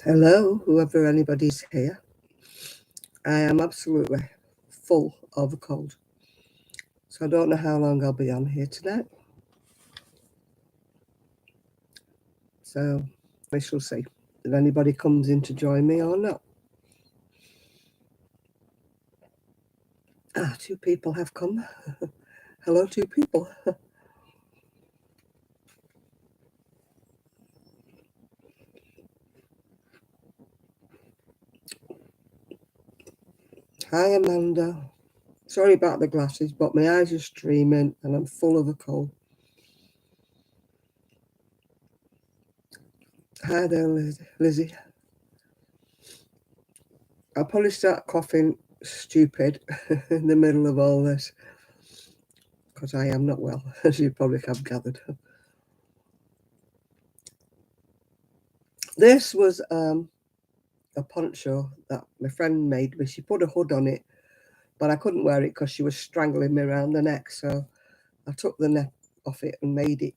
Hello, whoever anybody's here. I am absolutely full of a cold. So I don't know how long I'll be on here tonight. So we shall see if anybody comes in to join me or not. Two people have come. Hello, two people. Hi, Amanda. Sorry about the glasses, but my eyes are streaming and I'm full of a cold. Hi there, Lizzie. I'll probably start coughing stupid in the middle of all this because I am not well, as you probably have gathered. This was a poncho that my friend made me. She put a hood on it, but I couldn't wear it because she was strangling me around the neck. So I took the neck off it and made it,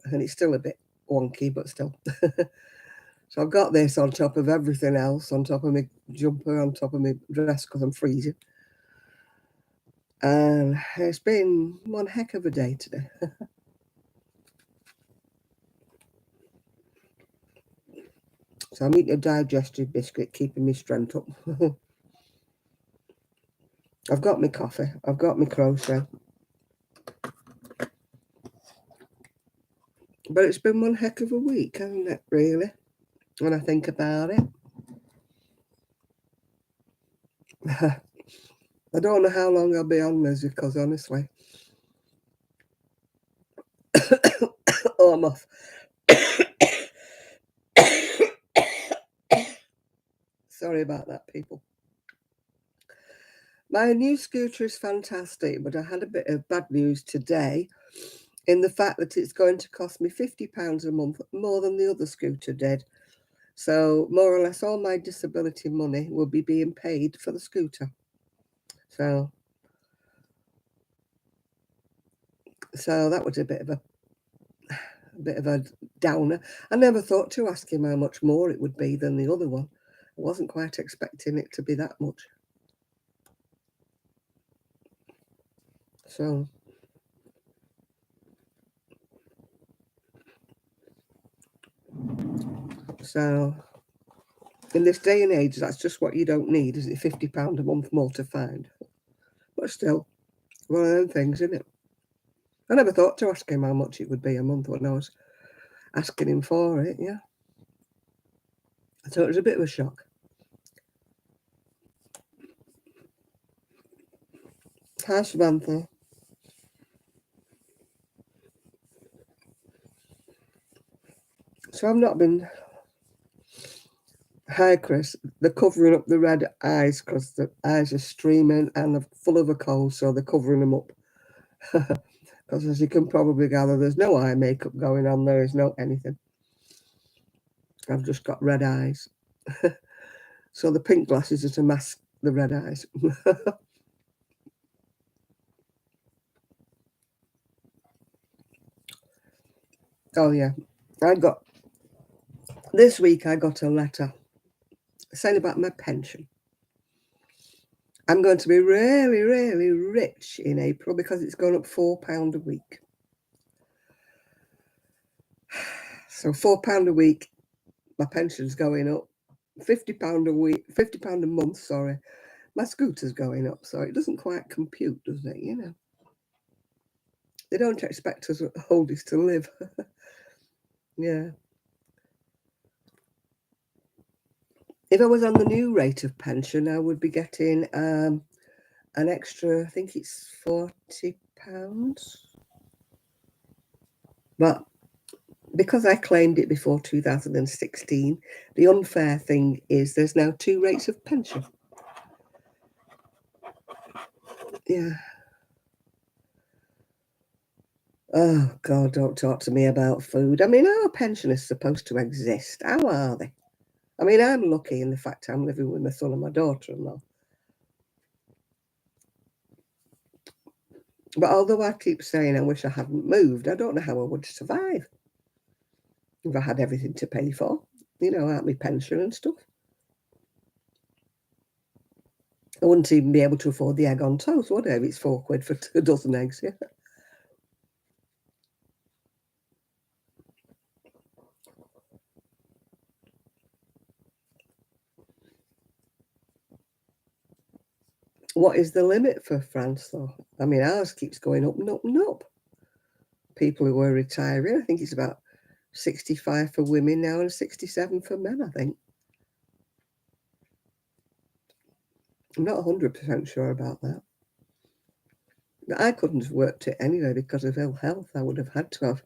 and it's still a bit wonky, but still. So I've got this on top of everything else, on top of my jumper, on top of my dress because I'm freezing. And it's been one heck of a day today. So I'm eating a digestive biscuit, keeping my strength up. I've got my coffee, I've got my crochet. But it's been one heck of a week, hasn't it, really? When I think about it. I don't know how long I'll be on this because honestly, oh, I'm off. Sorry about that, people. My new scooter is fantastic, but I had a bit of bad news today in the fact that it's going to cost me £50 a month more than the other scooter did. So, more or less, all my disability money will be being paid for the scooter. So that was a bit of a downer. I never thought to ask him how much more it would be than the other one. I wasn't quite expecting it to be that much. So in this day and age, that's just what you don't need, is it? £50 a month more to find. But still, one of them things, isn't it? I never thought to ask him how much it would be a month when I was asking him for it, yeah. So it was a bit of a shock. Hi, Samantha. So I've not been... Hi, Chris. They're covering up the red eyes because the eyes are streaming and they're full of a cold, so they're covering them up. Because as you can probably gather, there's no eye makeup going on. There is no anything. I've just got red eyes. So the pink glasses are to mask the red eyes. Oh, yeah. This week I got a letter saying about my pension. I'm going to be really, really rich in April because it's gone up £4 a week. So £4 a week, my pension's going up. £50 a week, £50 a month, sorry. My scooter's going up, so it doesn't quite compute, does it? You know. They don't expect us oldies to live. Yeah. If I was on the new rate of pension, I would be getting an extra, I think it's £40. But because I claimed it before 2016, the unfair thing is there's now two rates of pension. Yeah. Oh, God, don't talk to me about food. I mean, our pension is supposed to exist. How are they? I mean, I'm lucky in the fact I'm living with my son and my daughter-in-law. But although I keep saying I wish I hadn't moved, I don't know how I would survive if I had everything to pay for. you know, out my pension and stuff. I wouldn't even be able to afford the egg on toast, would I, if it's £4 for a dozen eggs, yeah. What is the limit for France, though? I mean, ours keeps going up and up and up. People who are retiring, I think it's about 65 for women now and 67 for men, I think. I'm not 100% sure about that. I couldn't have worked it anyway because of ill health. I would have had to have,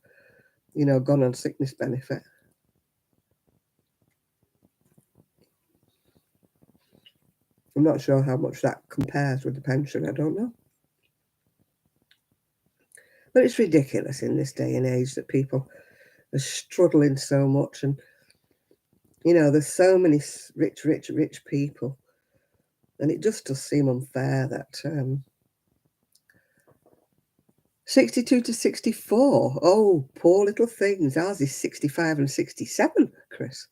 you know, gone on sickness benefit. I'm not sure how much that compares with the pension. I don't know. But it's ridiculous in this day and age that people are struggling so much. And, you know, there's so many rich people. And it just does seem unfair that 62 to 64. Oh, poor little things. Ours is 65 and 67, Chris.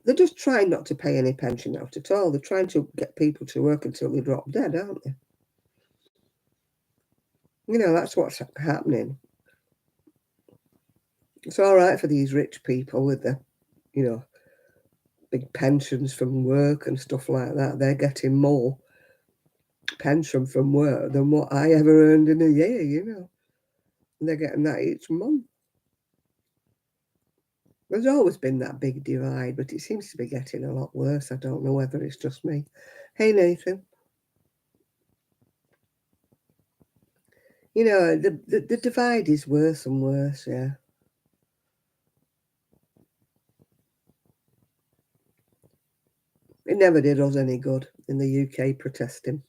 They're just trying not to pay any pension out at all. They're trying to get people to work until they drop dead, aren't they? You know, that's what's happening. It's all right for these rich people with the, you know, big pensions from work and stuff like that. They're getting more pension from work than what I ever earned in a year, you know. And they're getting that each month. There's always been that big divide, but it seems to be getting a lot worse. I don't know whether it's just me. Hey, Nathan. You know, the divide is worse and worse, yeah. It never did us any good in the UK protesting.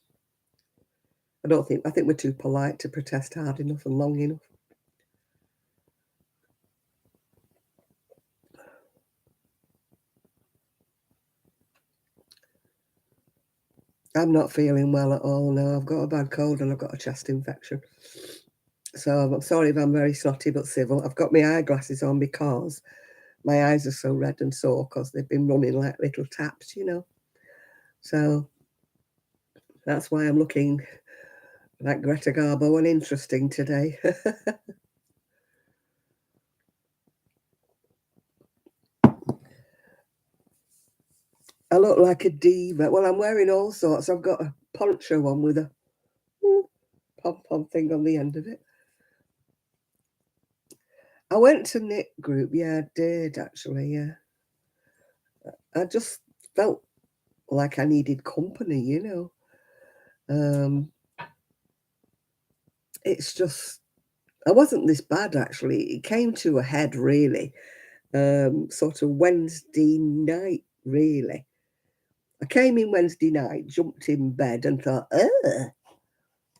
I think we're too polite to protest hard enough and long enough. I'm not feeling well at all now. I've got a bad cold and I've got a chest infection. So I'm sorry if I'm very snotty but civil. I've got my eyeglasses on because my eyes are so red and sore because they've been running like little taps, you know. So that's why I'm looking like Greta Garbo and interesting today. I look like a diva. Well, I'm wearing all sorts. I've got a poncho on with a pom-pom thing on the end of it. I went to knit group. Yeah, I did actually, yeah. I just felt like I needed company, you know. It's just, I wasn't this bad actually. It came to a head really, sort of Wednesday night, really. I came in Wednesday night, jumped in bed and thought, ugh,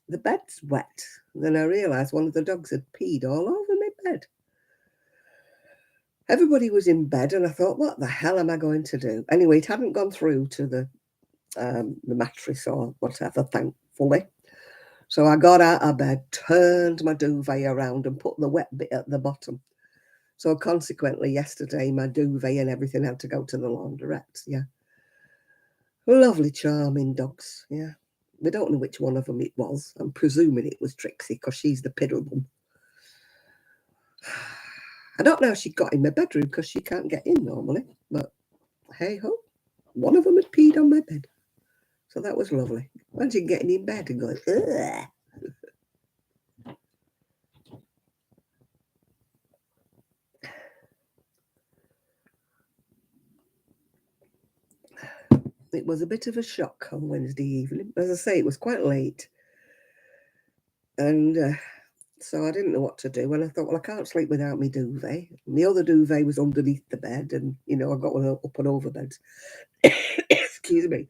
the bed's wet. And then I realised one of the dogs had peed all over my bed. Everybody was in bed and I thought, what the hell am I going to do? Anyway, it hadn't gone through to the mattress or whatever, thankfully. So I got out of bed, turned my duvet around and put the wet bit at the bottom. So consequently, yesterday, my duvet and everything had to go to the laundrette, yeah. Lovely, charming dogs, yeah. We don't know which one of them it was. I'm presuming it was Trixie because she's the piddle one. I don't know how she got in my bedroom because she can't get in normally, but hey ho, one of them had peed on my bed. So that was lovely. Imagine getting in bed and going, ugh. It was a bit of a shock on Wednesday evening. As I say, it was quite late. And so I didn't know what to do. And I thought, well, I can't sleep without my duvet. And the other duvet was underneath the bed. And, you know, I got one up and over beds. Excuse me.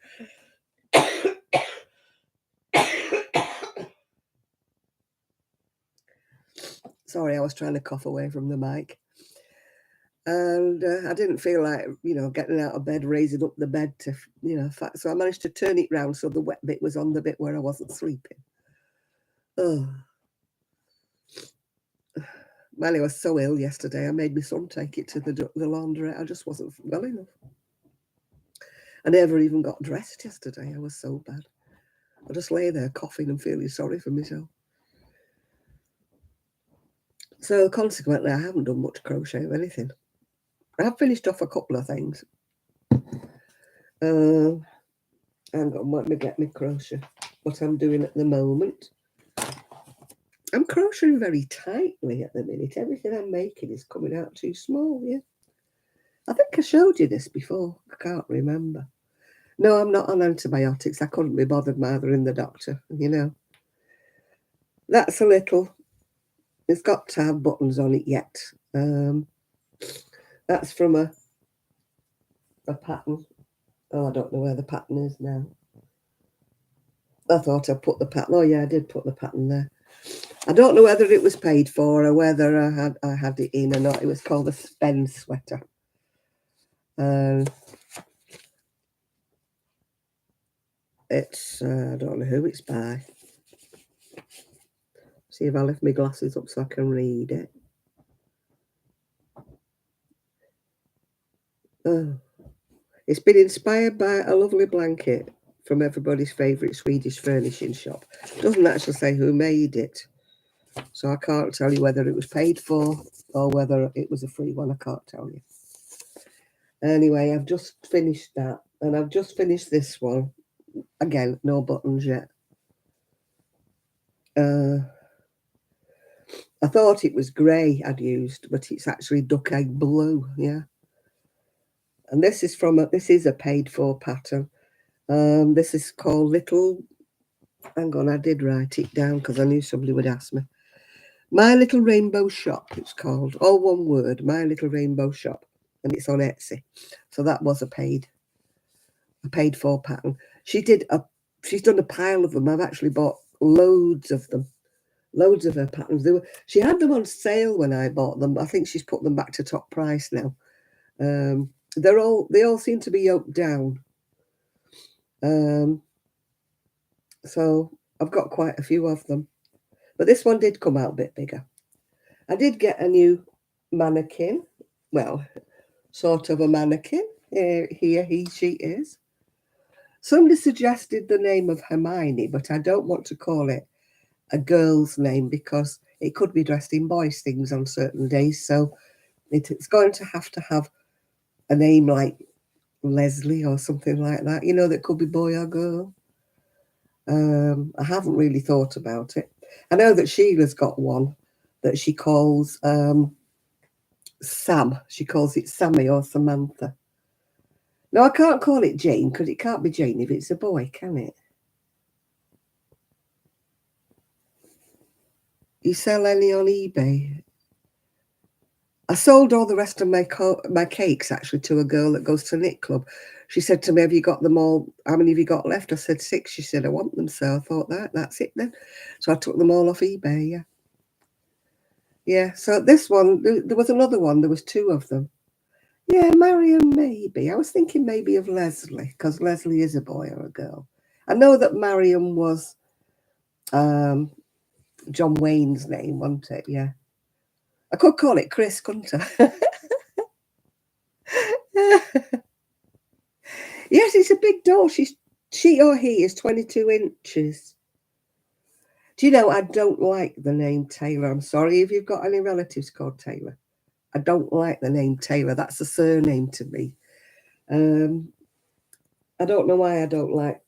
Sorry, I was trying to cough away from the mic. And I didn't feel like, you know, getting out of bed, raising up the bed to, you know, so I managed to turn it round so the wet bit was on the bit where I wasn't sleeping. Oh. Well, I was so ill yesterday. I made my son take it to the laundrette. I just wasn't well enough. I never even got dressed yesterday. I was so bad. I just lay there coughing and feeling sorry for myself. So consequently, I haven't done much crochet or anything. I have finished off a couple of things. Hang on, let me get my crochet. What I'm doing at the moment. I'm crocheting very tightly at the minute. Everything I'm making is coming out too small, yeah. I think I showed you this before. I can't remember. No, I'm not on antibiotics. I couldn't be bothered mothering the doctor, you know. That's a little... It's got to have buttons on it yet. That's from a pattern. Oh, I don't know where the pattern is now. I thought I put the pattern... Oh, yeah, I did put the pattern there. I don't know whether it was paid for or whether I had it in or not. It was called the Spen sweater. It's... I don't know who it's by. See if I lift my glasses up so I can read it. Oh. It's been inspired by a lovely blanket from everybody's favourite Swedish furnishing shop. It doesn't actually say who made it. So I can't tell you whether it was paid for or whether it was a free one. I can't tell you. Anyway, I've just finished that. And I've just finished this one. Again, no buttons yet. I thought it was grey I'd used, but it's actually duck egg blue, yeah. And this is this is a paid for pattern. This is called Little... Hang on, I did write it down because I knew somebody would ask me. My Little Rainbow Shop, it's called. All one word, My Little Rainbow Shop. And it's on Etsy. So that was a paid for pattern. She's done a pile of them. I've actually bought loads of them. Loads of her patterns. She had them on sale when I bought them. I think she's put them back to top price now. They all seem to be yoked down. So I've got quite a few of them. But this one did come out a bit bigger. I did get a new mannequin. Well, sort of a mannequin. Here she is. Somebody suggested the name of Hermione, but I don't want to call it a girl's name because it could be dressed in boys' things on certain days. So it's going to have a name like Leslie or something like that, you know, that could be boy or girl. I haven't really thought about it. I know that Sheila's got one that she calls Sam. She calls it Sammy or Samantha. No, I can't call it Jane because it can't be Jane if it's a boy, can it? You sell any on eBay? I sold all the rest of my cakes actually to a girl that goes to Knit Club. She said to me, have you got them all? How many have you got left? I said 6. She said, I want them. So I thought that's it then. So I took them all off eBay, yeah. Yeah, so this one, there was another one. There was 2 of them. Yeah, Marion maybe. I was thinking maybe of Leslie because Leslie is a boy or a girl. I know that Marion was John Wayne's name, wasn't it? Yeah. I could call it Chris, couldn't I? Yes, it's a big doll. She or he is 22 inches. Do you know, I don't like the name Taylor. I'm sorry if you've got any relatives called Taylor. I don't like the name Taylor. That's a surname to me. I don't know why I don't like.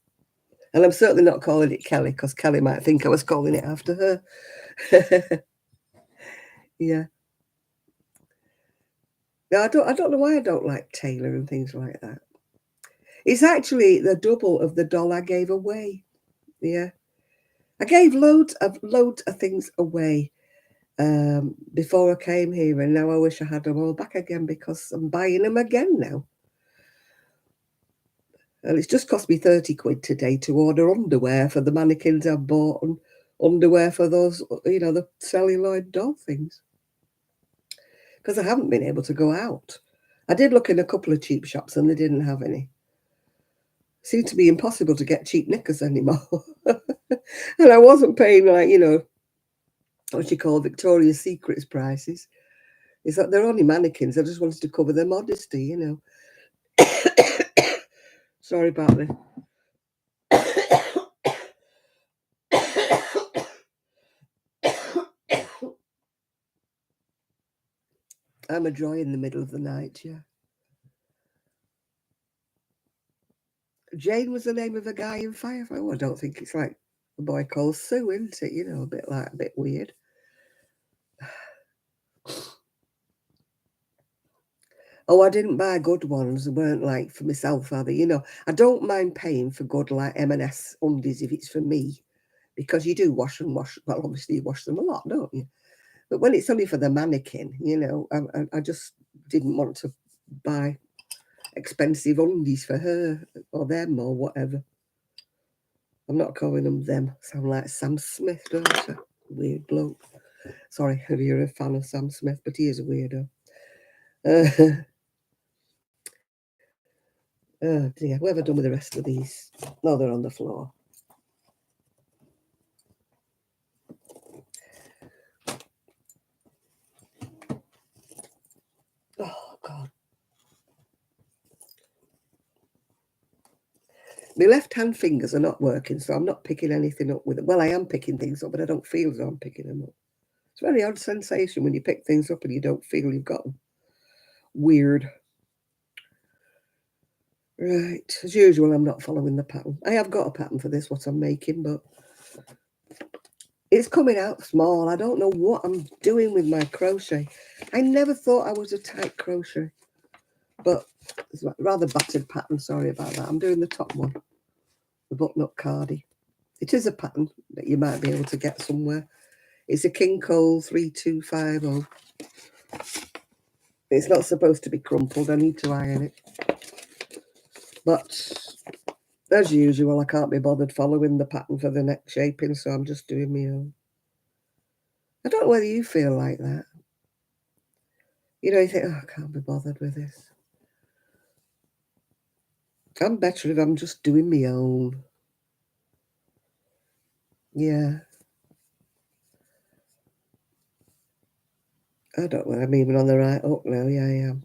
And I'm certainly not calling it Kelly because Kelly might think I was calling it after her. Yeah. No, I don't know why I don't like Taylor and things like that. It's actually the double of the doll I gave away. Yeah. I gave loads of things away before I came here, and now I wish I had them all back again because I'm buying them again now. And it's just cost me 30 quid today to order underwear for the mannequins I've bought and underwear for those, you know, the celluloid doll things. Because I haven't been able to go out. I did look in a couple of cheap shops and they didn't have any. Seemed to be impossible to get cheap knickers anymore. And I wasn't paying like, you know, what she called Victoria's Secret's prices. It's like they're only mannequins. I just wanted to cover their modesty, you know. Sorry about this. I'm a joy in the middle of the night, yeah. Jane was the name of a guy in Firefly. Oh, I don't think it's like a boy called Sue, isn't it? You know, a bit weird. Oh, I didn't buy good ones. They weren't like for myself, are they? You know, I don't mind paying for good like M&S undies if it's for me, because you do wash and wash. Well, obviously you wash them a lot, don't you? But when it's only for the mannequin, you know, I just didn't want to buy expensive undies for her or them or whatever. I'm not calling them. Sound like Sam Smith, don't I? Weird bloke. Sorry if you're a fan of Sam Smith, but he is a weirdo. Oh dear, what have I done with the rest of these? No, they're on the floor. Oh God. My left-hand fingers are not working, so I'm not picking anything up with them. Well, I am picking things up, but I don't feel as though I'm picking them up. It's a very odd sensation when you pick things up and you don't feel you've got them. Weird. Right, as usual, I'm not following the pattern. I have got a pattern for this, what I'm making, but it's coming out small. I don't know what I'm doing with my crochet. I never thought I was a tight crocheter, but it's a rather battered pattern. Sorry about that. I'm doing the top one, the button-up cardie. It is a pattern that you might be able to get somewhere. It's a King Cole 3250. It's not supposed to be crumpled. I need to iron it. But as usual, I can't be bothered following the pattern for the neck shaping, so I'm just doing my own. I don't know whether you feel like that. You know, you think, oh, I can't be bothered with this. I'm better if I'm just doing my own. Yeah. I don't know. I'm even on the right hook now. Yeah, I am.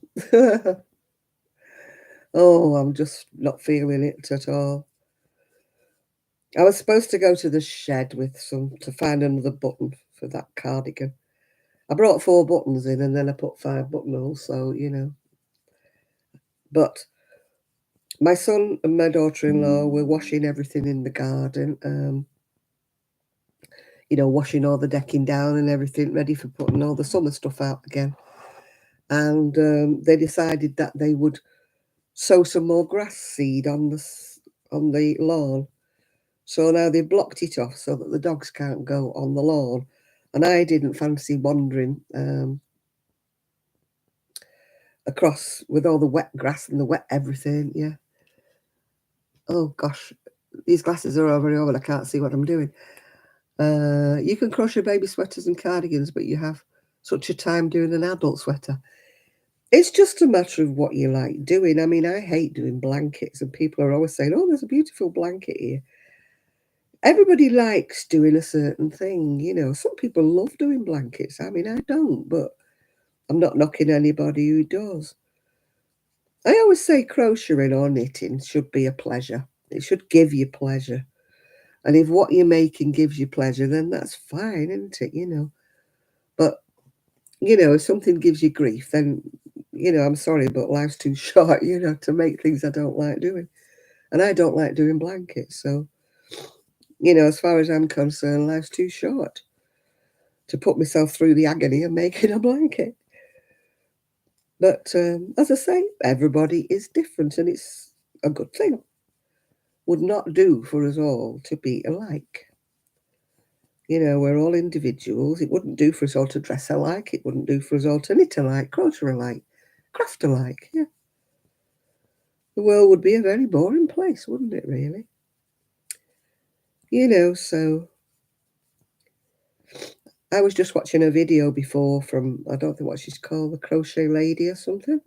Oh, I'm just not feeling it at all. I was supposed to go to the shed with to find another button for that cardigan. I brought 4 buttons in and then I put 5 buttonholes, so, you know. But my son and my daughter-in-law were washing everything in the garden, you know, washing all the decking down and everything, ready for putting all the summer stuff out again. And they decided that they would sow some more grass seed on the lawn. So now they've blocked it off so that the dogs can't go on the lawn. And I didn't fancy wandering across with all the wet grass and the wet everything. Yeah. Oh gosh, these glasses are over and I can't see what I'm doing. You can crochet baby sweaters and cardigans, but you have such a time doing an adult sweater. It's just a matter of what you like doing. I mean, I hate doing blankets, and people are always saying, oh, there's a beautiful blanket here. Everybody likes doing a certain thing, you know. Some people love doing blankets. I mean, I don't, but I'm not knocking anybody who does. I always say crocheting or knitting should be a pleasure. It should give you pleasure. And if what you're making gives you pleasure, then that's fine, isn't it? You know. But, you know, if something gives you grief, then, you know, I'm sorry, but life's too short, you know, to make things I don't like doing. And I don't like doing blankets. So, you know, as far as I'm concerned, life's too short to put myself through the agony of making a blanket. But as I say, everybody is different and it's a good thing. Would not do for us all to be alike. You know, we're all individuals. It wouldn't do for us all to dress alike. It wouldn't do for us all to knit alike, crochet alike, craft alike. Yeah. The world would be a very boring place, wouldn't it, really? You know, so I was just watching a video before from, I don't think what she's called, the Crochet Lady or something.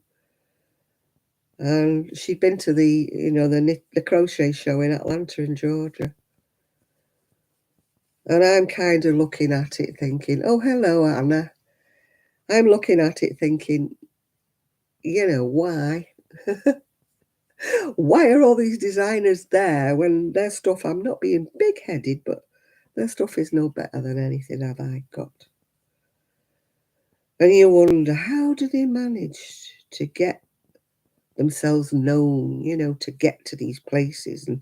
And she'd been to the crochet show in Atlanta in Georgia. And I'm kind of looking at it thinking, oh, hello, Anna. I'm looking at it thinking, why? Why are all these designers there when their stuff, I'm not being big-headed, but their stuff is no better than anything have I got. And you wonder, how do they manage to get themselves known, to get to these places? And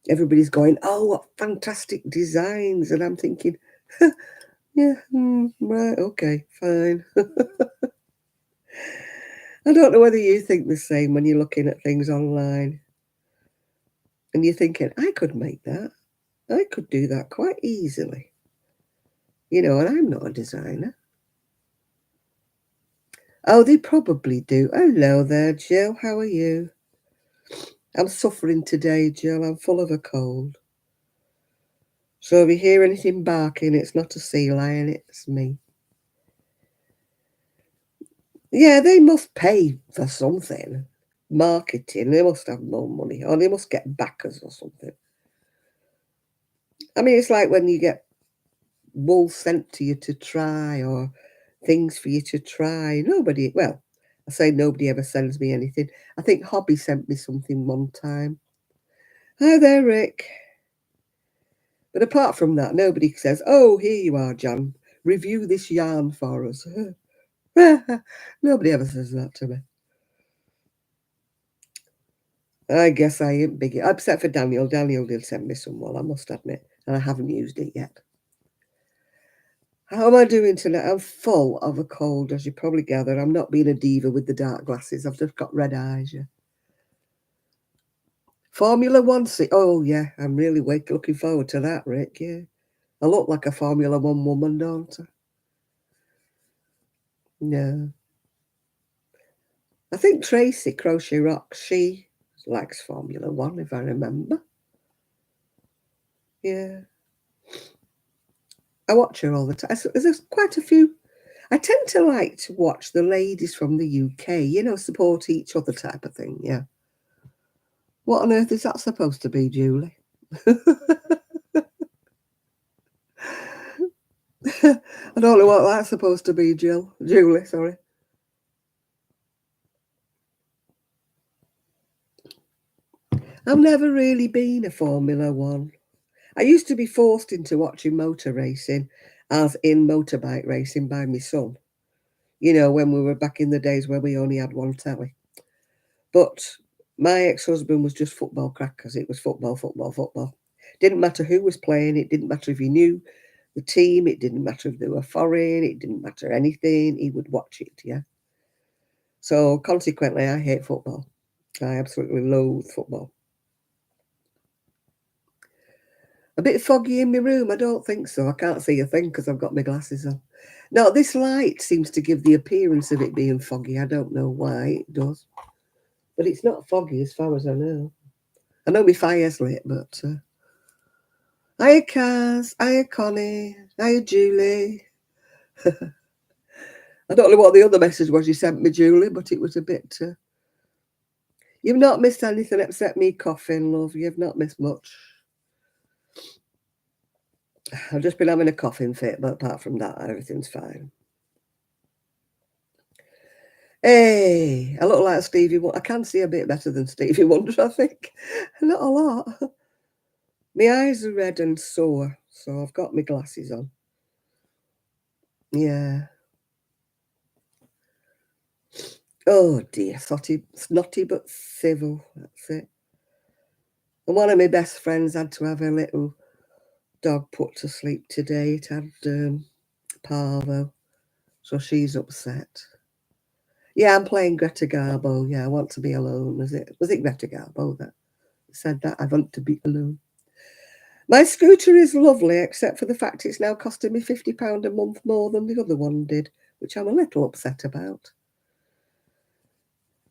everybody's going, oh, what fantastic designs. And I'm thinking, yeah, right, okay, fine. I don't know whether you think the same when you're looking at things online. And you're thinking, I could make that. I could do that quite easily. And I'm not a designer. Oh, they probably do. Hello there, Jill. How are you? I'm suffering today, Jill. I'm full of a cold. So if you hear anything barking, it's not a sea lion, it's me. Yeah, they must pay for something. Marketing, they must have more money, or they must get backers or something. I mean, it's like when you get wool sent to you to try, or things for you to try. I say nobody ever sends me anything. I think Hobby sent me something one time. Hi there, Rick. But apart from that, nobody says, oh, here you are, Jan. Review this yarn for us. Nobody ever says that to me. I guess I ain't big, except for Daniel. Daniel did send me some wool, I must admit, and I haven't used it yet. How am I doing tonight? I'm full of a cold, as you probably gather. I'm not being a diva with the dark glasses. I've just got red eyes, yeah. Formula One oh, yeah, I'm really looking forward to that, Rick, yeah. I look like a Formula One woman, don't I? No. I think Tracy Crochet Rock, she likes Formula One, if I remember. Yeah. I watch her all the time. There's quite a few. I tend to like to watch the ladies from the UK, support each other type of thing, yeah. What on earth is that supposed to be, Julie? I don't know what that's supposed to be, Julie, sorry. I've never really been a Formula One. I used to be forced into watching motor racing, as in motorbike racing, by my son. When we were back in the days where we only had one telly. But my ex-husband was just football crackers. It was football, football, football. Didn't matter who was playing. It didn't matter if he knew the team. It didn't matter if they were foreign. It didn't matter anything. He would watch it, yeah. So consequently, I hate football. I absolutely loathe football. A bit foggy in my room? I don't think so. I can't see a thing because I've got my glasses on. Now, this light seems to give the appearance of it being foggy. I don't know why it does. But it's not foggy as far as I know. I know my fire's lit, but... Hiya, Kaz. Hiya, Connie. Hiya, Julie. I don't know what the other message was you sent me, Julie, but it was a bit... You've not missed anything except me coughing, love. You've not missed much. I've just been having a coughing fit, but apart from that, everything's fine. Hey, I look like Stevie Wonder. I can see a bit better than Stevie Wonder, I think. Not a lot. My eyes are red and sore, so I've got my glasses on. Yeah. Oh dear, snotty but civil, that's it. And one of my best friends had to have her little dog put to sleep today. It had parvo, so she's upset. Yeah, I'm playing Greta Garbo. Yeah, I want to be alone. Was it Greta Garbo that said that? I want to be alone. My scooter is lovely, except for the fact it's now costing me £50 a month more than the other one did, which I'm a little upset about.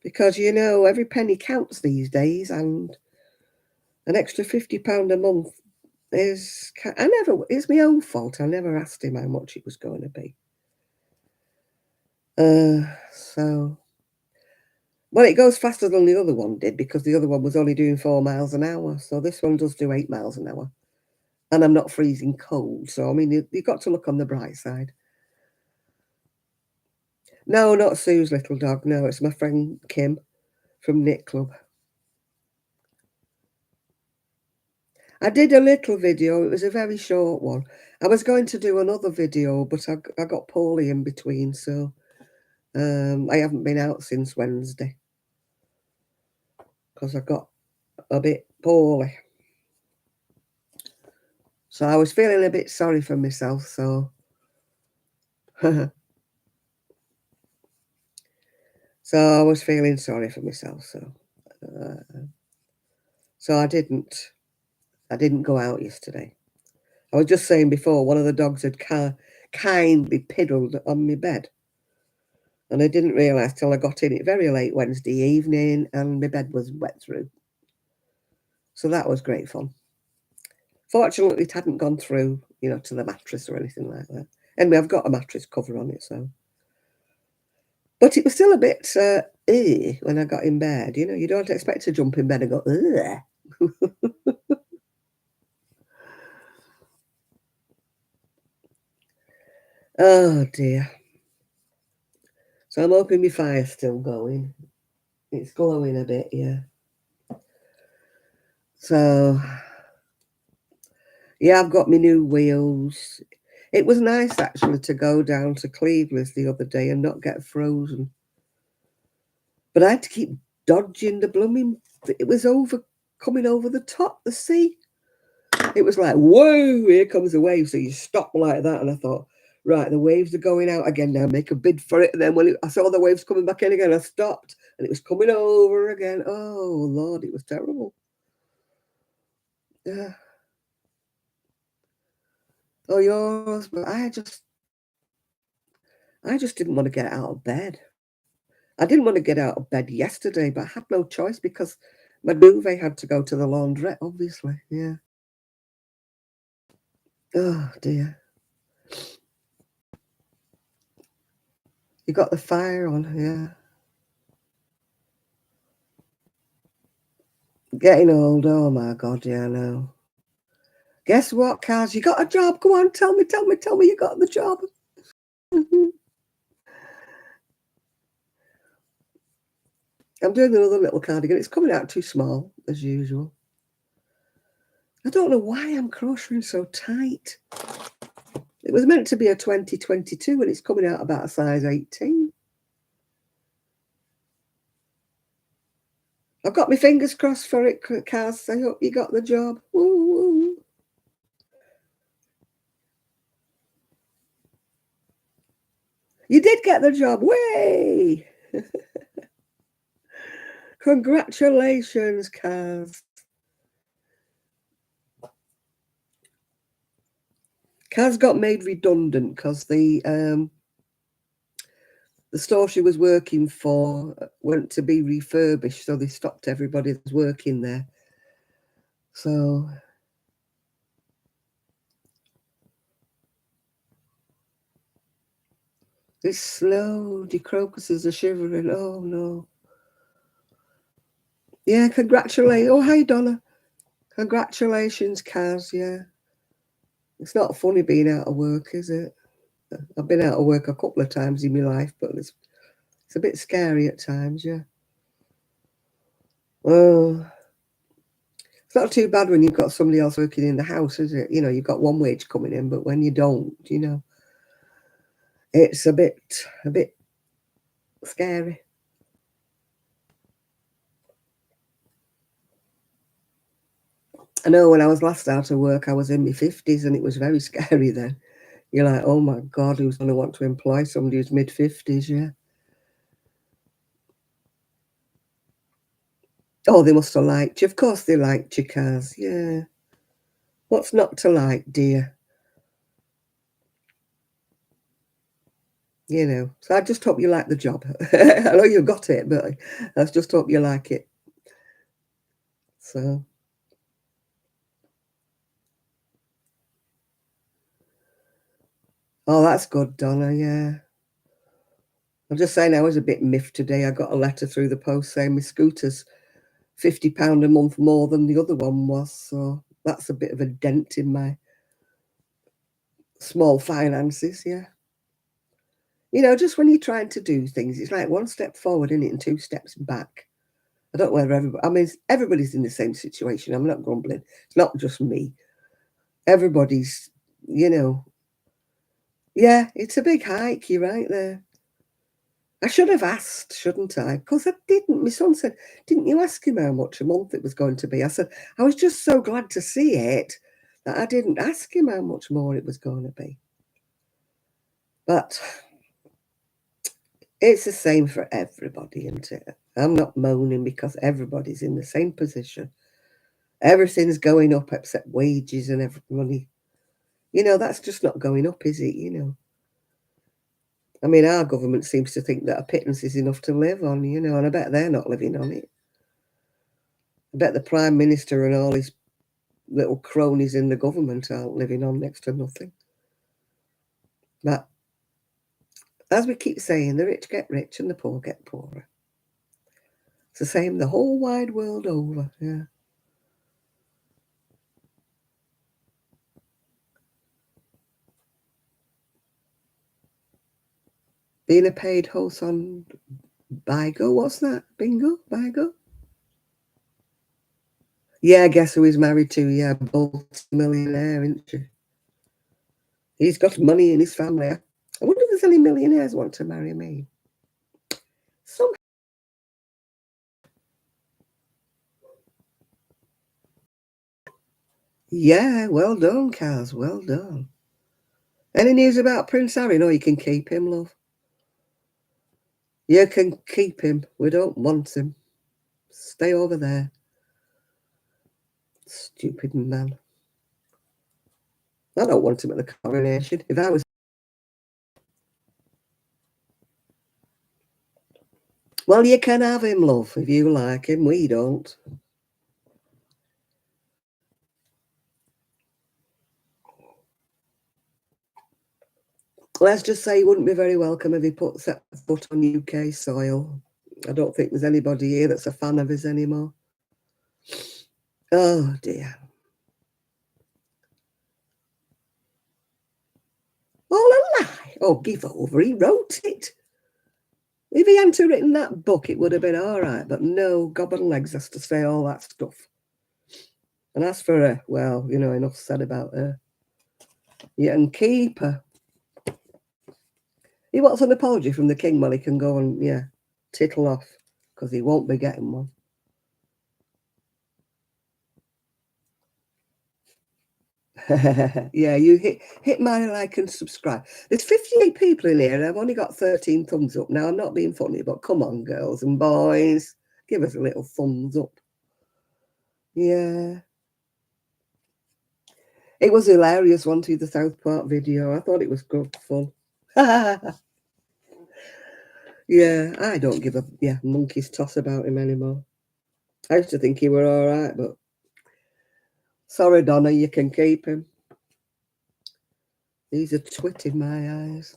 Because, every penny counts these days, and an extra £50 a month it's my own fault. I never asked him how much it was going to be. So, well, it goes faster than the other one did because the other one was only doing 4 miles an hour. So this one does do 8 miles an hour. and I'm not freezing cold. So, I mean, you've got to look on the bright side. No, not Sue's little dog. No, it's my friend Kim from Knit Club. I did a little video. It was a very short one. I was going to do another video, but I got poorly in between, so I haven't been out since Wednesday because I got a bit poorly. So I was feeling a bit sorry for myself, so so I was feeling sorry for myself, so I didn't go out yesterday. I was just saying before, one of the dogs had kindly piddled on my bed, and I didn't realise till I got in it very late Wednesday evening, and my bed was wet through. So that was great fun. Fortunately, it hadn't gone through, to the mattress or anything like that. Anyway, I've got a mattress cover on it, so. But it was still a bit when I got in bed. You don't expect to jump in bed and go, ugh. Oh, dear. So I'm hoping my fire's still going. It's glowing a bit, yeah. So, yeah, I've got my new wheels. It was nice, actually, to go down to Cleveland's the other day and not get frozen. But I had to keep dodging the blooming... It was coming over the top, the sea. It was like, whoa, here comes the wave. So you stop like that. And I thought, right, the waves are going out again now. Make a bid for it. And then when I saw the waves coming back in again, I stopped. And it was coming over again. Oh, Lord, it was terrible. Yeah. Oh, yours. But I just didn't want to get out of bed. I didn't want to get out of bed yesterday, but I had no choice because my duvet had to go to the laundrette, obviously. Yeah. Oh, dear. You got the fire on, yeah. Getting old, oh my God, yeah, I know. Guess what, Kaz? You got a job. Go on, tell me you got the job. I'm doing another little cardigan. It's coming out too small, as usual. I don't know why I'm crocheting so tight. It was meant to be a 2022 and it's coming out about a size 18. I've got my fingers crossed for it, Kaz. I hope you got the job. Woo, woo. You did get the job. Way! Congratulations, Kaz. Kaz got made redundant because the store she was working for went to be refurbished, so they stopped everybody that's working there. So it's slow. The crocuses are shivering. Oh no. Yeah, congratulations. Oh, hi, Donna. Congratulations, Kaz. Yeah. It's not funny being out of work, is it? I've been out of work a couple of times in my life, but it's a bit scary at times, yeah. Well, it's not too bad when you've got somebody else working in the house, is it? You've got one wage coming in, but when you don't, it's a bit scary. I know when I was last out of work, I was in my 50s and it was very scary then. You're like, oh my God, who's going to want to employ somebody who's mid-50s, yeah? Oh, they must have liked you. Of course they liked you, Kaz, yeah. What's not to like, dear? So I just hope you like the job. I know you've got it, but I just hope you like it. So... Oh, that's good, Donna, yeah. I'm just saying I was a bit miffed today. I got a letter through the post saying my scooter's £50 a month more than the other one was. So that's a bit of a dent in my small finances, yeah. You know, just when you're trying to do things, it's like one step forward in it and two steps back. I don't know whether everybody, I mean, everybody's in the same situation. I'm not grumbling. It's not just me. Everybody's, you know, yeah, it's a big hike. You're right there. I should have asked, shouldn't I? Because I didn't. My son said, didn't you ask him how much a month it was going to be? I said, I was just so glad to see it that I didn't ask him how much more it was going to be. But it's the same for everybody, isn't it? I'm not moaning because everybody's in the same position. Everything's going up except wages and money. You know, that's just not going up, is it? You know, I mean, our government seems to think that a pittance is enough to live on, you know, and I bet they're not living on it. I bet the Prime Minister and all his little cronies in the government aren't living on next to nothing. But as we keep saying, the rich get rich and the poor get poorer. It's the same the whole wide world over, yeah. Being a paid host on Bigo, what's that? Bingo? Bigo? Yeah, guess who he's married to? Yeah, multi-millionaire, isn't she? He's got money in his family. I wonder if there's any millionaires want to marry me. Some. Yeah, well done, Kaz. Well done. Any news about Prince Harry? No, you can keep him, love. You can keep him. We don't want him. Stay over there. Stupid man. I don't want him at the coronation. If I was... Well, you can have him, love, if you like him. We don't. Let's just say he wouldn't be very welcome if he set foot on UK soil. I don't think there's anybody here that's a fan of his anymore. Oh, dear. All a lie. Oh, give over. He wrote it. If he hadn't written that book, it would have been all right. But no, gob and legs has to say all that stuff. And as for her, well, you know, enough said about her. You can keep her. He wants an apology from the king. Well, he can go and, yeah, tittle off because he won't be getting one. Yeah, you hit my like and subscribe. There's 58 people in here and I've only got 13 thumbs up. Now, I'm not being funny, but come on, girls and boys. Give us a little thumbs up. Yeah. It was hilarious watching the South Park video. I thought it was good fun. Yeah, I don't give a monkey's toss about him anymore. I used to think he were all right, but sorry, Donna, you can keep him. He's a twit in my eyes.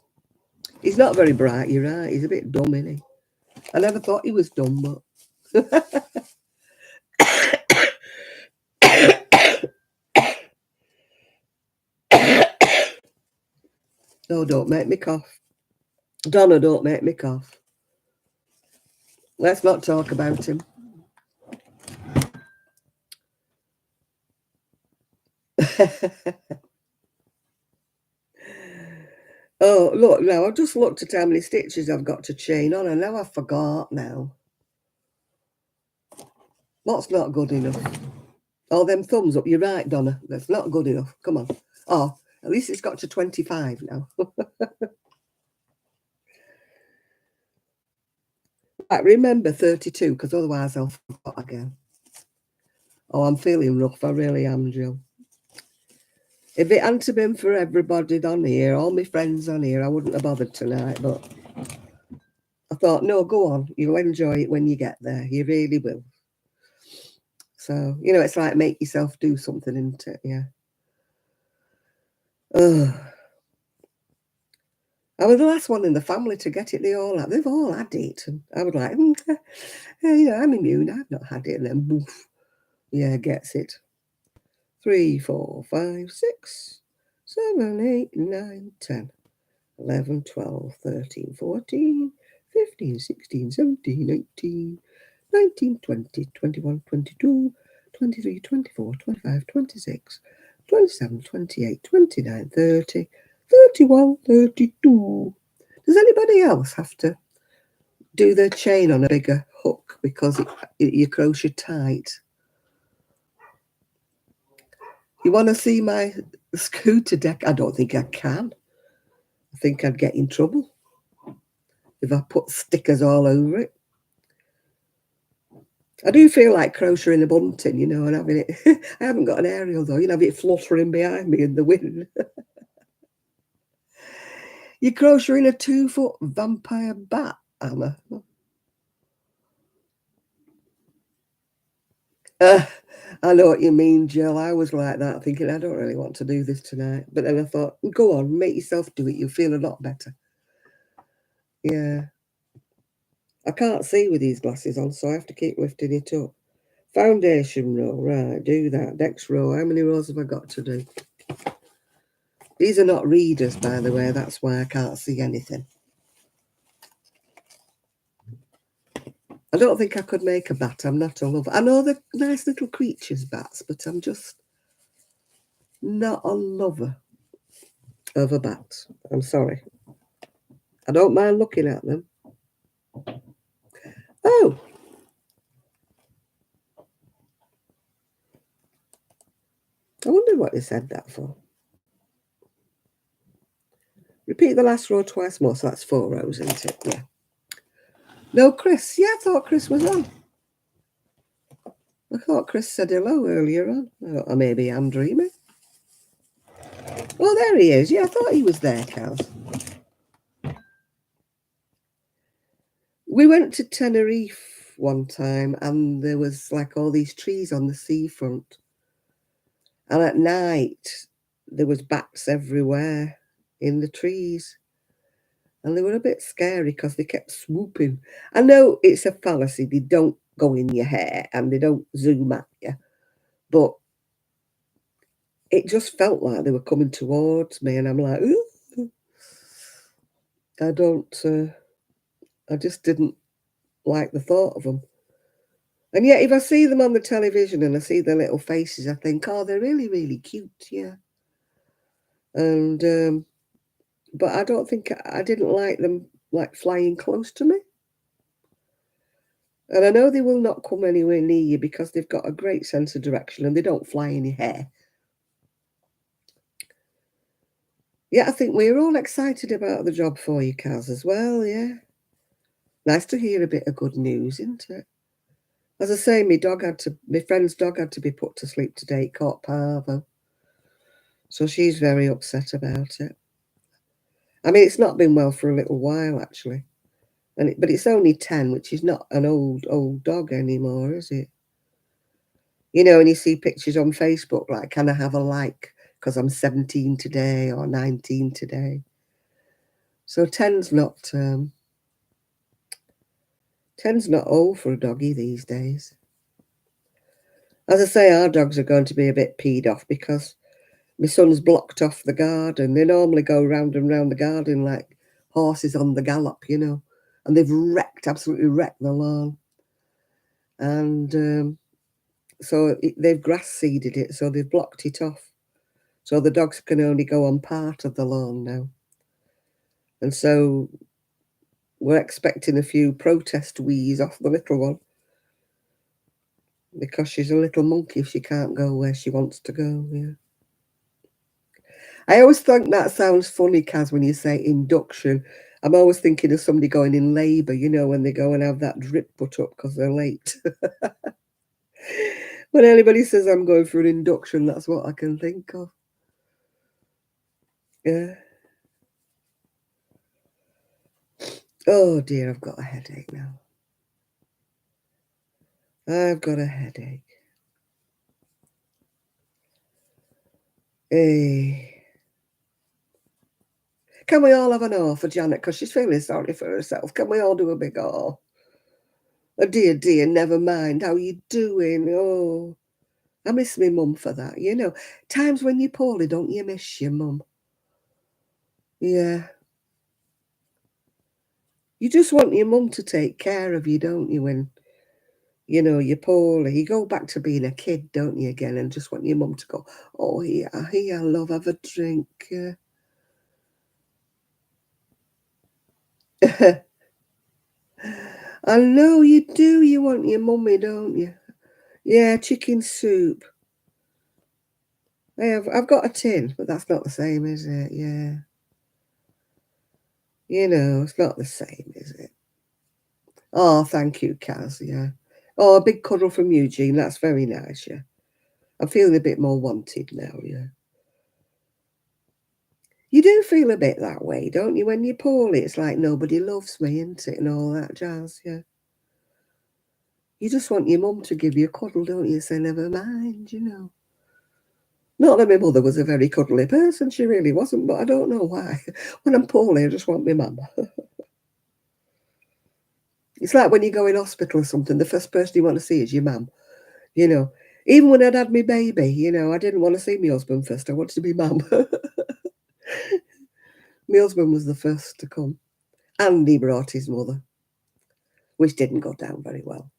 He's not very bright, you're right. He's a bit dumb, isn't he? I never thought he was dumb, but... Oh, don't make me cough. Donna, don't make me cough. Let's not talk about him. Oh, look, now, I've just looked at how many stitches I've got to chain on, and now I forgot now. What's not good enough? Oh, them thumbs up. You're right, Donna. That's not good enough. Come on. Oh, at least it's got to 25 now. Right, remember 32, because otherwise I'll forget again. Oh, I'm feeling rough. I really am, Jill. If it hadn't been for everybody on here, all my friends on here, I wouldn't have bothered tonight, but I thought, no, go on. You'll enjoy it when you get there. You really will. So, you know, it's like make yourself do something, isn't it? Yeah. Ugh. I was the last one in the family to get it. They've all had it. And I was like, you know, I'm immune. I've not had it. And then, boof, yeah, gets it. 3, 4, 5, 6. 7, 8, 9, 10, 11, 12, 13, 14, 15, 16, 17, 18, 19, 20, 21, 22, 23, 24, 25, 26, 27, 28, 29, 30, 31, 32. Does anybody else have to do their chain on a bigger hook because you crochet tight? You want to see my scooter deck? I don't think I can. I think I'd get in trouble if I put stickers all over it. I do feel like crocheting a bunting, you know, and having it. I haven't got an aerial though, you know, have it fluttering behind me in the wind. You're crocheting a 2-foot vampire bat, Anna. I know what you mean, Jill. I was like that, thinking I don't really want to do this tonight. But then I thought, go on, make yourself do it. You'll feel a lot better. Yeah. I can't see with these glasses on, so I have to keep lifting it up. Foundation row, right, do that. Next row, how many rows have I got to do? These are not readers, by the way, that's why I can't see anything. I don't think I could make a bat, I'm not a lover. I know they're nice little creatures, bats, but I'm just not a lover of a bat. I'm sorry. I don't mind looking at them. Oh! I wonder what they said that for. Repeat the last row twice more, so that's 4 rows, isn't it? Yeah. No, Chris. Yeah, I thought Chris was on. I thought Chris said hello earlier on. Or maybe I'm dreaming. Oh, there he is. Yeah, I thought he was there, Kaz. We went to Tenerife one time and there was like all these trees on the seafront. And at night, there was bats everywhere in the trees. And they were a bit scary because they kept swooping. I know it's a fallacy. They don't go in your hair and they don't zoom at you. But it just felt like they were coming towards me. And I'm like, ooh. I just didn't like the thought of them. And yet, if I see them on the television and I see their little faces, I think, oh, they're really, really cute, yeah. And, but I don't think, I didn't like them, like, flying close to me. And I know they will not come anywhere near you because they've got a great sense of direction and they don't fly in your hair. Yeah, I think we're all excited about the job for you, Kaz, as well, yeah. Nice to hear a bit of good news, isn't it? As I say, my friend's dog had to be put to sleep today. It caught parvo. So she's very upset about it. I mean, it's not been well for a little while, actually. But it's only 10, which is not an old dog anymore, is it? You know, and you see pictures on Facebook, like, can I have a like? Because I'm 17 today or 19 today. So 10's not old for a doggy these days. As I say, our dogs are going to be a bit peed off because my son's blocked off the garden. They normally go round and round the garden like horses on the gallop, you know. And they've absolutely wrecked the lawn. And so they've grass seeded it, so they've blocked it off. So the dogs can only go on part of the lawn now. And so we're expecting a few protest wheeze off the little one. Because she's a little monkey if she can't go where she wants to go, yeah. I always think that sounds funny, Kaz, when you say induction. I'm always thinking of somebody going in labour, you know, when they go and have that drip put up because they're late. When anybody says I'm going for an induction, that's what I can think of. Yeah. Oh dear, I've got a headache now. I've got a headache. Hey. Can we all have an awe for Janet? Because she's feeling sorry for herself. Can we all do a big awe? Oh dear, never mind. How are you doing? Oh, I miss my mum for that, you know. Times when you're poorly, don't you miss your mum? Yeah. You just want your mum to take care of you, don't you, when, you know, you're poorly. You go back to being a kid, don't you, again, and just want your mum to go, oh, here, love, have a drink. Yeah. I know you do. You want your mummy, don't you? Yeah, chicken soup. I've got a tin, but that's not the same, is it? Yeah. You know, it's not the same, is it? Oh, thank you, Kaz. Yeah. Oh, a big cuddle from Eugene. That's very nice. Yeah. I'm feeling a bit more wanted now. Yeah. You do feel a bit that way, don't you? When you're poorly, it's like nobody loves me, isn't it? And all that jazz. Yeah. You just want your mum to give you a cuddle, don't you? Say, never mind, you know. Not that my mother was a very cuddly person. She really wasn't, but I don't know why. When I'm poorly, I just want my mum. It's like when you go in hospital or something, the first person you want to see is your mum. You know, even when I'd had my baby, you know, I didn't want to see my husband first. I wanted to be mum. My husband was the first to come. And he brought his mother, which didn't go down very well.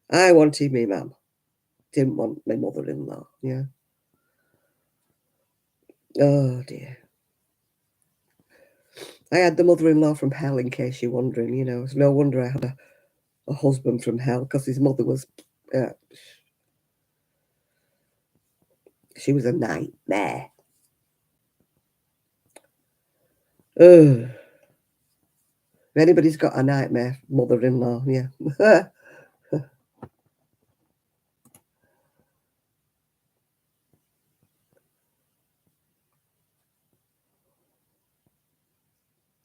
I wanted me mum. Didn't want my mother-in-law. Yeah. Oh, dear. I had the mother-in-law from hell, in case you're wondering, you know. It's no wonder I had a husband from hell, because his mother was... she was a nightmare. Ugh. If anybody's got a nightmare mother-in-law, yeah.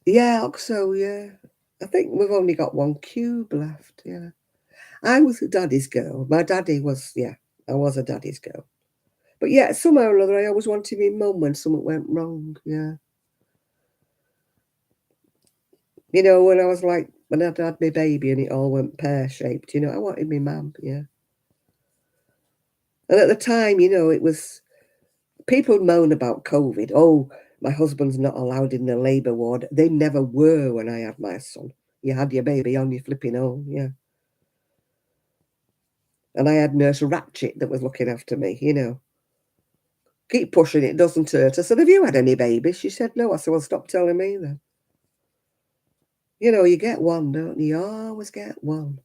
Yeah, Oxo, yeah. I think we've only got one cube left, yeah. I was a daddy's girl. My daddy was, yeah, I was a daddy's girl. But yeah, somehow or other, I always wanted my mum when something went wrong, yeah. You know, when I was like, when I'd had my baby and it all went pear-shaped, you know, I wanted my mum, yeah. And at the time, you know, it was, people moan about COVID. Oh, my husband's not allowed in the labour ward. They never were when I had my son. You had your baby on your flipping own, yeah. And I had Nurse Ratchet that was looking after me, you know. Keep pushing, it doesn't hurt. I said, have you had any babies? She said, no. I said, well, stop telling me then. You know, you get one, don't you? You always get one.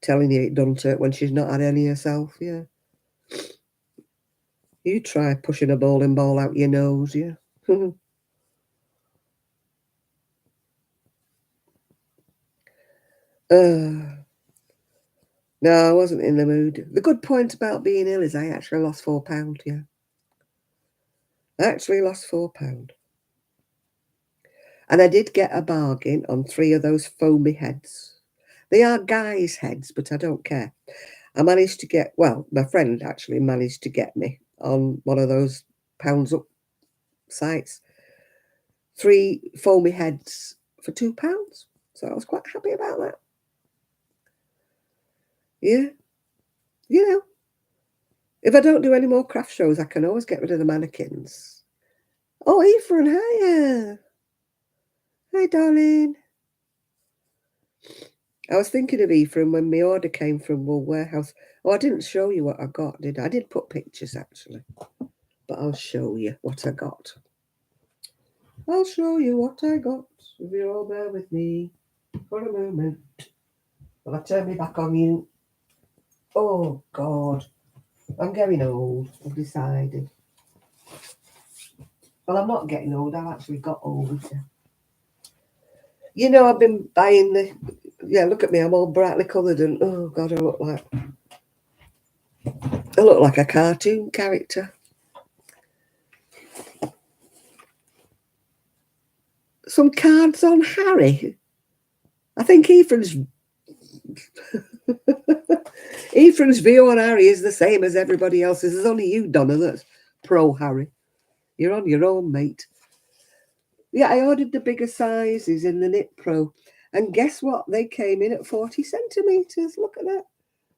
Telling you it doesn't hurt when she's not had any herself, yeah. You try pushing a bowling ball out your nose, yeah. No, I wasn't in the mood. The good point about being ill is I actually lost £4, yeah. I actually lost £4. And I did get a bargain on 3 of those foamy heads. They are guys' heads, but I don't care. I managed to get, well, my friend actually managed to get me on one of those pounds up sites, 3 foamy heads for £2. So I was quite happy about that. Yeah. You know, if I don't do any more craft shows, I can always get rid of the mannequins. Oh, Ephraim, hiya. Hi, darling. I was thinking of Ephraim when my order came from Wool Warehouse. Oh, I didn't show you what I got, did I? I did put pictures, actually. But I'll show you what I got. I'll show you what I got, if you'll all bear with me for a moment. Will I turn me back on you? Oh, God. I'm getting old, I've decided. Well, I'm not getting old, I've actually got old. You know, I've been buying the... Yeah, look at me, I'm all brightly coloured and... Oh, God, I look like a cartoon character. Some cards on Harry. I think Ephraim's view on Harry is the same as everybody else's. There's only you, Donna, that's pro Harry. You're on your own, mate. Yeah, I ordered the bigger sizes in the Knit Pro. And guess what? They came in at 40 centimetres. Look at that.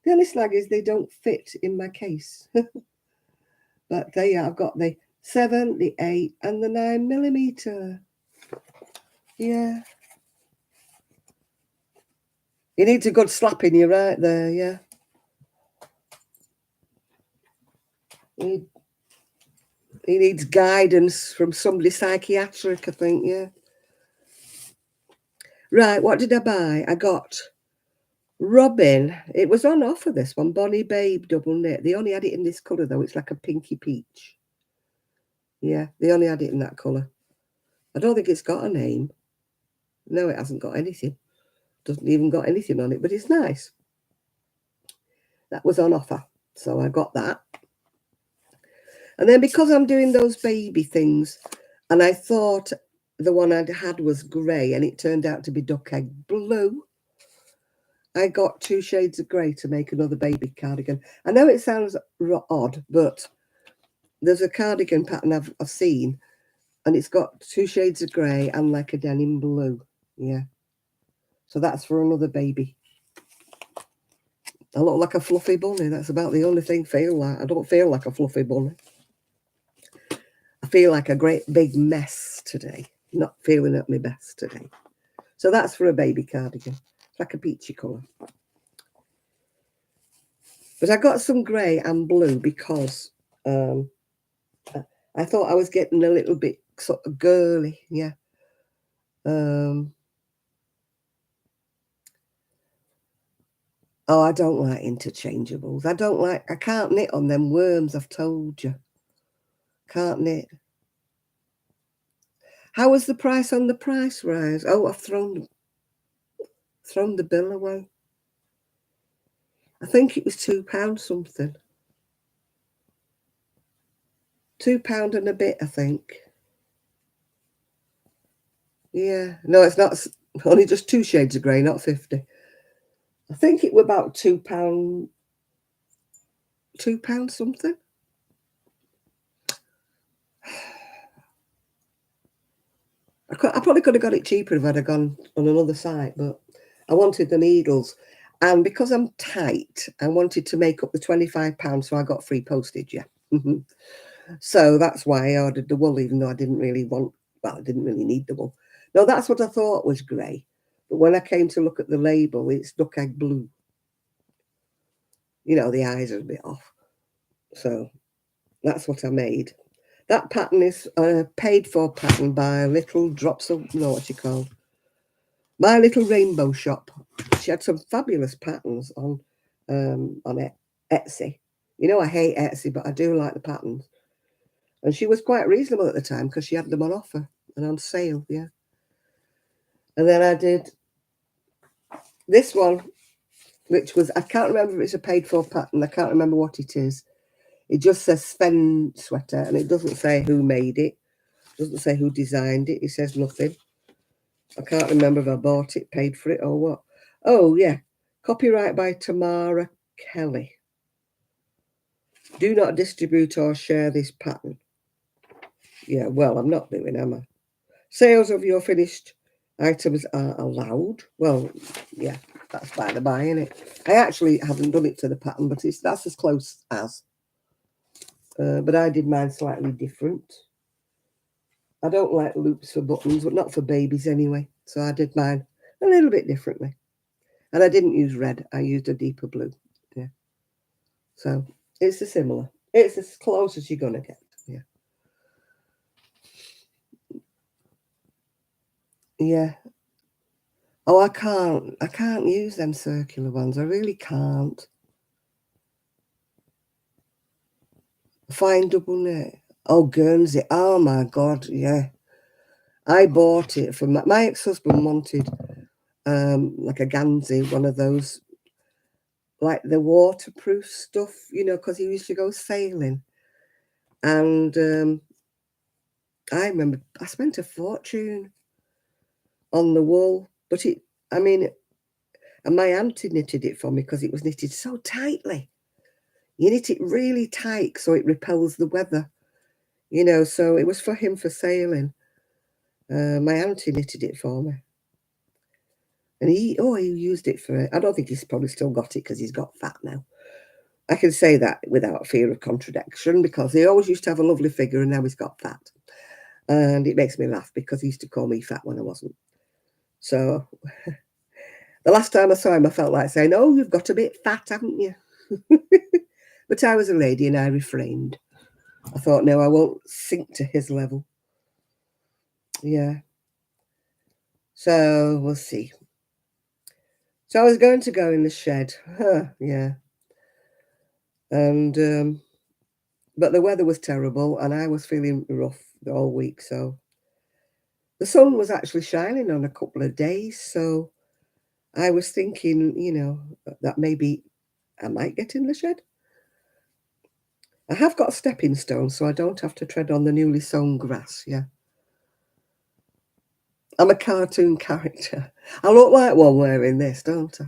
The only snag is they don't fit in my case. But there you are, I've got the 7, the 8 and the 9mm. Yeah. He needs a good slapping, you're right there, yeah. He needs guidance from somebody psychiatric, I think, yeah. Right, what did I buy? I got Robin. It was on offer, this one. Bonnie Babe double knit. They only had it in this colour, though. It's like a pinky peach. Yeah, they only had it in that colour. I don't think it's got a name. No, it hasn't got anything. Doesn't even got anything on it, but it's nice. That was on offer, so I got that. And then because I'm doing those baby things, and I thought the one I'd had was grey, and it turned out to be duck egg blue, I got 2 shades of grey to make another baby cardigan. I know it sounds odd, but there's a cardigan pattern I've seen, and it's got 2 shades of grey and like a denim blue. Yeah. So that's for another baby. I look like a fluffy bunny. That's about the only thing I feel like. I don't feel like a fluffy bunny. I feel like a great big mess today. Not feeling at my best today. So that's for a baby cardigan. It's like a peachy colour. But I got some grey and blue because I thought I was getting a little bit sort of girly. Yeah. Oh, I don't like interchangeables. I can't knit on them worms, I've told you. Can't knit. How was the price on the price rise? Oh, I've thrown the bill away. I think it was £2 something. £2 and a bit, I think. Yeah. No, it's not. Only just 2 shades of grey, not 50. I think it was about £2. £2 something. I probably could have got it cheaper if I'd have gone on another site, but I wanted the needles. And because I'm tight, I wanted to make up the £25, so I got free postage, yeah. So that's why I ordered the wool, even though I didn't really need the wool. No, that's what I thought was grey. But when I came to look at the label, it's duck egg blue. You know, the eyes are a bit off. So that's what I made. That pattern is a paid-for pattern by Little Drops of... No, what's she called? My Little Rainbow Shop. She had some fabulous patterns on Etsy. You know, I hate Etsy, but I do like the patterns. And she was quite reasonable at the time because she had them on offer and on sale, yeah. And then I did this one, which was, I can't remember if it's a paid-for pattern. I can't remember what it is. It just says Sven sweater, and it doesn't say who made it. It doesn't say who designed it. It says nothing. I can't remember if I bought it, paid for it, or what. Oh, yeah. Copyright by Tamara Kelly. Do not distribute or share this pattern. Yeah, well, I'm not doing, am I? Sales of your finished items are allowed. Well, yeah, that's by the by, isn't it? I actually haven't done it to the pattern, but that's as close as. But I did mine slightly different. I don't like loops for buttons, but not for babies anyway. So I did mine a little bit differently. And I didn't use red. I used a deeper blue. Yeah. So it's similar. It's as close as you're going to get. Yeah. Yeah. Oh, I can't use them circular ones. I really can't. Fine double knit. Oh, Guernsey. Oh, my God. Yeah. I bought it from my ex-husband wanted like a Gansey, one of those, like the waterproof stuff, you know, because he used to go sailing. And I remember I spent a fortune on the wool, but and my auntie knitted it for me because it was knitted so tightly. You knit it really tight so it repels the weather, you know, so it was for him for sailing. My auntie knitted it for me. And he used it for, I don't think he's probably still got it because he's got fat now. I can say that without fear of contradiction because he always used to have a lovely figure and now he's got fat. And it makes me laugh because he used to call me fat when I wasn't. So the last time I saw him, I felt like saying, "Oh, you've got a bit fat, haven't you?" But I was a lady and I refrained. I thought, no, I won't sink to his level. Yeah. So we'll see. So I was going to go in the shed. Yeah. And but the weather was terrible and I was feeling rough the whole week. So the sun was actually shining on a couple of days. So I was thinking, that maybe I might get in the shed. I have got a stepping stone, so I don't have to tread on the newly sown grass. Yeah. I'm a cartoon character. I look like one wearing this, don't I?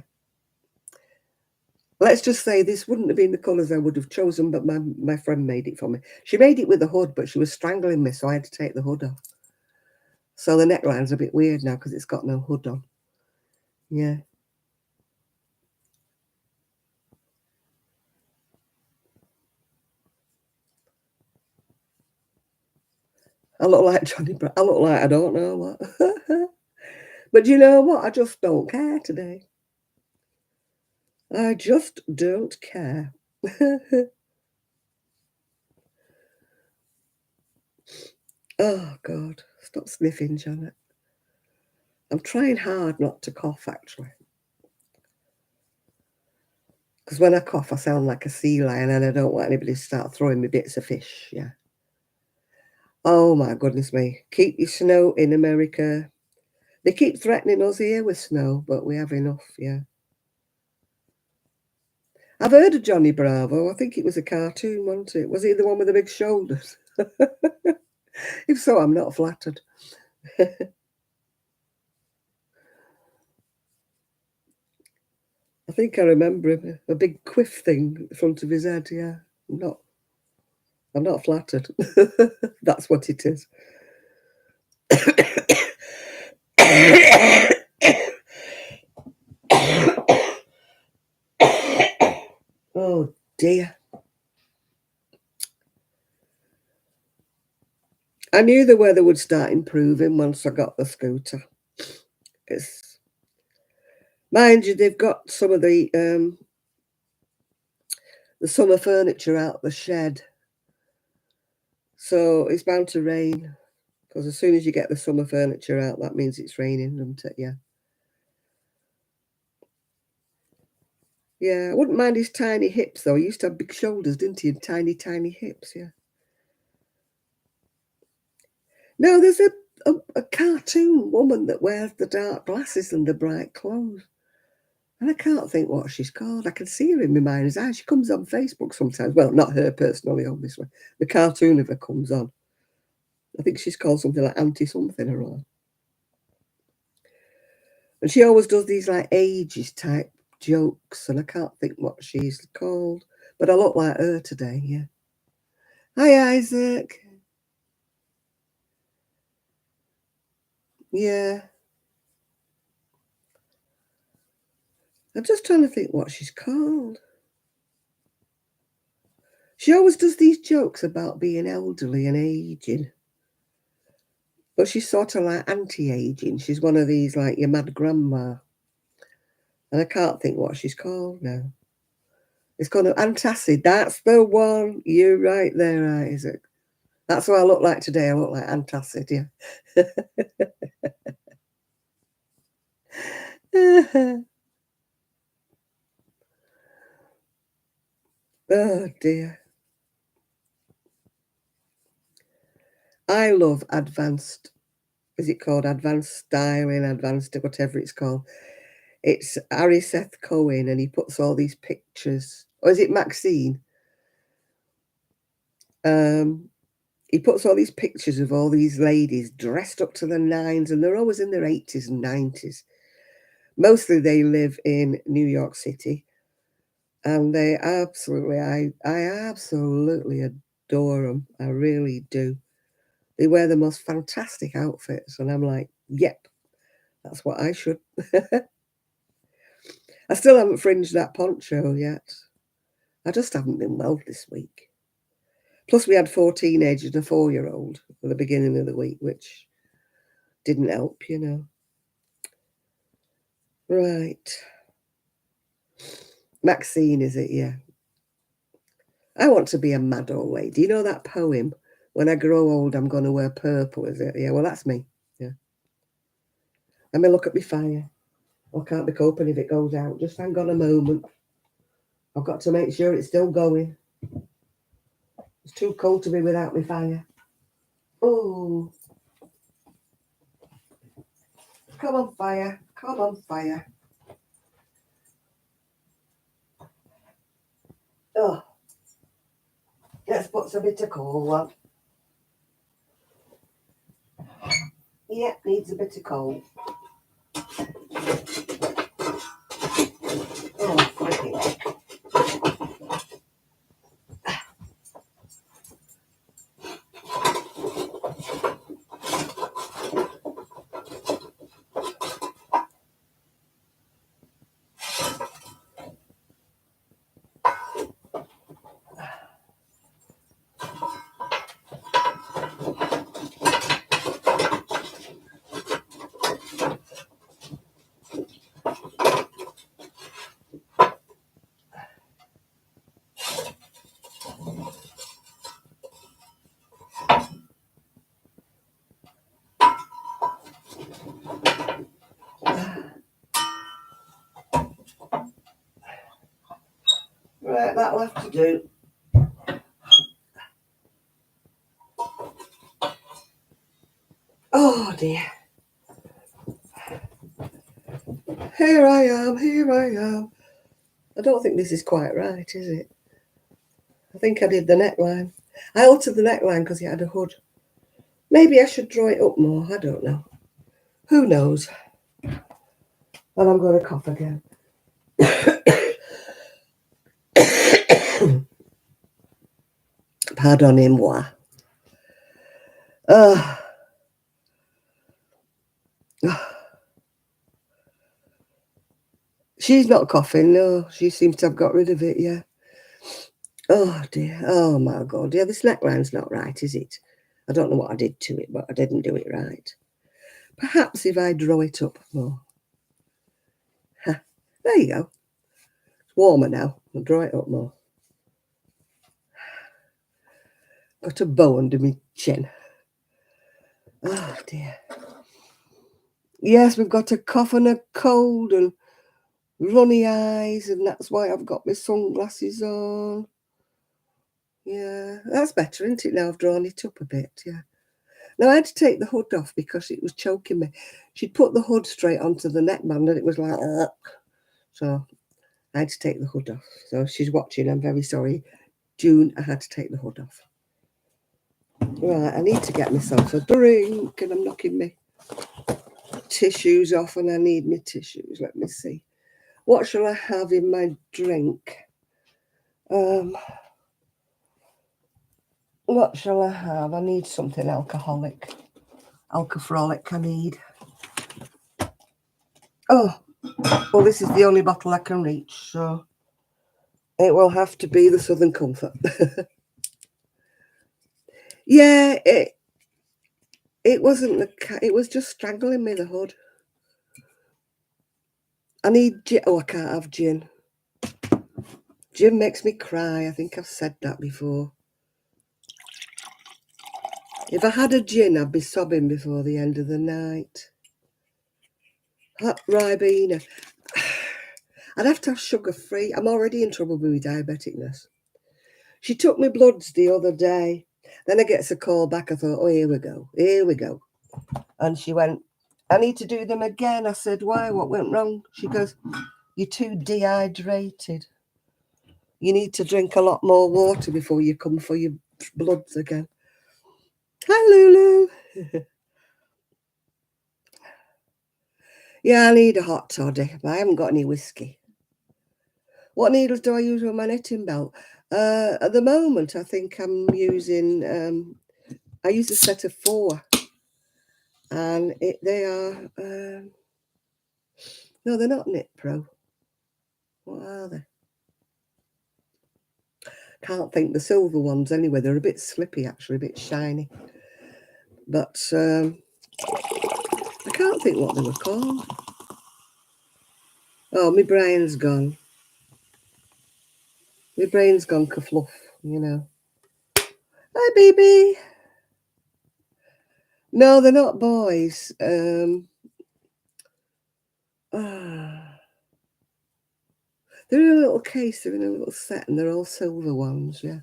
Let's just say this wouldn't have been the colours I would have chosen, but my friend made it for me. She made it with a hood, but she was strangling me, so I had to take the hood off. So the neckline's a bit weird now because it's got no hood on. Yeah. I look like Johnny Brown. I look like I don't know what. But you know what? I just don't care today. I just don't care. Oh, God. Stop sniffing, Janet. I'm trying hard not to cough, actually. Because when I cough, I sound like a sea lion and I don't want anybody to start throwing me bits of fish. Yeah. Oh, my goodness me. Keep your snow in America. They keep threatening us here with snow, but we have enough, yeah. I've heard of Johnny Bravo. I think it was a cartoon, wasn't it? Was he the one with the big shoulders? If so, I'm not flattered. I think I remember him, a big quiff thing in front of his head, yeah. I'm not flattered. That's what it is. Oh dear. I knew the weather would start improving once I got the scooter. It's, mind you, they've got some of the summer furniture out the shed. So it's bound to rain. Because as soon as you get the summer furniture out, that means it's raining, doesn't it? Yeah. Yeah, I wouldn't mind his tiny hips, though. He used to have big shoulders, didn't he? And tiny, tiny hips, yeah. No, there's a cartoon woman that wears the dark glasses and the bright clothes. And I can't think what she's called. I can see her in my mind's eye. She comes on Facebook sometimes. Well, not her personally, obviously. The cartoon of her comes on. I think she's called something like Auntie something or other. And she always does these like ages type jokes, and I can't think what she's called. But I look like her today, yeah. Hi, Isaac. Yeah. I'm just trying to think what she's called. She always does these jokes about being elderly and aging. But she's sort of like anti-aging. She's one of these like your mad grandma. And I can't think what she's called now. It's called an antacid. That's the one. You're right there, Isaac. That's what I look like today. I look like antacid, yeah. Oh dear. I love advanced, is it called advanced styling, advanced whatever it's called. It's Harry Seth Cohen and he puts all these pictures. Or is it Maxine? He puts all these pictures of all these ladies dressed up to the nines and they're always in their 80s and 90s. Mostly they live in New York City. And they absolutely, I absolutely adore them. I really do. They wear the most fantastic outfits, and I'm like, yep, that's what I should. I still haven't fringed that poncho yet. I just haven't been well this week. Plus, we had 4 teenagers and a 4-year-old at the beginning of the week, which didn't help, you know. Right. Maxine, is it? Yeah. I want to be a mad old lady. You know that poem? When I grow old, I'm going to wear purple, is it? Yeah, well, that's me. Yeah. Let me look at my fire. I can't be coping if it goes out. Just hang on a moment. I've got to make sure it's still going. It's too cold to be without my fire. Oh. Come on, fire. Come on, fire. Oh. Let's put some bit of coal on. Yeah, needs a bit of coal. Oh, flipping. Right, that'll have to do. Oh dear. Here I am, here I am. I don't think this is quite right, is it? I think I did the neckline. I altered the neckline because it had a hood. Maybe I should draw it up more, I don't know. Who knows? And I'm going to cough again. Pardonnez-moi. She's not coughing, no. She seems to have got rid of it, yeah. Oh dear. Oh my God. Yeah, this neckline's not right, is it? I don't know what I did to it, but I didn't do it right. Perhaps if I draw it up more. Huh. There you go. It's warmer now. I'll draw it up more. Got a bow under my chin. Oh dear. Yes, we've got a cough and a cold and runny eyes, and that's why I've got my sunglasses on. Yeah, that's better, isn't it? Now I've drawn it up a bit, yeah. Now I had to take the hood off because it was choking me. She'd put the hood straight onto the neckband and it was like, ugh. So I had to take the hood off. So she's watching, I'm very sorry. June, I had to take the hood off. Right, I need to get myself a drink and I'm knocking my tissues off and I need my tissues. Let me see. What shall I have in my drink? What shall I have? I need something alcoholic. Alcafrolic I need. Oh, well, this is the only bottle I can reach, so it will have to be the Southern Comfort. Yeah, it wasn't the cat. It was just strangling me, the hood. I need gin. Oh, I can't have gin. Gin makes me cry. I think I've said that before. If I had a gin, I'd be sobbing before the end of the night. Hot Ribena. I'd have to have sugar-free. I'm already in trouble with my diabeticness. She took my bloods the other day. Then I gets a call back. I thought, oh, here we go. Here we go. And she went, I need to do them again. I said, why? What went wrong? She goes, you're too dehydrated. You need to drink a lot more water before you come for your bloods again. Hi, Lulu. Yeah, I need a hot toddy, but I haven't got any whiskey. What needles do I use with my knitting belt? At the moment, I think I'm using, I use a set of 4. And they are, no, they're not Knit Pro. What are they? Can't think. The silver ones anyway. They're a bit slippy, actually, a bit shiny. But I can't think what they were called. Oh, my brain's gone. My brain's gone kerfluff, you know. Hi, baby. No, they're not boys. They're in a little case. They're in a little set, and they're all silver ones. Yeah.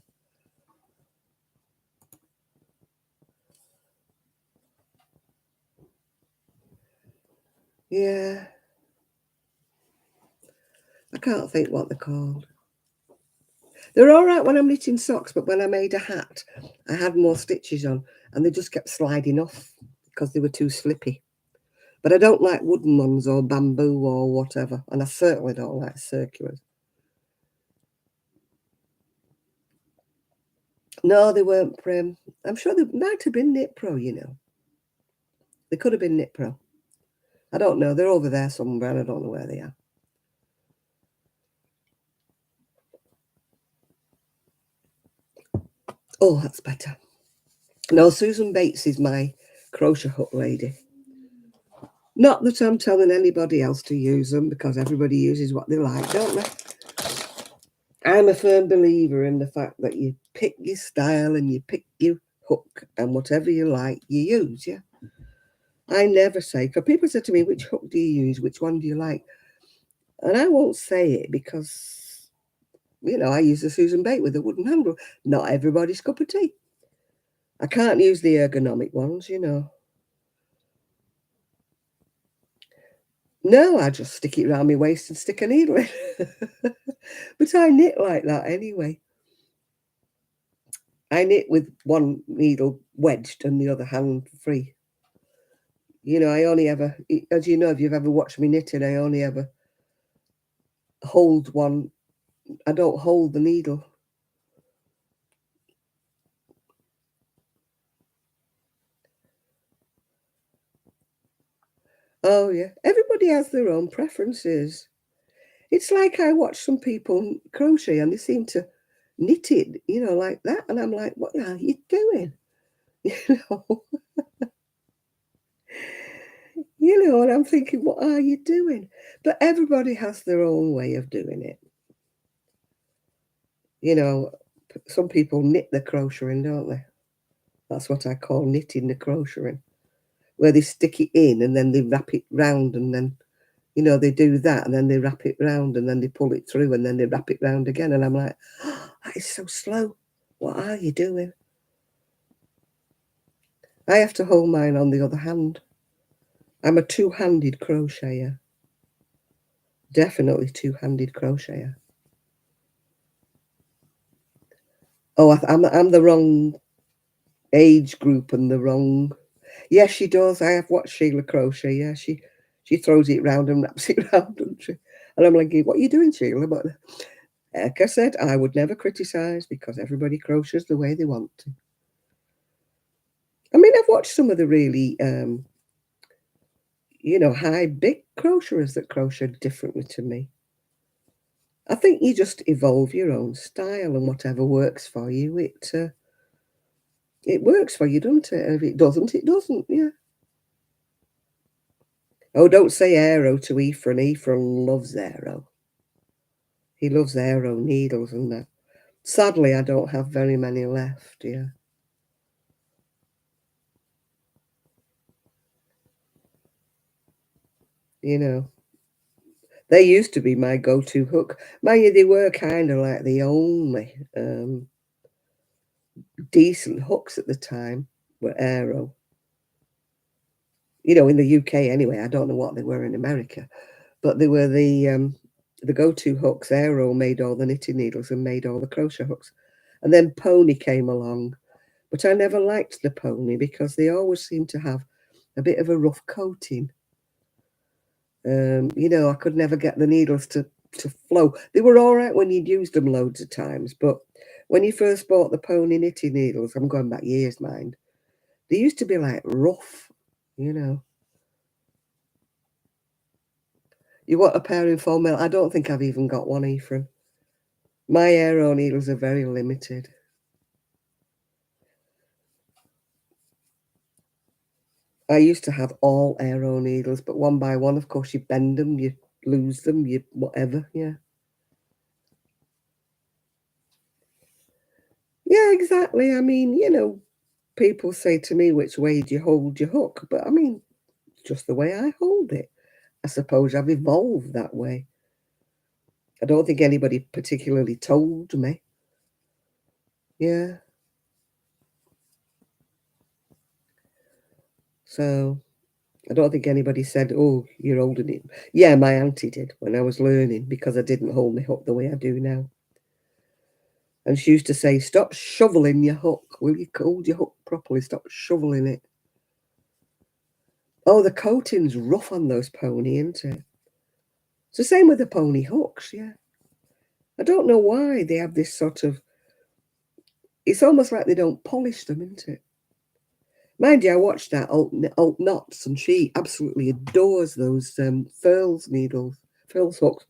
Yeah. I can't think what they're called. They're all right when I'm knitting socks, but when I made a hat, I had more stitches on, and they just kept sliding off because they were too slippy. But I don't like wooden ones or bamboo or whatever, and I certainly don't like circulars. No, they weren't Prim. I'm sure they might have been Knit Pro, you know. They could have been Knit Pro. I don't know. They're over there somewhere, and I don't know where they are. Oh, that's better. No, Susan Bates is my crochet hook lady. Not that I'm telling anybody else to use them, because everybody uses what they like, don't they? I'm a firm believer in the fact that you pick your style and you pick your hook, and whatever you like, you use, yeah? I never say, because people say to me, which hook do you use? Which one do you like? And I won't say it because, you know, I use the Susan Bates with a wooden handle. Not everybody's cup of tea. I can't use the ergonomic ones, you know. No, I just stick it around my waist and stick a needle in. But I knit like that anyway. I knit with one needle wedged and the other hand free. You know, I only ever, as you know, if you've ever watched me knitting, I only ever hold one. I don't hold the needle. Oh, yeah. Everybody has their own preferences. It's like I watch some people crochet and they seem to knit it, you know, like that. And I'm like, what are you doing? You know, you know, and I'm thinking, what are you doing? But everybody has their own way of doing it. You know, some people knit the crocheting, don't they? That's what I call knitting the crocheting, where they stick it in and then they wrap it round and then, you know, they do that and then they wrap it round and then they pull it through and then they wrap it round again. And I'm like, oh, that is so slow. What are you doing? I have to hold mine on the other hand. I'm a two-handed crocheter. Definitely two-handed crocheter. Oh, I'm the wrong age group and the wrong. Yes, she does. I have watched Sheila crochet. Yeah, she throws it round and wraps it round, doesn't she? And I'm like, what are you doing, Sheila? But like I said, I would never criticise because everybody crochets the way they want to. I mean, I've watched some of the really, you know, high, big crocheters that crochet differently to me. I think you just evolve your own style and whatever works for you, it works for you, doesn't it? If it doesn't, it doesn't. Yeah. Oh, don't say aero to Ephraim. Ephraim loves aero. He loves aero needles and that. Sadly, I don't have very many left. Yeah. You know, they used to be my go-to hook. Mind you, they were kind of like the only decent hooks at the time were aero. You know, in the UK anyway. I don't know what they were in America, but they were the go-to hooks. Aero made all the knitting needles and made all the crochet hooks. And then Pony came along, but I never liked the Pony because they always seemed to have a bit of a rough coating. You know, I could never get the needles to flow. They were all right when you'd used them loads of times, but when you first bought the Pony knitting needles, I'm going back years, mind, they used to be like rough, you know. You want a pair in 4mm? I don't think I've even got one, Ephraim. My aero needles are very limited. I used to have all aero needles, but one by one, of course, you bend them, you lose them, you whatever, yeah. Yeah, exactly. I mean, people say to me, which way do you hold your hook? But I mean, just the way I hold it. I suppose I've evolved that way. I don't think anybody particularly told me. Yeah. So I don't think anybody said, oh, you're holding it. Yeah, my auntie did when I was learning because I didn't hold my hook the way I do now. And she used to say, stop shoveling your hook. Will you hold your hook properly? Stop shoveling it. Oh, the coating's rough on those pony, isn't it? It's the same with the pony hooks, yeah. I don't know why they have this sort of... It's almost like they don't polish them, isn't it? Mind you, I watched that Alt Knots, and she absolutely adores those Furls needles, Furls hooks.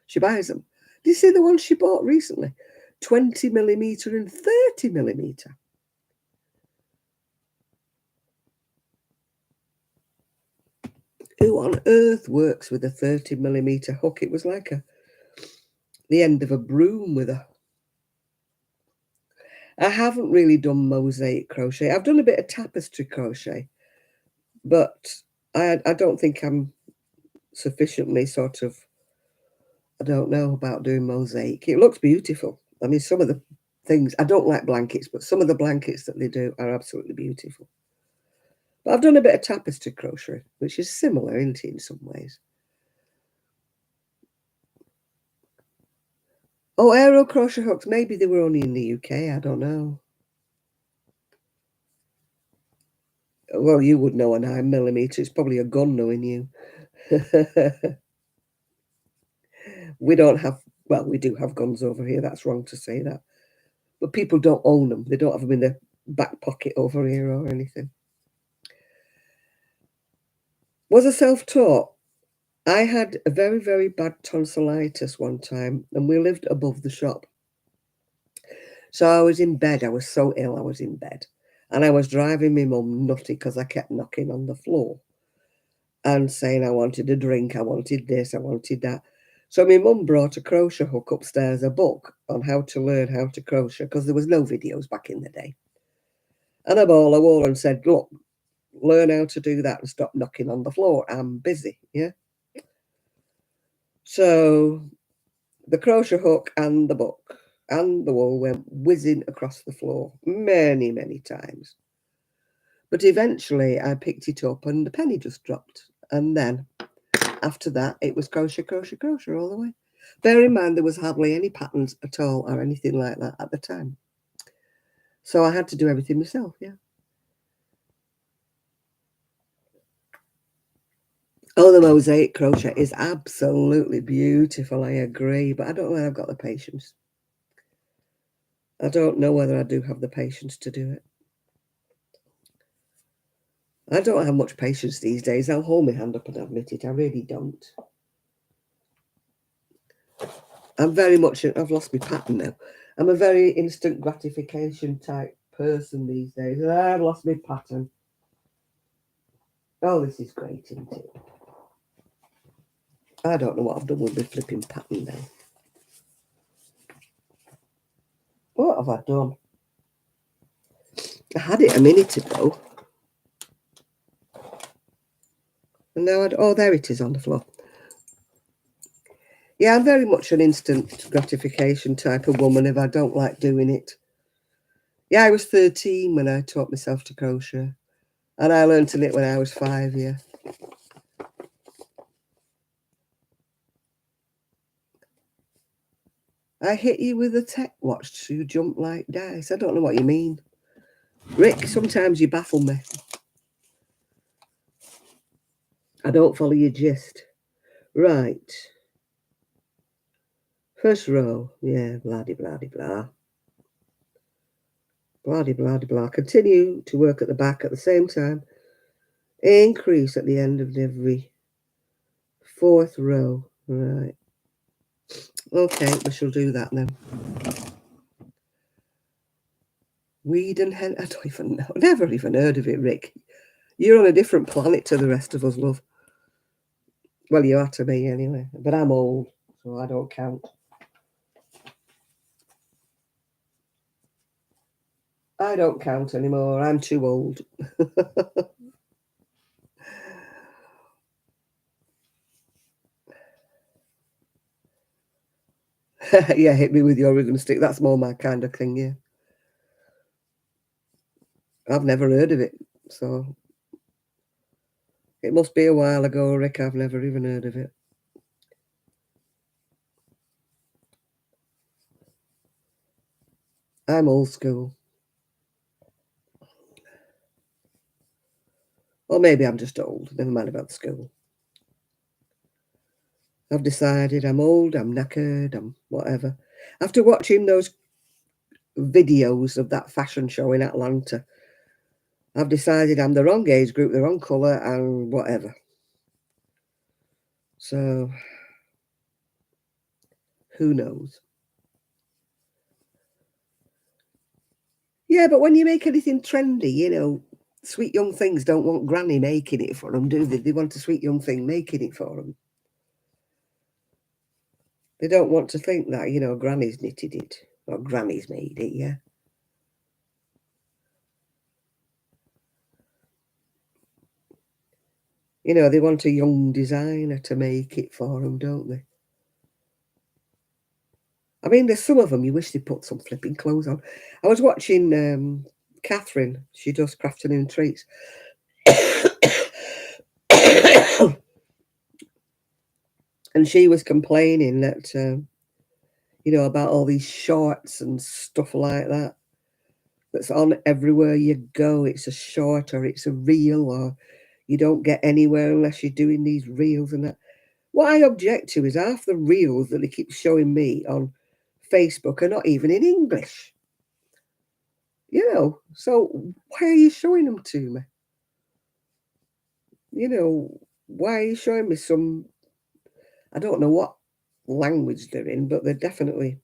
She buys them. Do you see the ones she bought recently? 20mm and 30mm. Who on earth works with a 30mm hook? It was like the end of a broom with a... I haven't really done mosaic crochet. I've done a bit of tapestry crochet, but I don't think I'm sufficiently sort of... I don't know about doing mosaic. It looks beautiful. I mean, some of the things... I don't like blankets, but some of the blankets that they do are absolutely beautiful. But I've done a bit of tapestry crochet, which is similar, isn't it, in some ways? Oh, aero crochet hooks. Maybe they were only in the UK. I don't know. Well, you would know a 9mm. It's probably a gun knowing you. We don't have... Well, we do have guns over here. That's wrong to say that. But people don't own them. They don't have them in their back pocket over here or anything. Was I self-taught? I had a very, very bad tonsillitis one time, and we lived above the shop. So I was in bed. I was so ill, I was in bed. And I was driving my mum nutty because I kept knocking on the floor and saying I wanted a drink, I wanted this, I wanted that. So my mum brought a crochet hook upstairs, a book on how to learn how to crochet, because there was no videos back in the day. And I bawled a wall and said, look, learn how to do that and stop knocking on the floor. I'm busy, yeah? So the crochet hook and the book and the wool went whizzing across the floor many, many times. But eventually I picked it up and the penny just dropped. And then after that, it was crochet, crochet, crochet all the way. Bear in mind, there was hardly any patterns at all or anything like that at the time. So I had to do everything myself, yeah. Oh, the mosaic crochet is absolutely beautiful, I agree. But I don't know whether I've got the patience. I don't know whether I do have the patience to do it. I don't have much patience these days. I'll hold my hand up and admit it. I really don't. I'm very much... I've lost my pattern now. I'm a very instant gratification type person these days. I've lost my pattern. Oh, this is great, isn't it? I don't know what I've done with my flipping pattern now. What have I done? I had it a minute ago. And now oh, there it is on the floor. Yeah, I'm very much an instant gratification type of woman if I don't like doing it. Yeah, I was 13 when I taught myself to crochet. And I learned to knit when I was 5, yeah. I hit you with a tech watch, you jump like dice. I don't know what you mean. Rick, sometimes you baffle me. I don't follow your gist. Right. First row. Yeah, blah-de-blah-de-blah. Blah-de-blah-de-blah. Continue to work at the back at the same time. Increase at the end of every 4th row. Right. Okay, we shall do that then. Weed and hen. I don't even know. Never even heard of it, Rick. You're on a different planet to the rest of us, love. Well, you are to me anyway. But I'm old, so I don't count. I don't count anymore. I'm too old. Yeah, hit me with your rhythm stick. That's more my kind of thing, yeah. I've never heard of it, so it must be a while ago, Rick. I've never even heard of it. I'm old school. Or maybe I'm just old. Never mind about the school. I've decided I'm old, I'm knackered, I'm whatever. After watching those videos of that fashion show in Atlanta, I've decided I'm the wrong age group, the wrong colour, and whatever. So, who knows? Yeah, but when you make anything trendy, you know, sweet young things don't want granny making it for them, do they? They want a sweet young thing making it for them. They don't want to think that, you know, granny's knitted it or granny's made it, yeah. You know, they want a young designer to make it for them, don't they? I mean, there's some of them you wish they put some flipping clothes on. I was watching Catherine. She does crafting and treats. And she was complaining that, you know, about all these shorts and stuff like that. That's on everywhere you go. It's a short or it's a reel or you don't get anywhere unless you're doing these reels and that. What I object to is half the reels that they keep showing me on Facebook are not even in English. You know, so why are you showing them to me? You know, why are you showing me some, I don't know what language they're in, but they're definitely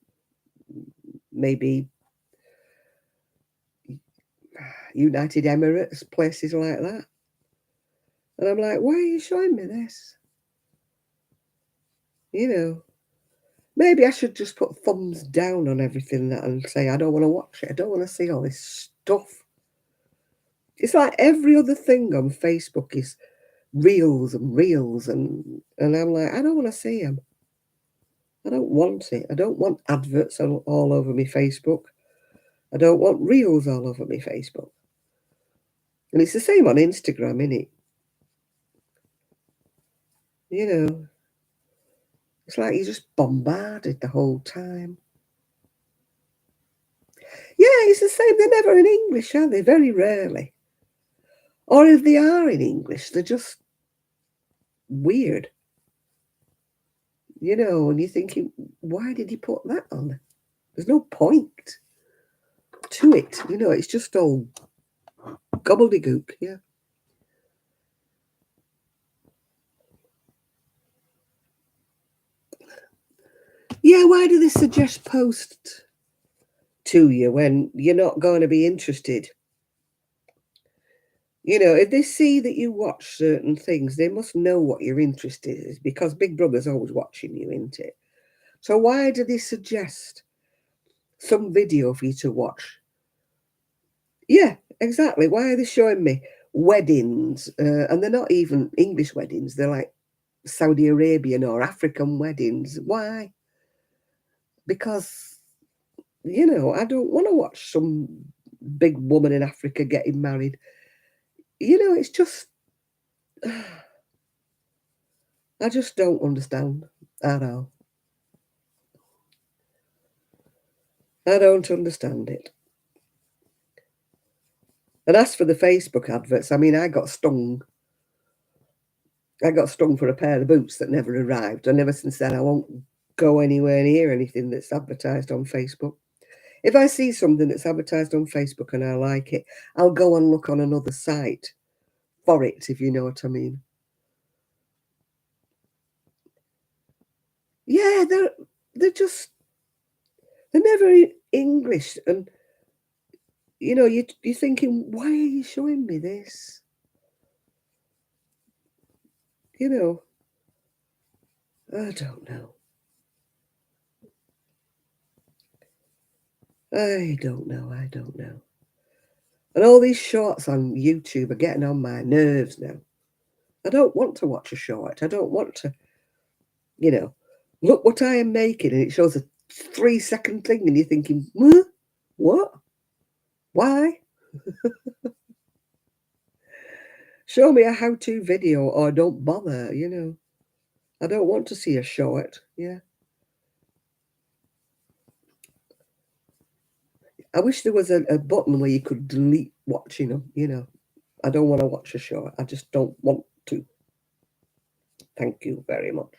maybe United Emirates, places like that. And I'm like, why are you showing me this? You know, maybe I should just put thumbs down on everything that and say, I don't want to watch it. I don't want to see all this stuff. It's like every other thing on Facebook is reels and reels. And I'm like, I don't want to see them. I don't want it. I don't want adverts all over me Facebook. I don't want reels all over me Facebook. And it's the same on Instagram, innit? You know, it's like you're just bombarded the whole time. Yeah, it's the same. They're never in English, are they? Very rarely. Or if they are in English, they're just weird. You know, and you're thinking, why did he put that on? There's no point to it. You know, it's just all gobbledygook, yeah. Yeah, why do they suggest posts to you when you're not going to be interested? You know, if they see that you watch certain things, they must know what your interest is because Big Brother's always watching you, isn't it? So why do they suggest some video for you to watch? Yeah, exactly. Why are they showing me weddings? And they're not even English weddings. They're like Saudi Arabian or African weddings. Why? Because, you know, I don't want to watch some big woman in Africa getting married. You know, it's just, I just don't understand at all. I don't understand it. And as for the Facebook adverts, I mean, I got stung. I got stung for a pair of boots that never arrived. And ever since then, I won't go anywhere near anything that's advertised on Facebook. If I see something that's advertised on Facebook and I like it, I'll go and look on another site for it, if you know what I mean. Yeah, they're just they're never English, and you're thinking, why are you showing me this? You know, I don't know. I don't know. I don't know. And all these shorts on YouTube are getting on my nerves now. I don't want to watch a short. I don't want to, you know, look what I am making, and it shows a 3-second thing, and you're thinking, huh? What? Why? Show me a how-to video or don't bother. I don't want to see a short. Yeah. I wish there was a button where you could delete watching them. I don't want to watch a short. I just don't want to. Thank you very much.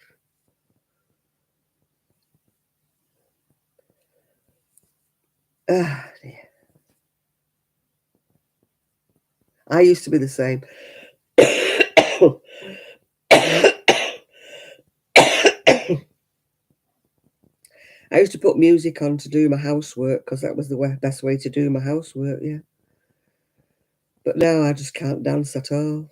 Ah, dear. I used to be the same. I used to put music on to do my housework because that was the best way to do my housework, yeah. But now I just can't dance at all.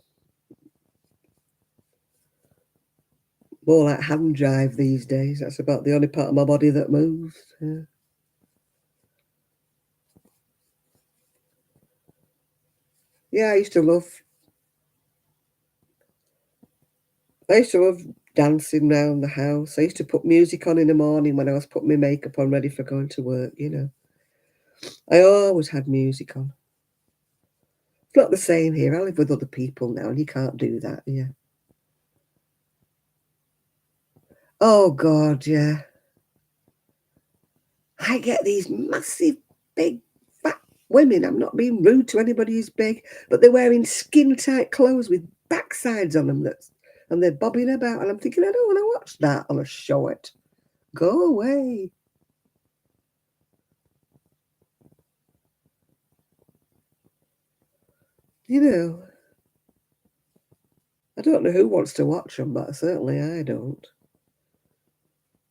More like hand drive these days. That's about the only part of my body that moves. Yeah, yeah I used to love dancing round the house. I used to put music on in the morning when I was putting my makeup on ready for going to work. I always had music on. It's not the same here. I live with other people now and you can't do that, yeah. Oh God, yeah. I get these massive, big, fat women. I'm not being rude to anybody who's big, but they're wearing skin tight clothes with backsides on them and they're bobbing about. And I'm thinking, I don't want to watch that on a short. Go away. You know, I don't know who wants to watch them, but certainly I don't.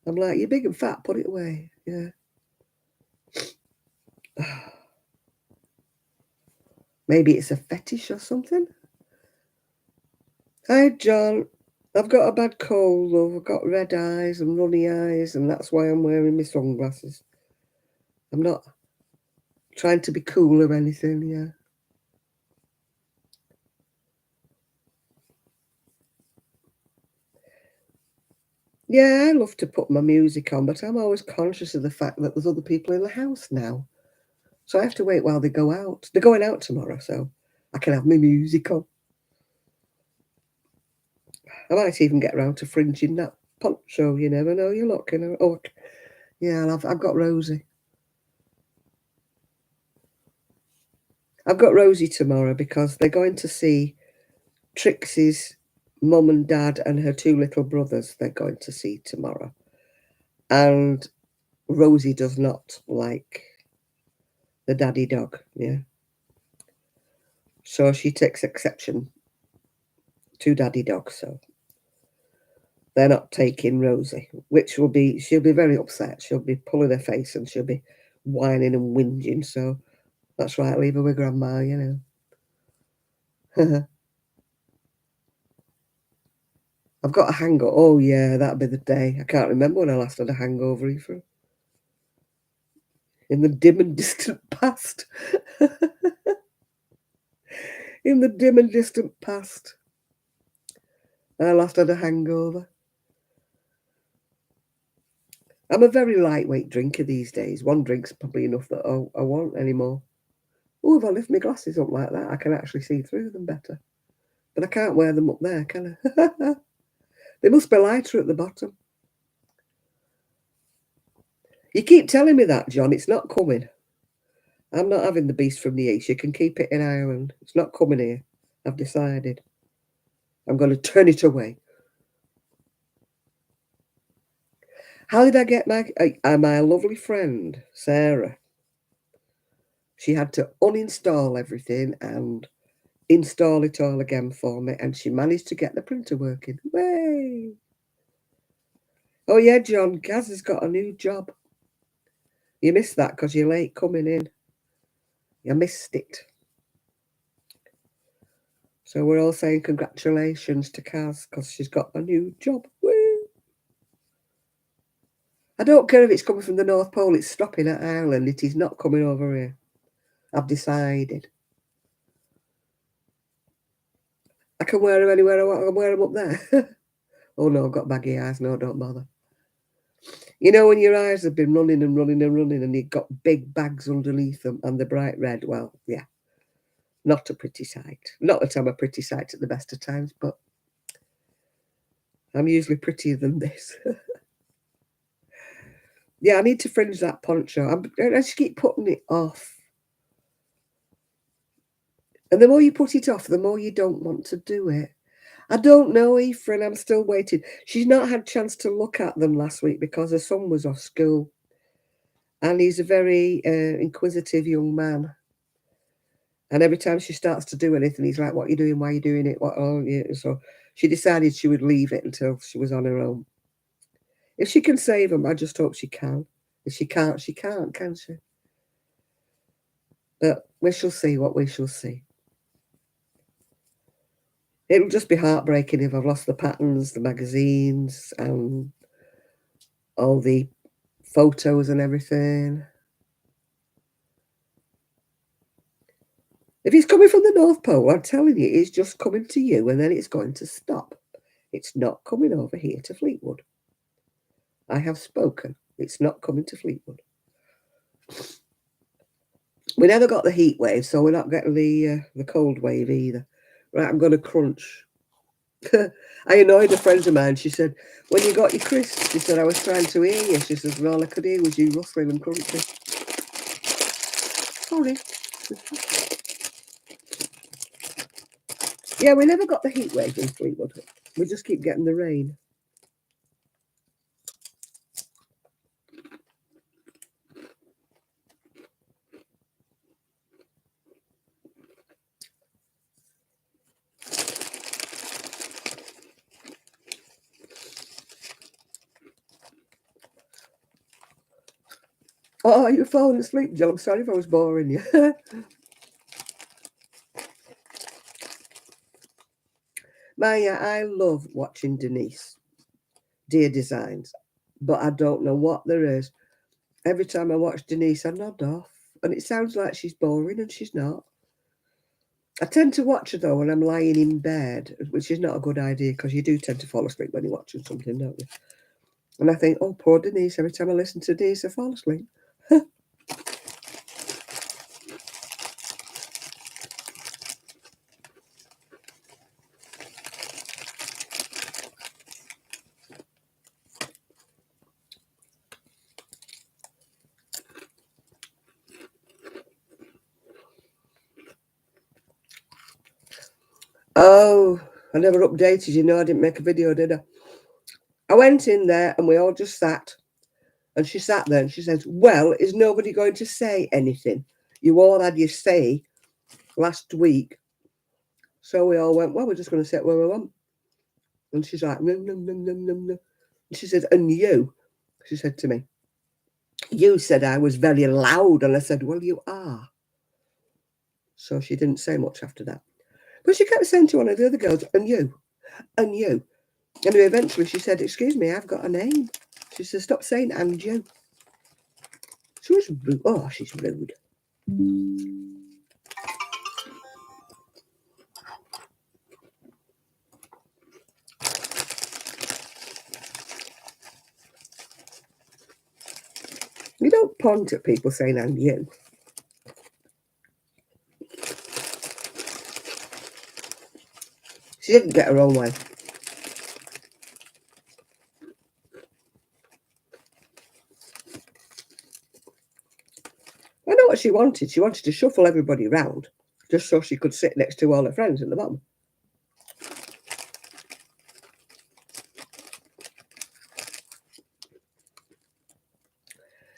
I'm like, you're big and fat, put it away. Yeah. Maybe it's a fetish or something. Hi, John. I've got a bad cold, love. I've got red eyes and runny eyes, and that's why I'm wearing my sunglasses. I'm not trying to be cool or anything, yeah. Yeah, I love to put my music on, but I'm always conscious of the fact that there's other people in the house now. So I have to wait while they go out. They're going out tomorrow, so I can have my music on. I might even get around to fringing that poncho. You never know. You're looking. Oh, yeah, I've got Rosie. I've got Rosie tomorrow because they're going to see Trixie's mum and dad and her two little brothers. They're going to see tomorrow. And Rosie does not like the daddy dog, yeah. So she takes exception to daddy dog, so they're not taking Rosie, which she'll be very upset. She'll be pulling her face and she'll be whining and whinging. So that's right, leave her with grandma. I've got a hangover. Oh yeah, that'll be the day. I can't remember when I last had a hangover either. In the dim and distant past. In the dim and distant past, I last had a hangover. I'm a very lightweight drinker these days. One drink's probably enough that I won't anymore. Oh, if I lift my glasses up like that, I can actually see through them better. But I can't wear them up there, can I? They must be lighter at the bottom. You keep telling me that, John. It's not coming. I'm not having the beast from the east. You can keep it in Ireland. It's not coming here. I've decided. I'm going to turn it away. How did I get my lovely friend, Sarah? She had to uninstall everything and install it all again for me, and she managed to get the printer working. Way! Oh yeah, John, Gaz has got a new job. You missed that because you're late coming in. You missed it. So we're all saying congratulations to Kaz because she's got a new job. Woo! I don't care if it's coming from the North Pole, it's stopping at Ireland. It is not coming over here. I've decided. I can wear them anywhere I want. I can wear them up there. Oh no, I've got baggy eyes. No, don't bother. You know when your eyes have been running and running and running and you've got big bags underneath them and they're bright red? Well, yeah. Not a pretty sight. Not that I'm a pretty sight at the best of times, but I'm usually prettier than this. Yeah, I need to fringe that poncho. I just keep putting it off. And the more you put it off, the more you don't want to do it. I don't know, Ephraim. I'm still waiting. She's not had a chance to look at them last week because her son was off school. And he's a very inquisitive young man. And every time she starts to do anything, he's like, what are you doing? Why are you doing it? What? Oh, yeah. So she decided she would leave it until she was on her own. If she can save him, I just hope she can. If she can't, can she? But we shall see what we shall see. It'll just be heartbreaking if I've lost the patterns, the magazines, and all the photos and everything. If it's coming from the North Pole, I'm telling you, it's just coming to you and then it's going to stop. It's not coming over here to Fleetwood. I have spoken. It's not coming to Fleetwood. We never got the heat wave, so we're not getting the cold wave either. Right, I'm going to crunch. I annoyed a friend of mine. She said, when you got your crisps, she said, I was trying to hear you. She says, and all I could hear was you rustling and crunching. Sorry. Yeah, we never got the heat wave in Fleetwood. We just keep getting the rain. Oh, you're falling asleep, Jill. I'm sorry if I was boring you. Maya, I love watching Denise Dear Designs, but I don't know what there is. Every time I watch Denise, I nod off, and it sounds like she's boring, and she's not. I tend to watch her, though, when I'm lying in bed, which is not a good idea, because you do tend to fall asleep when you're watching something, don't you? And I think, oh, poor Denise, every time I listen to Denise, I fall asleep. Oh, I never updated you. Know I didn't make a video, did I? I went in there and we all just sat. And she sat there and she says, well, is nobody going to say anything? You all had your say last week. So we all went, well, we're just going to sit where we want. And she's like, no, no, no, no, no, no. And she said, and you, she said to me, you said I was very loud. And I said, well, you are. So she didn't say much after that. But she kept saying to one of the other girls, and you, and you. And eventually she said, excuse me, I've got a name. She said, stop saying and you. She was rude. Oh, she's rude. You don't point at people saying and you. She didn't get her own way. I know what she wanted. She wanted to shuffle everybody round just so she could sit next to all her friends at the bottom.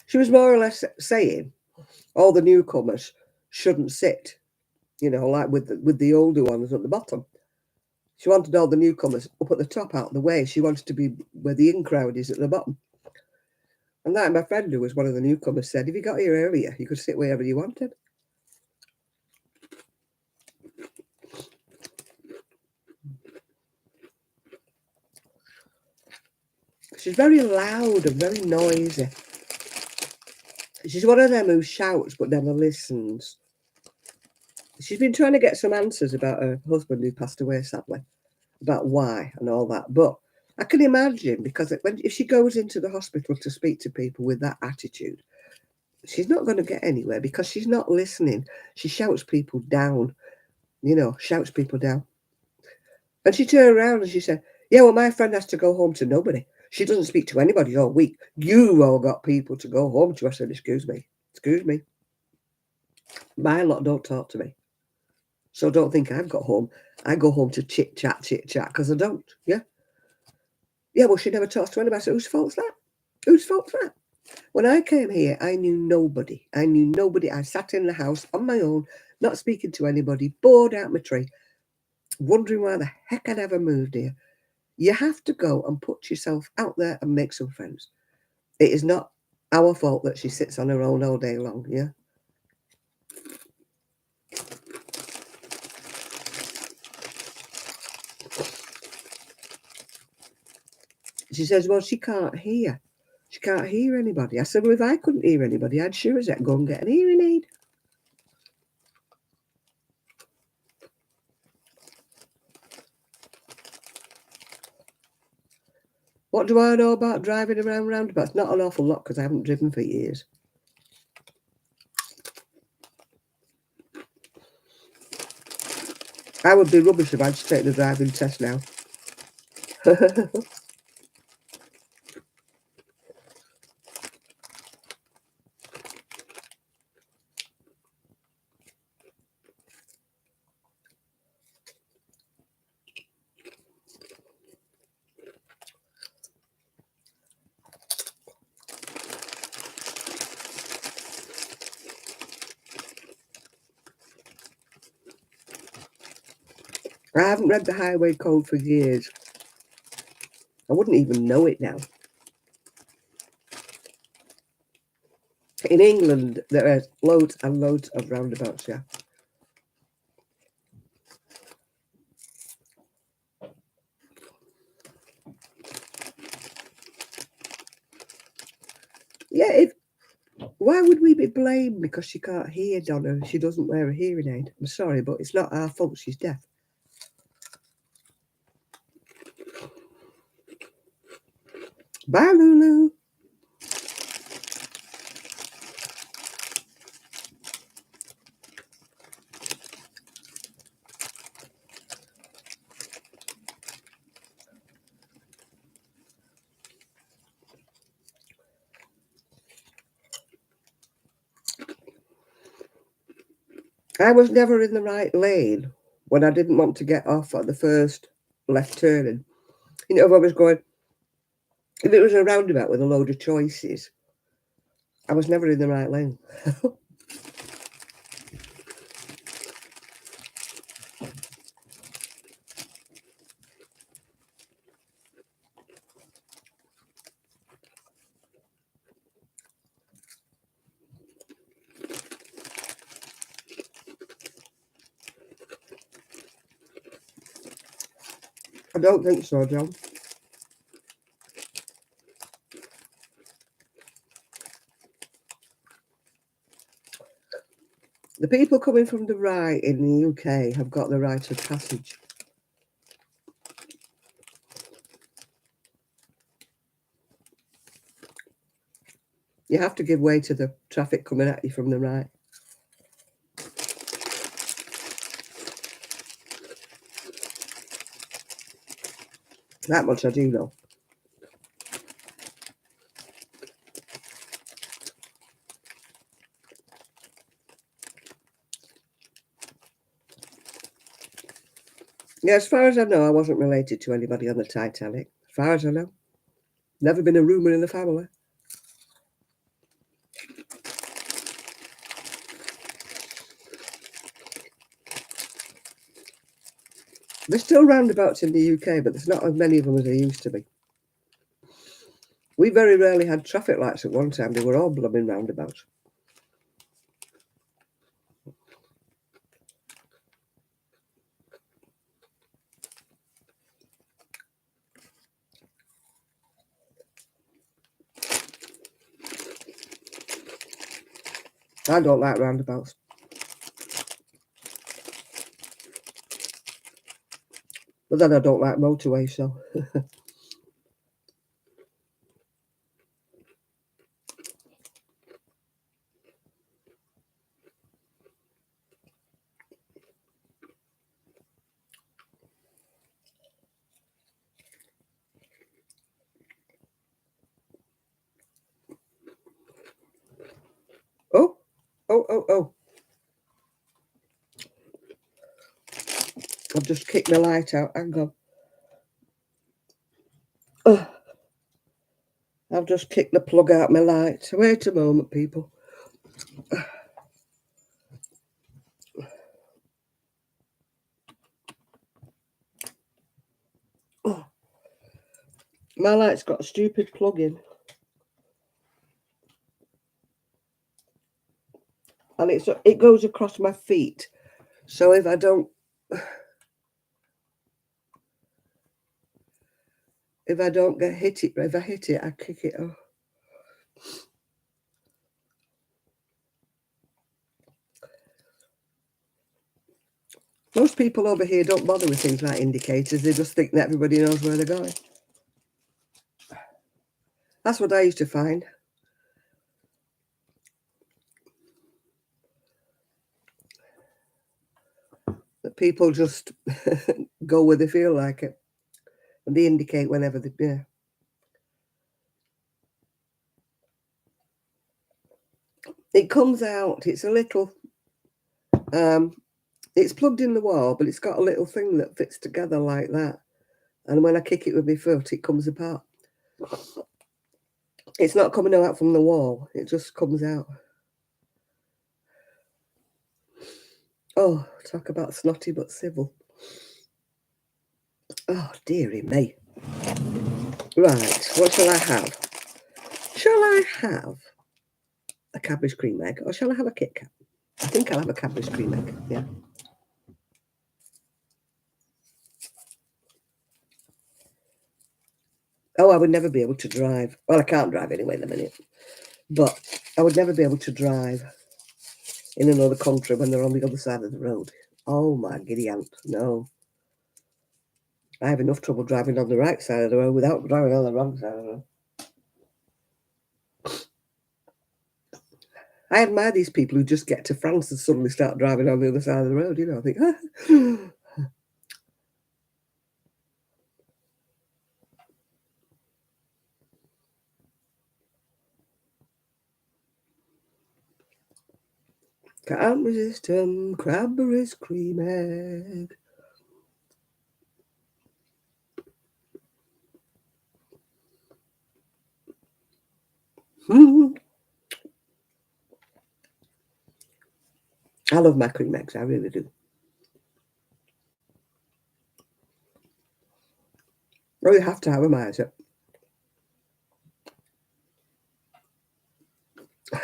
She was more or less saying all the newcomers shouldn't sit, you know, like with the older ones at the bottom. She wanted all the newcomers up at the top out of the way. She wanted to be where the in crowd is at the bottom. And that my friend, who was one of the newcomers, said, if you got here earlier, you could sit wherever you wanted. She's very loud and very noisy. She's one of them who shouts but never listens. She's been trying to get some answers about her husband who passed away, sadly, about why and all that. But I can imagine, because if she goes into the hospital to speak to people with that attitude, she's not going to get anywhere because she's not listening. She shouts people down, shouts people down. And she turned around and she said, yeah, well, my friend has to go home to nobody. She doesn't speak to anybody all week. You all got people to go home to. I said, excuse me. My lot don't talk to me. So don't think I've got home. I go home to chit chat, because I don't. Yeah. Yeah, well, she never talks to anybody. I said, whose fault's that? Whose fault's that? When I came here, I knew nobody. I sat in the house on my own, not speaking to anybody, bored out my tree, wondering why the heck I'd ever moved here. You have to go and put yourself out there and make some friends. It is not our fault that she sits on her own all day long, yeah? She says, well, she can't hear. She can't hear anybody. I said, well, if I couldn't hear anybody, I'd sure as heck go and get an hearing aid. What do I know about driving around roundabouts? Not an awful lot, because I haven't driven for years. I would be rubbish if I'd take the driving test now. I haven't read the highway code for years. I wouldn't even know it now. In England, there are loads and loads of roundabouts, yeah. Yeah, why would we be blamed because she can't hear, Donna? She doesn't wear a hearing aid. I'm sorry, but it's not our fault she's deaf. Bye, Lulu. I was never in the right lane when I didn't want to get off at the first left turning. If I was going, if it was a roundabout with a load of choices, I was never in the right lane. I don't think so, John. The people coming from the right in the UK have got the right of passage. You have to give way to the traffic coming at you from the right. That much I do know. Yeah, as far as I know, I wasn't related to anybody on the Titanic. As far as I know. Never been a rumour in the family. There's still roundabouts in the UK, but there's not as many of them as there used to be. We very rarely had traffic lights at one time. They were all blooming roundabouts. I don't like roundabouts. But then I don't like motorways, so. Oh, oh, oh, oh. I've just kicked my light out. Hang on. Oh, I've just kicked the plug out my light. Wait a moment, people. Oh, my light's got a stupid plug in. And it goes across my feet. So if I don't get hit it, if I hit it, I kick it off. Most people over here don't bother with things like indicators. They just think that everybody knows where they're going. That's what I used to find. That people just go where they feel like it. And they indicate whenever they, yeah. It comes out, it's a little, it's plugged in the wall, but it's got a little thing that fits together like that. And when I kick it with my foot, it comes apart. It's not coming out from the wall. It just comes out. Oh, talk about snotty but civil. Oh, dearie me. Right, what shall I have? Shall I have a Cadbury's cream egg or shall I have a Kit Kat? I think I'll have a Cadbury's cream egg, yeah. Oh, I would never be able to drive. Well, I can't drive anyway in a minute. But I would never be able to drive in another country when they're on the other side of the road. Oh, my giddy aunt, no. I have enough trouble driving on the right side of the road without driving on the wrong side of the road. I admire these people who just get to France and suddenly start driving on the other side of the road. You know, I think, can't resist Cadbury's cream egg. I love my cream eggs, I really do. Oh, you have to have them, Isaac.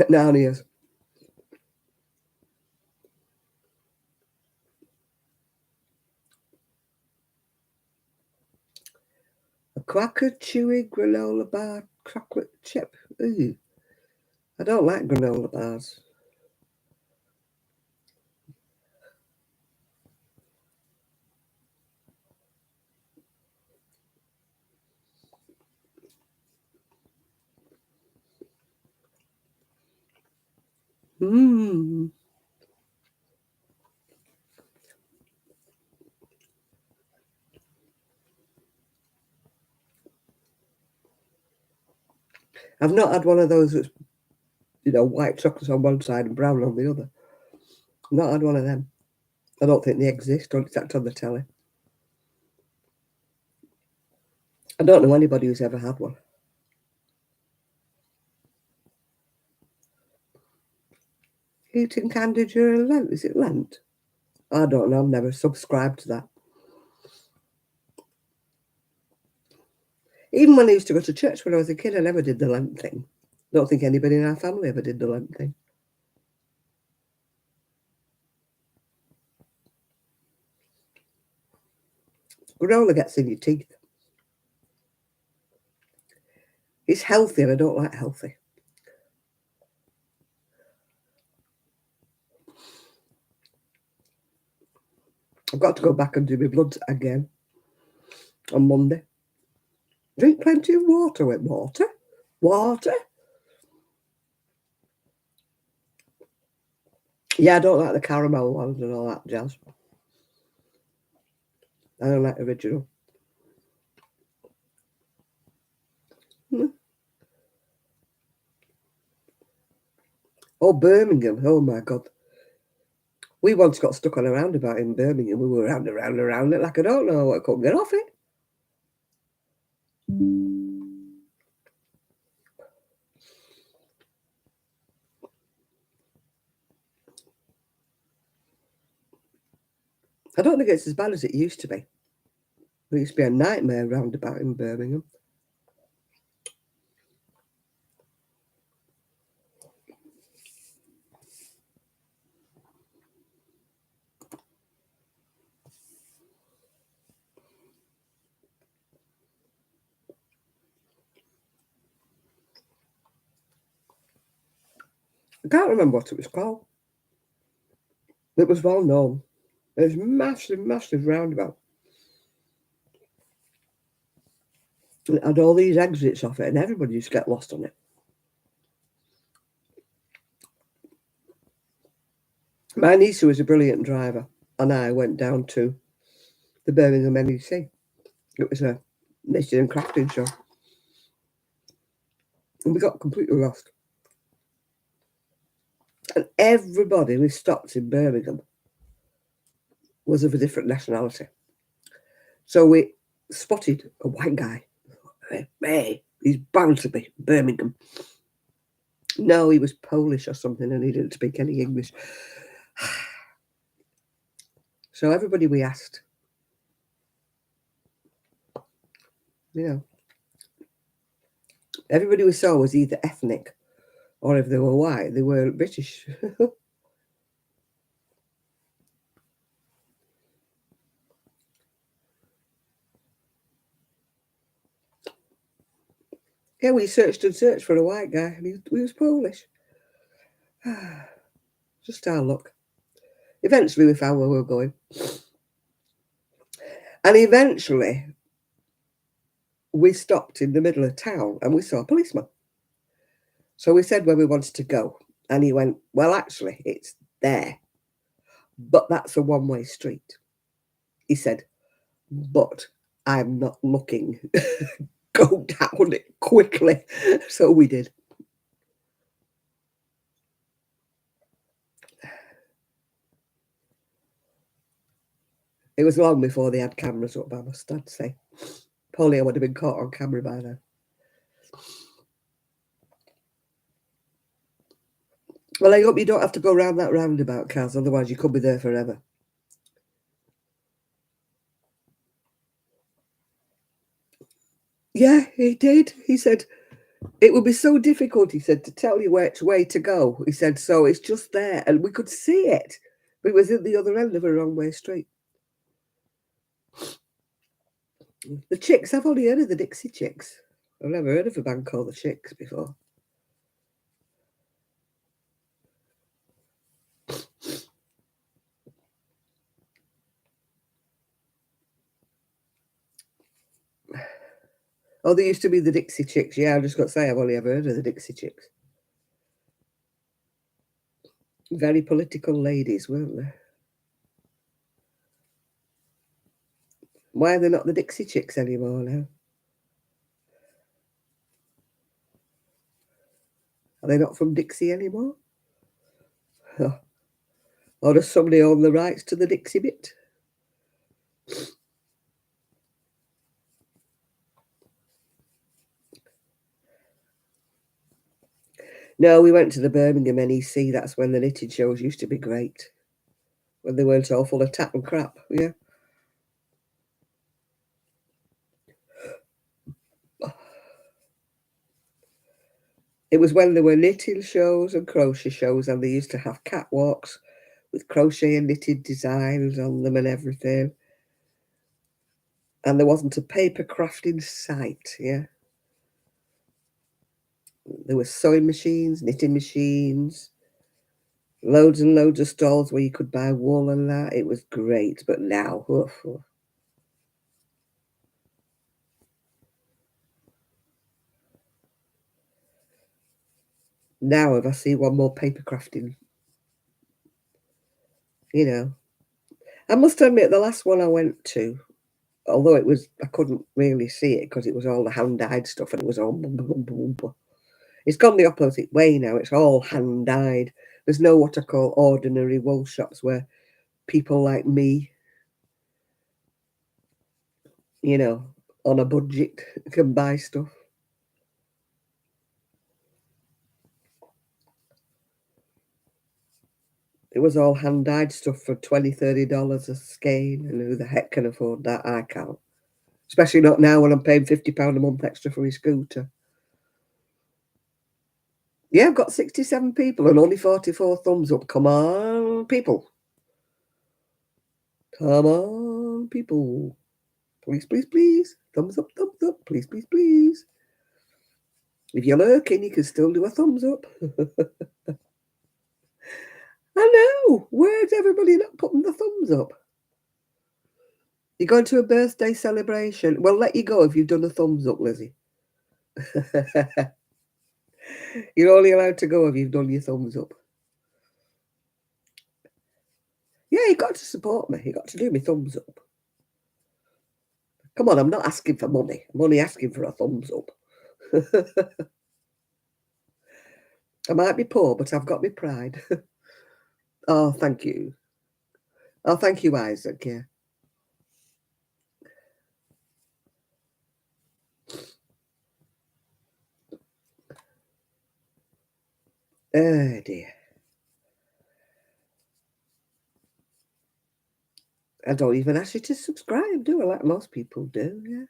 Narnias. A cracker chewy granola bar chocolate chip. Ooh, I don't like granola bars. Mmm. I've not had one of those that's, white chocolate on one side and brown on the other. Not had one of them. I don't think they exist, or it's act on the telly. I don't know anybody who's ever had one. Eating candy during Lent? Is it Lent? I don't know. I've never subscribed to that. Even when I used to go to church when I was a kid, I never did the Lent thing. Don't think anybody in our family ever did the Lent thing. Granola gets in your teeth. It's healthy and I don't like healthy. I've got to go back and do my bloods again on Monday. Drink plenty of water with water. Water. Yeah, I don't like the caramel ones and all that jazz. I don't like original. Oh, Birmingham. Oh, my God. We once got stuck on a roundabout in Birmingham. We were round and round and round it like I don't know. I couldn't get off it. I don't think it's as bad as it used to be. It used to be a nightmare roundabout in Birmingham. I can't remember what it was called. It was well known. It was massive, massive roundabout. It had all these exits off it, and everybody used to get lost on it. My niece, who was a brilliant driver, and I went down to the Birmingham NEC. It was a knitting and crafting show. And we got completely lost. And everybody we stopped in Birmingham was of a different nationality. So we spotted a white guy. Hey, he's bound to be Birmingham. No, he was Polish or something and he didn't speak any English. So everybody we asked, everybody we saw was either ethnic or if they were white, they were British. Yeah, we searched and searched for a white guy and he was Polish. Just our luck. Eventually we found where we were going. And eventually we stopped in the middle of town and we saw a policeman. So we said where we wanted to go. And he went, well, actually, it's there. But that's a one-way street. He said, but I'm not looking. Go down it quickly. So we did. It was long before they had cameras up, I must say. Polly would have been caught on camera by now. Well, I hope you don't have to go round that roundabout, Kaz, otherwise you could be there forever. Yeah, he did. He said, it would be so difficult, he said, to tell you which way to go. He said, so it's just there. And we could see it. But it was at the other end of a wrong-way street. The Chicks, I've only heard of the Dixie Chicks. I've never heard of a band called the Chicks before. Oh, there used to be the Dixie Chicks. Yeah, I just got to say, I've only ever heard of the Dixie Chicks. Very political ladies, weren't they? Why are they not the Dixie Chicks anymore now? Are they not from Dixie anymore? Or does somebody own the rights to the Dixie bit? No, we went to the Birmingham NEC. That's when the knitting shows used to be great. When they weren't all full of tat and crap, yeah. It was when there were knitting shows and crochet shows, and they used to have catwalks with crochet and knitted designs on them and everything. And there wasn't a paper craft in sight, yeah. There were sewing machines, knitting machines, loads and loads of stalls where you could buy wool and that. It was great, but now, oof, oof. Now if I see one more paper crafting, you know. I must admit, the last one I went to, although it was, I couldn't really see it because it was all the hand-dyed stuff and it was all bum, bum, bum, bum, bum. It's gone the opposite way now. It's all hand-dyed. There's no what I call ordinary wool shops where people like me, you know, on a budget can buy stuff. It was all hand-dyed stuff for $20, $30 a skein, and who the heck can afford that? I can't. Especially not now when I'm paying £50 a month extra for my scooter. Yeah, I've got 67 people and only 44 thumbs up. Come on, people. Come on, people. Please, please, please. Thumbs up, please, please, please. If you're lurking, you can still do a thumbs up. I know. Where's everybody not putting the thumbs up? You're going to a birthday celebration. We'll let you go if you've done a thumbs up, Lizzie. You're only allowed to go if you've done your thumbs up. Yeah, you got to support me. You got to do me thumbs up. Come on, I'm not asking for money. I'm only asking for a thumbs up. I might be poor, but I've got my pride. Oh, thank you. Oh, thank you, Isaac. Yeah. Oh, dear. I don't even ask you to subscribe, do I? Like most people do, yeah.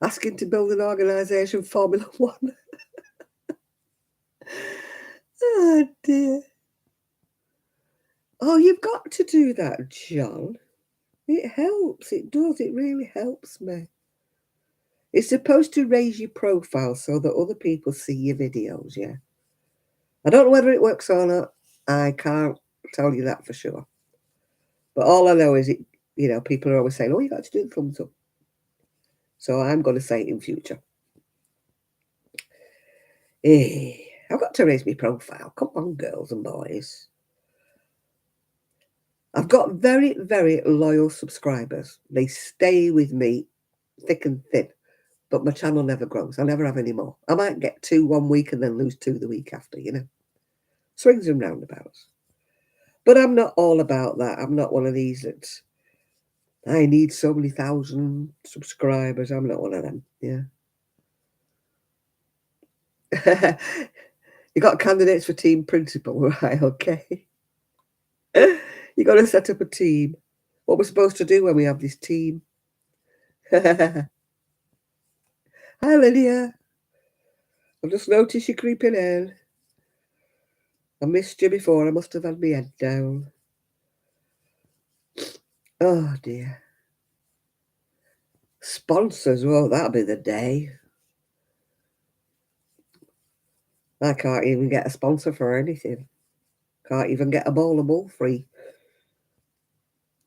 Asking to build an organisation, Formula One. Oh, dear. Oh, you've got to do that, John. It helps. It does. It really helps me. It's supposed to raise your profile so that other people see your videos, yeah. I don't know whether it works or not. I can't tell you that for sure. But all I know is it, you know, people are always saying, oh, you got to do the thumbs up. So I'm going to say it in future. I've got to raise my profile. Come on, girls and boys. I've got very, very loyal subscribers. They stay with me thick and thin. But my channel never grows. I'll never have any more. I might get 2 one week and then lose 2 the week after, you know. Swings and roundabouts. But I'm not all about that. I'm not one of these that I need so many thousand subscribers. I'm not one of them, yeah. You got candidates for team principal, right? Okay. You got to set up a team. What we're supposed to do when we have this team. Hi, Lydia. I've just noticed you creeping in. I missed you before. I must have had my head down. Oh, dear. Sponsors, well, that'll be the day. I can't even get a sponsor for anything. Can't even get a bowl of wool free.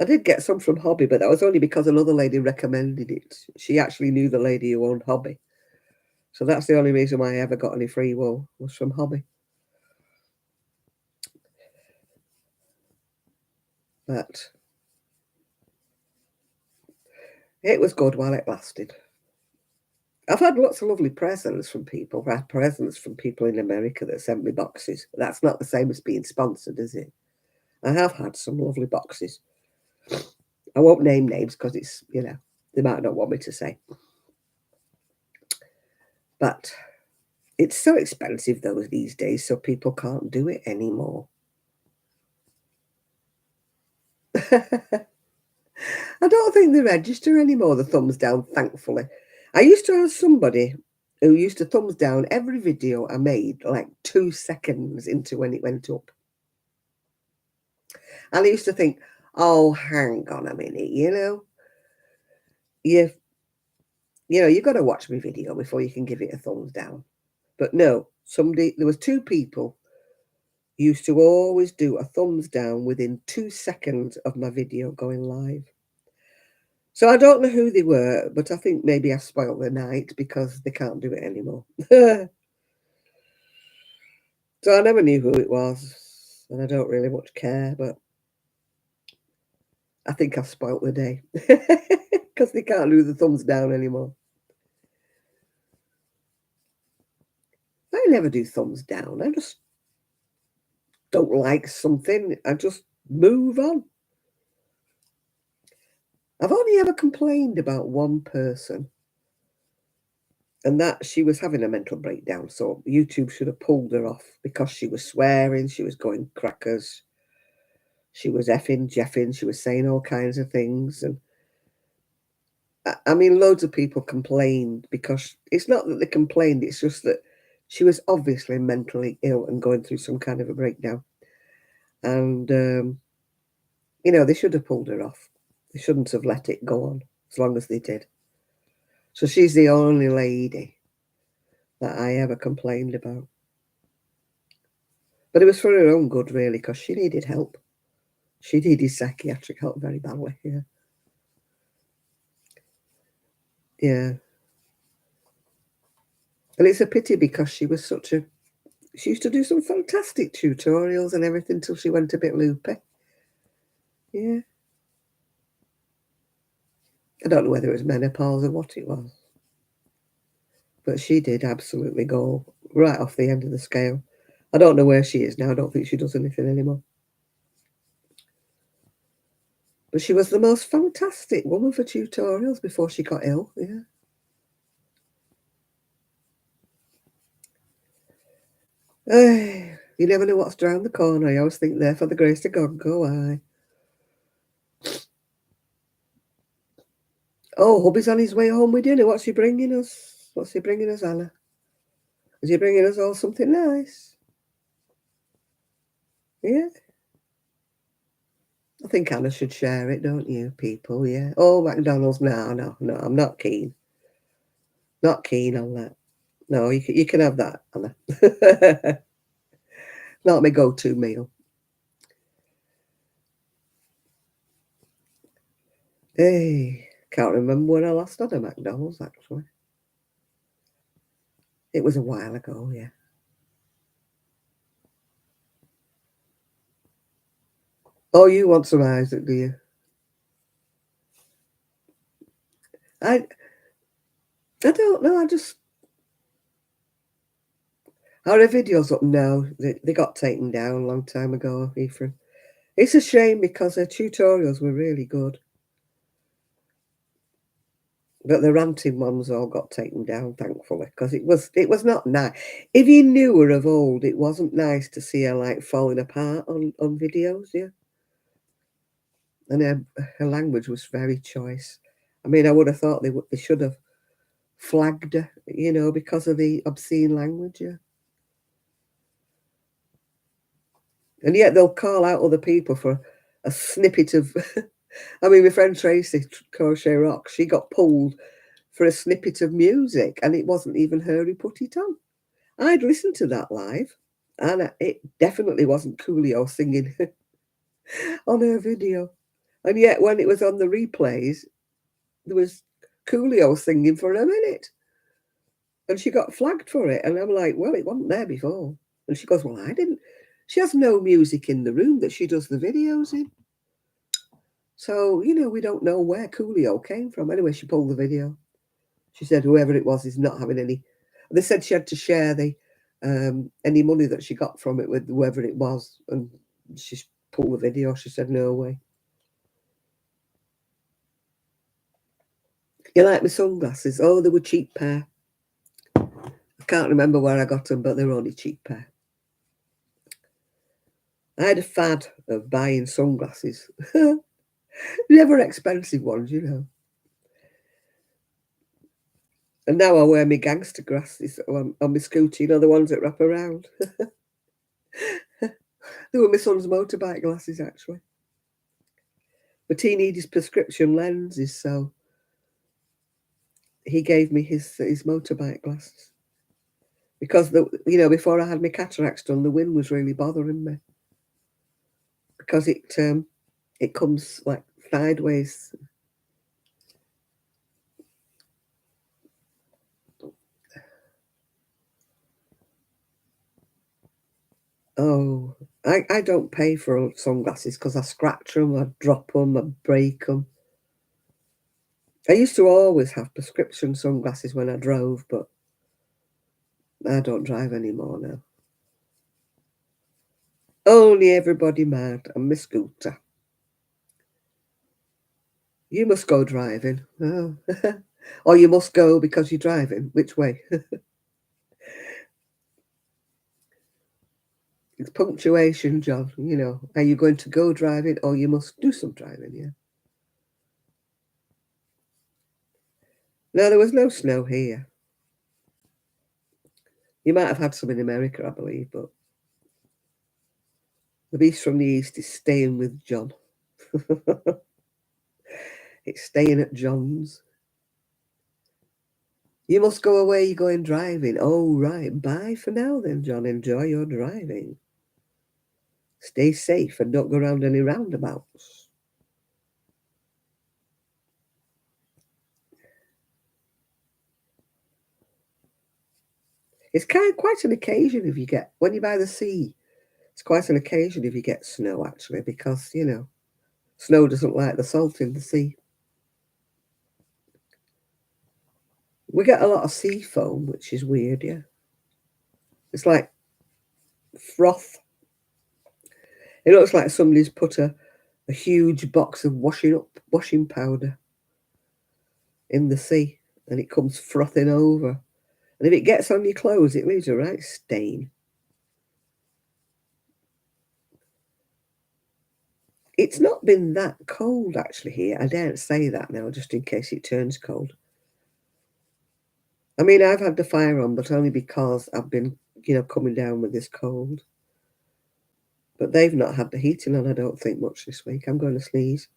I did get some from Hobby, but that was only because another lady recommended it. She actually knew the lady who owned Hobby. So that's the only reason why I ever got any free wool, was from Hobby. But it was good while it lasted. I've had lots of lovely presents from people. I've had presents from people in America that sent me boxes. That's not the same as being sponsored, is it? I have had some lovely boxes. I won't name names because it's, you know, they might not want me to say. But it's so expensive, though, these days, so people can't do it anymore. I don't think they register anymore, the thumbs down, thankfully. I used to have somebody who used to thumbs down every video I made like 2 seconds into when it went up. And I used to think, oh, hang on a minute, you've got to watch my video before you can give it a thumbs down. But no, there was 2 people used to always do a thumbs down within 2 seconds of my video going live. So I don't know who they were, but I think maybe I spoiled the night because they can't do it anymore. So I never knew who it was, and I don't really much care, but I think I've spoilt the day because they can't do the thumbs down anymore. I never do thumbs down. I just don't like something. I just move on. I've only ever complained about one person, and that she was having a mental breakdown. So YouTube should have pulled her off because she was swearing, she was going crackers, she was effing, jeffing, she was saying all kinds of things. And I mean, loads of people complained because it's not that they complained, it's just that she was obviously mentally ill and going through some kind of a breakdown. And, they should have pulled her off. They shouldn't have let it go on as long as they did. So she's the only lady that I ever complained about. But it was for her own good, really, because she needed help. She needed psychiatric help very badly, yeah. Yeah. And it's a pity because she used to do some fantastic tutorials and everything till she went a bit loopy. Yeah. I don't know whether it was menopause or what it was. But she did absolutely go right off the end of the scale. I don't know where she is now. I don't think she does anything anymore. But she was the most fantastic woman for tutorials before she got ill, yeah. You never know what's round the corner. I always think, there for the grace of God, go I. Oh, hubby's on his way home with dinner. What's he bringing us? What's he bringing us, Anna? Is he bringing us all something nice? Yeah. I think Anna should share it, don't you, people? Yeah. Oh, McDonald's. No, I'm not keen. Not keen on that. No, you can have that, Anna. Not my go-to meal. Hey, can't remember when I last had a McDonald's, actually. It was a while ago, yeah. Oh, you want some Isaac, do you? I don't know. Our videos up now. They got taken down a long time ago, Ephraim. It's a shame because their tutorials were really good. But the ranting ones all got taken down, thankfully, because it was not nice. If you knew her of old, it wasn't nice to see her like falling apart on videos, yeah. And her language was very choice. I mean, I would have thought they should have flagged her, because of the obscene language, yeah. And yet they'll call out other people for a snippet of. I mean, my friend Tracy Crochet Rock, she got pulled for a snippet of music, and it wasn't even her who put it on. I'd listened to that live, and it definitely wasn't Coolio singing on her video. And yet, when it was on the replays, there was Coolio singing for a minute. And she got flagged for it. And I'm like, well, it wasn't there before. And she goes, well, I didn't. She has no music in the room that she does the videos in. So, we don't know where Coolio came from. Anyway, she pulled the video. She said whoever it was is not having any. They said she had to share any money that she got from it with whoever it was. And she pulled the video. She said, no way. You like my sunglasses? Oh, they were cheap pair. I can't remember where I got them, but they were only cheap pair. I had a fad of buying sunglasses. Never expensive ones, And now I wear my gangster glasses on my scooter, you know, the ones that wrap around. They were my son's motorbike glasses, actually. But he needed prescription lenses, so he gave me his motorbike glasses. Because, before I had my cataracts done, the wind was really bothering me. Because it comes, like, sideways. Oh, I don't pay for sunglasses because I scratch them, I drop them, I break them. I used to always have prescription sunglasses when I drove, but I don't drive anymore now. Only everybody mad on my scooter. You must go driving. Oh. Or you must go because you're driving. Which way? It's punctuation, John. Are you going to go driving or you must do some driving, yeah? No, there was no snow here. You might have had some in America, I believe, but the beast from the east is staying with John. It's staying at John's. You must go away, you're going driving. Oh, right. Bye for now then, John. Enjoy your driving. Stay safe and don't go around any roundabouts. It's quite an occasion if you get, when you're by the sea, it's quite an occasion if you get snow, actually, because, snow doesn't like the salt in the sea. We get a lot of sea foam, which is weird, yeah. It's like froth. It looks like somebody's put a huge box of washing powder in the sea, and it comes frothing over. And if it gets on your clothes, it leaves a right stain. It's not been that cold, actually, here. I daren't say that now, just in case it turns cold. I mean, I've had the fire on, but only because I've been, coming down with this cold. But they've not had the heating on, I don't think, much this week. I'm going to sneeze.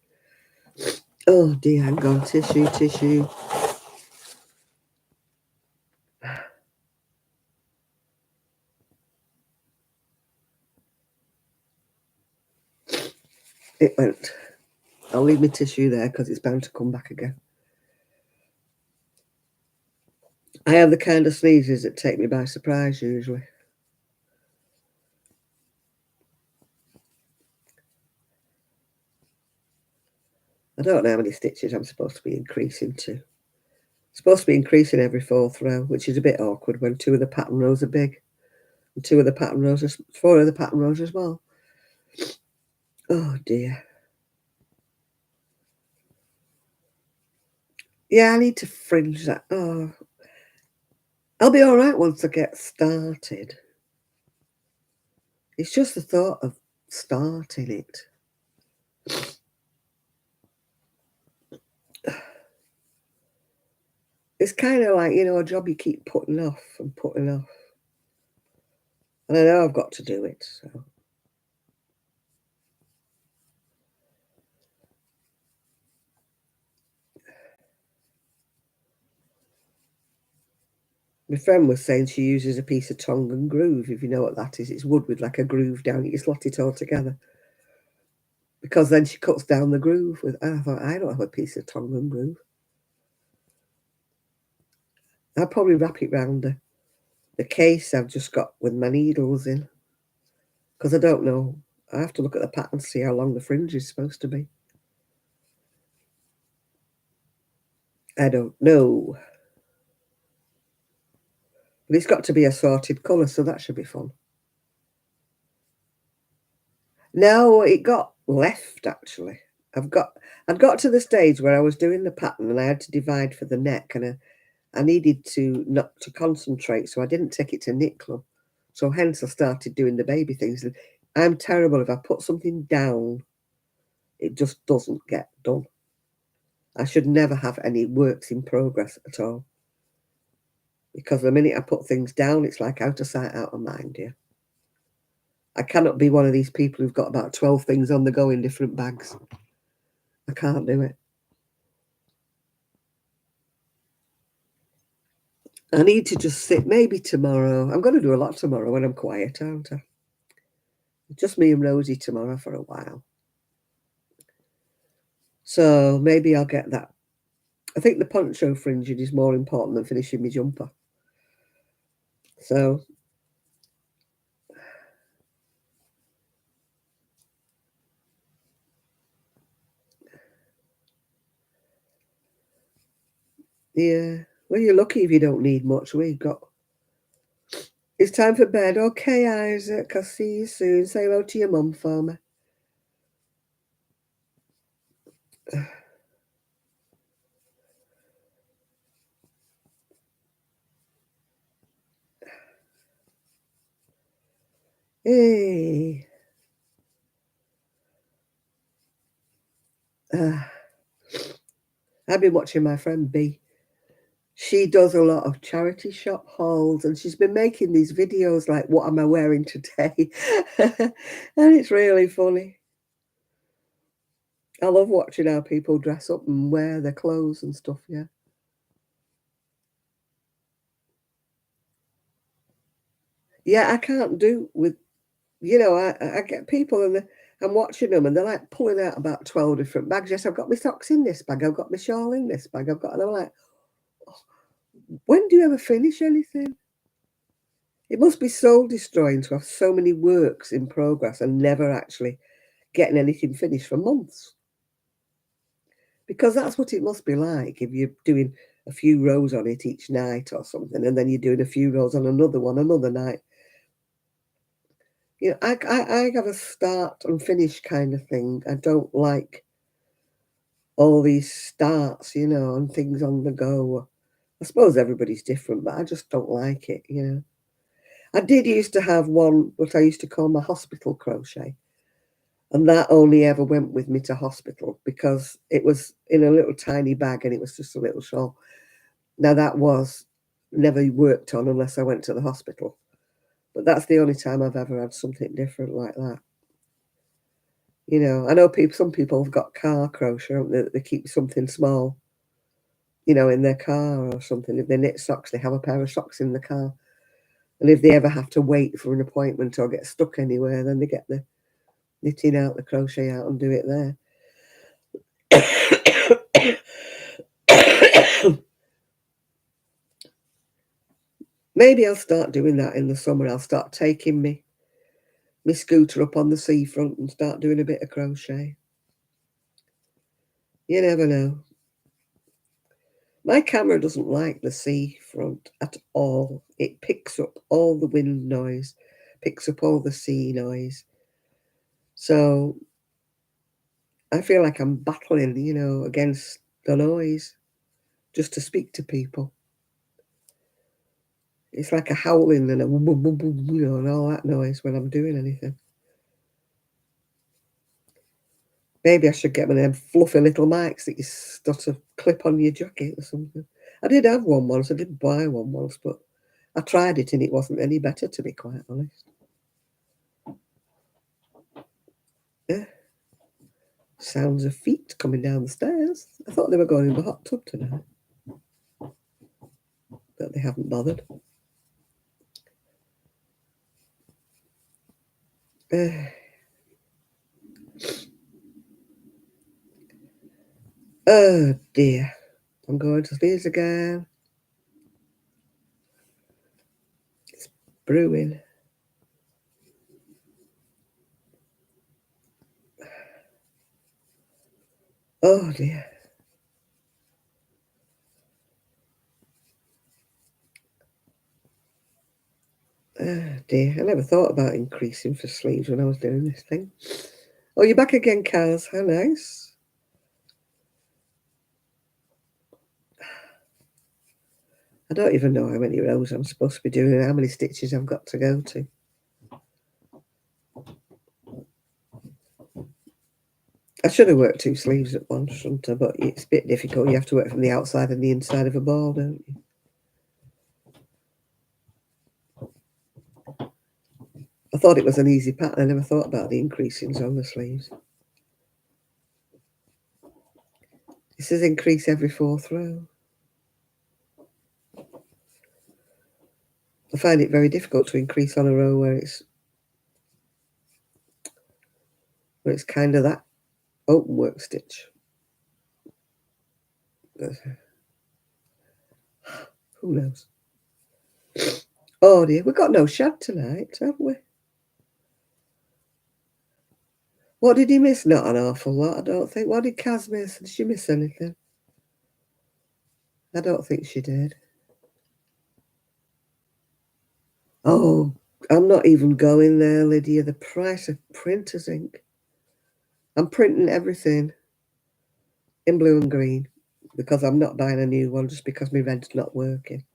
Oh, dear, hang on. Tissue. It went. I'll leave my tissue there because it's bound to come back again. I have the kind of sneezes that take me by surprise, usually. I don't know how many stitches I'm supposed to be increasing to. Supposed to be increasing every fourth row, which is a bit awkward when two of the pattern rows are big and four of the pattern rows are small. Oh dear. Yeah, I need to fringe that. Oh, I'll be all right once I get started. It's just the thought of starting it. It's kind of like, a job you keep putting off and putting off. And I know I've got to do it, so. My friend was saying she uses a piece of tongue and groove, if you know what that is. It's wood with like a groove down it. You slot it all together. Because then she cuts down the groove with. And I thought, I don't have a piece of tongue and groove. I'll probably wrap it round the case I've just got with my needles in. Because I don't know. I have to look at the pattern to see how long the fringe is supposed to be. I don't know. But it's got to be a sorted colour, so that should be fun. No, it got left, actually. I'd got to the stage where I was doing the pattern and I had to divide for the neck, and I needed to not to concentrate, so I didn't take it to knit club. So hence I started doing the baby things. And I'm terrible. If I put something down, it just doesn't get done. I should never have any works in progress at all. because the minute I put things down, it's like out of sight, out of mind, yeah. I cannot be one of these people who've got about 12 things on the go in different bags. I can't do it. I need to just sit, maybe tomorrow. I'm going to do a lot tomorrow when I'm quiet, aren't I? Just me and Rosie tomorrow for a while. So maybe I'll get that. I think the poncho fringing is more important than finishing my jumper. So yeah, well, you're lucky if you don't need much. We've got. It's time for bed. Okay, Isaac. I'll see you soon. Say hello to your mum for me. Hey. I've been watching my friend B. She does a lot of charity shop hauls, and she's been making these videos like, what am I wearing today? And it's really funny. I love watching how people dress up and wear their clothes and stuff, yeah. Yeah, I can't do with, I get people and I'm watching them and they're like pulling out about 12 different bags. Yes, I've got my socks in this bag. I've got my shawl in this bag. And I'm like, when do you ever finish anything? It must be soul destroying to have so many works in progress and never actually getting anything finished for months. Because that's what it must be like if you're doing a few rows on it each night or something, and then you're doing a few rows on another one another night. I have a start and finish kind of thing. I don't like all these starts, and things on the go. I suppose everybody's different, but I just don't like it. I did used to have one, what I used to call my hospital crochet. And that only ever went with me to hospital because it was in a little tiny bag and it was just a little shawl. Now that was never worked on unless I went to the hospital. But that's the only time I've ever had something different like that. I know some people have got car crochet, they keep something small, in their car or something. If they knit socks, they have a pair of socks in the car. And if they ever have to wait for an appointment or get stuck anywhere, then they get the knitting out, the crochet out and do it there. Maybe I'll start doing that in the summer. I'll start taking my scooter up on the seafront and start doing a bit of crochet. You never know. My camera doesn't like the seafront at all. It picks up all the wind noise, picks up all the sea noise. So I feel like I'm battling, against the noise just to speak to people. It's like a howling and a boom, boom, boom, boom, and all that noise when I'm doing anything. Maybe I should get one of them fluffy little mics that you sort of clip on your jacket or something. I did have one once. I did buy one once, but I tried it and it wasn't any better, to be quite honest. Yeah. Sounds of feet coming down the stairs. I thought they were going in the hot tub tonight, but they haven't bothered. Oh dear. I'm going to sneeze again. It's brewing. Oh dear. Oh dear. I never thought about increasing for sleeves when I was doing this thing. Oh, you're back again, Kaz. How nice. I don't even know how many rows I'm supposed to be doing and how many stitches I've got to go to. I should have worked 2 sleeves at once, shouldn't I? But it's a bit difficult. You have to work from the outside and the inside of a ball, don't you? thought it was an easy pattern. I never thought about the increasings on the sleeves. It says increase every 4th row. I find it very difficult to increase on a row where it's kind of that open work stitch. Who knows? Oh dear, we've got no shad tonight, have we? What did you miss? Not an awful lot, I don't think. What did Kaz miss? Did she miss anything? I don't think she did. Oh, I'm not even going there, Lydia. The price of printer's ink. I'm printing everything in blue and green because I'm not buying a new one just because my red's not working.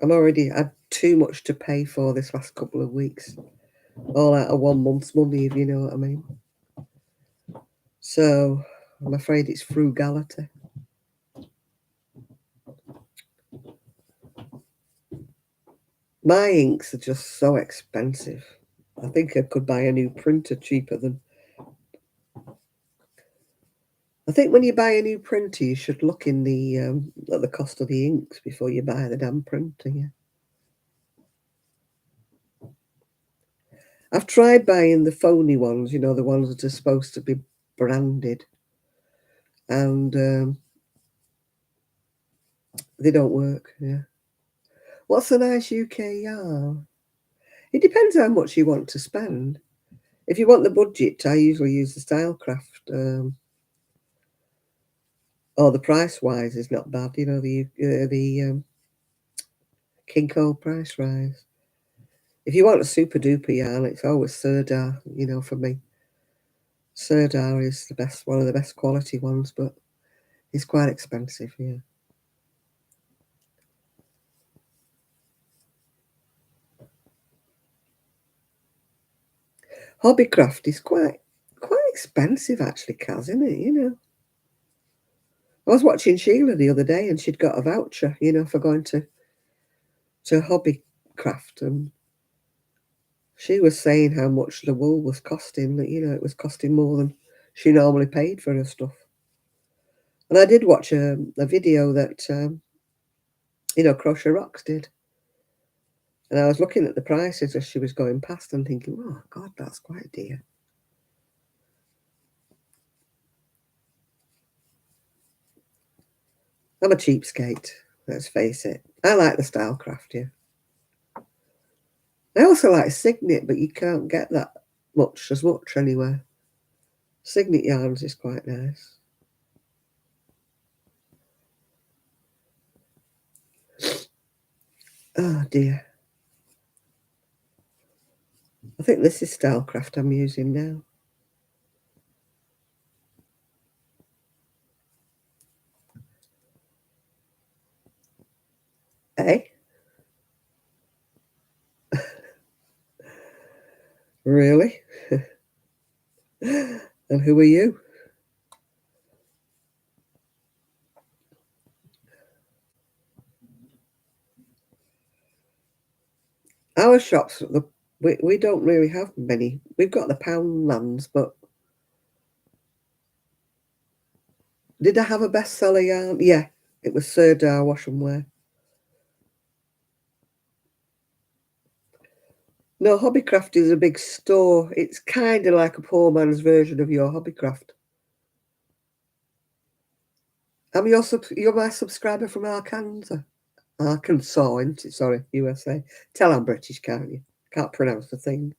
I'm already had too much to pay for this last couple of weeks. All out of 1 month's money, if you know what I mean. So I'm afraid it's frugality. My inks are just so expensive. I think I could buy a new printer cheaper than... I think when you buy a new printer, you should look in at the cost of the inks before you buy the damn printer, yeah. I've tried buying the phony ones, you know, the ones that are supposed to be branded. And they don't work, yeah. What's a nice UK yarn? It depends how much you want to spend. If you want the budget, I usually use the Stylecraft. Or the price-wise is not bad, you know, the Kinko price rise. If you want a super-duper yarn, it's always Sirdar, you know, for me. Sirdar is the best, one of the best quality ones, but it's quite expensive, yeah. Hobbycraft is quite expensive, actually, Kaz, isn't it? You know, I was watching Sheila the other day, and she'd got a voucher, you know, for going to Hobbycraft, and she was saying how much the wool was costing. That, you know, it was costing more than she normally paid for her stuff. And I did watch a video that you know, Crochet Rocks did, and I was looking at the prices as she was going past and thinking, oh God, that's quite dear. I'm a cheapskate, let's face it. I like the Stylecraft, yeah. I also like Signet, but you can't get that as much anywhere. Signet yarns is quite nice. Oh dear. I think this is Stylecraft I'm using now. Eh? Really? And who are you? Our shops, we don't really have many. We've got the Poundlands, but did I have a bestseller yarn? Yeah, it was Sirdar Wash and Wear. No, Hobbycraft is a big store. It's kind of like a poor man's version of your Hobbycraft. You're my subscriber from Arkansas, isn't it? Sorry, USA. Tell I'm British, can't you? Can't pronounce the thing.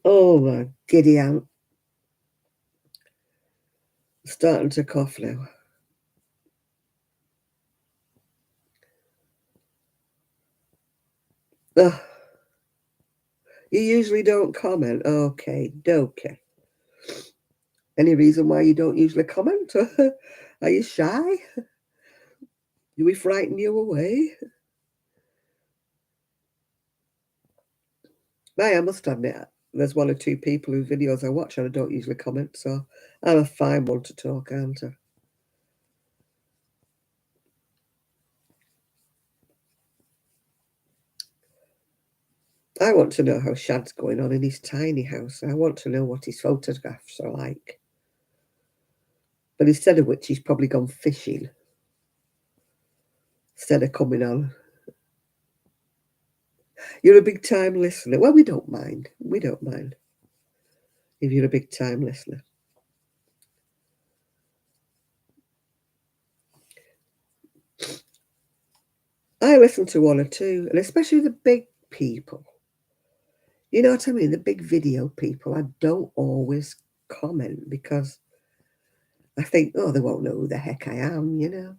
Oh my giddy aunt. Starting to cough now. Ugh. You usually don't comment. Okay. Any reason why you don't usually comment? Are you shy? Do we frighten you away? I must admit, there's one or two people whose videos I watch and I don't usually comment, so I'm a fine one to talk, aren't I? I want to know how Shad's going on in his tiny house. I want to know what his photographs are like. But instead of which, he's probably gone fishing instead of coming on. You're a big time listener. Well, we don't mind. We don't mind if you're a big time listener. I listen to one or two, and especially the big people. You know what I mean? The big video people. I don't always comment because I think, oh, they won't know who the heck I am, you know?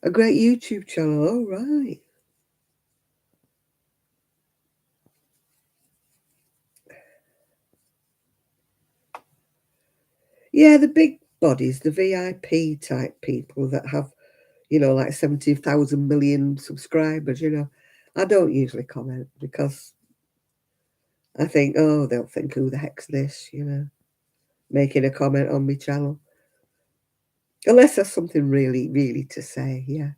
A great YouTube channel. Oh, right. Yeah, the big bodies, the VIP type people that have, you know, like 70,000 million subscribers, you know. I don't usually comment because I think, oh, they'll think, who the heck's this, you know, making a comment on my channel. Unless there's something really, really to say, yeah.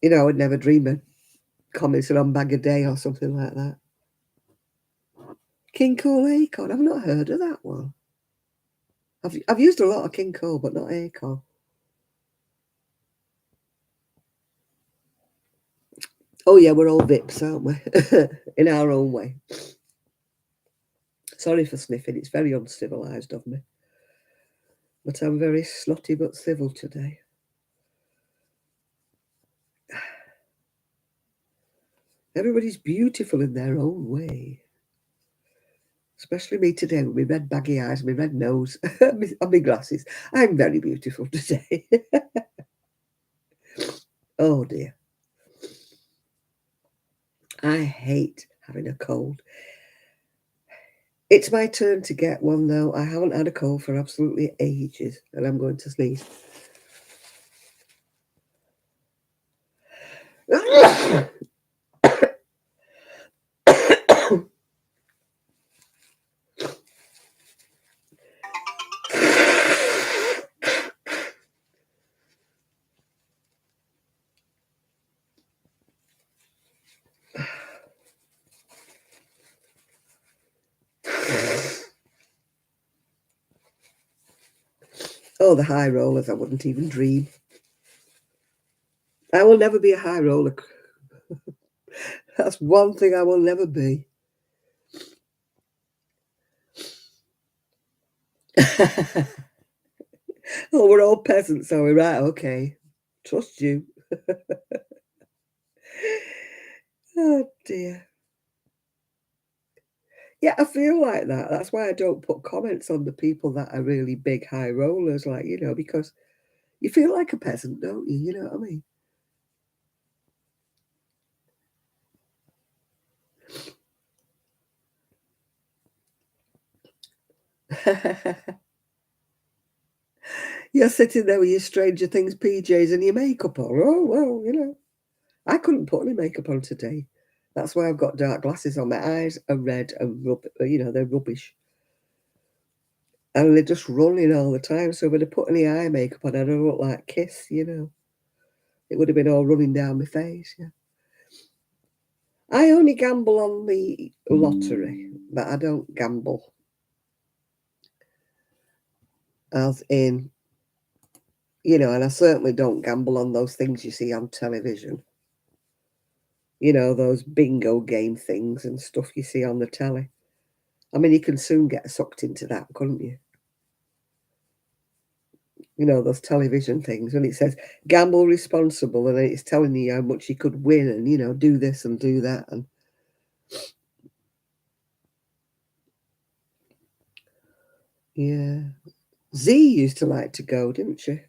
You know, I would never dream of commenting on Bag a Day or something like that. King Cole Acorn, I've not heard of that one. I've used a lot of King Cole, but not Acorn. Oh yeah, we're all Vips, aren't we? In our own way. Sorry for sniffing, it's very uncivilised of me. But I'm very slutty but civil today. Everybody's beautiful in their own way. Especially me today with my red baggy eyes, my red nose, and my glasses. I'm very beautiful today. Oh dear. I hate having a cold. It's my turn to get one though. I haven't had a cold for absolutely ages, and I'm going to sneeze. Oh, the high rollers, I wouldn't even dream. I will never be a high roller. That's one thing I will never be. Oh, we're all peasants, are we? Right, okay. Trust you. Oh dear. Yeah, I feel like that. That's why I don't put comments on the people that are really big high rollers, like, you know, because you feel like a peasant, don't you? You know what I mean? You're sitting there with your Stranger Things PJs and your makeup on. Oh, well, you know, I couldn't put any makeup on today. That's why I've got dark glasses on. My eyes are red and you know, they're rubbish. And they're just running all the time. So when I put any eye makeup on, I don't look like Kiss, you know. It would have been all running down my face, yeah. I only gamble on the lottery, but I don't gamble as in, you know, and I certainly don't gamble on those things you see on television. You know, those bingo game things and stuff you see on the telly. I mean, you can soon get sucked into that, couldn't you? You know, those television things when it says gamble responsible and it's telling you how much you could win and, you know, do this and do that. And yeah. Z used to like to go, didn't she?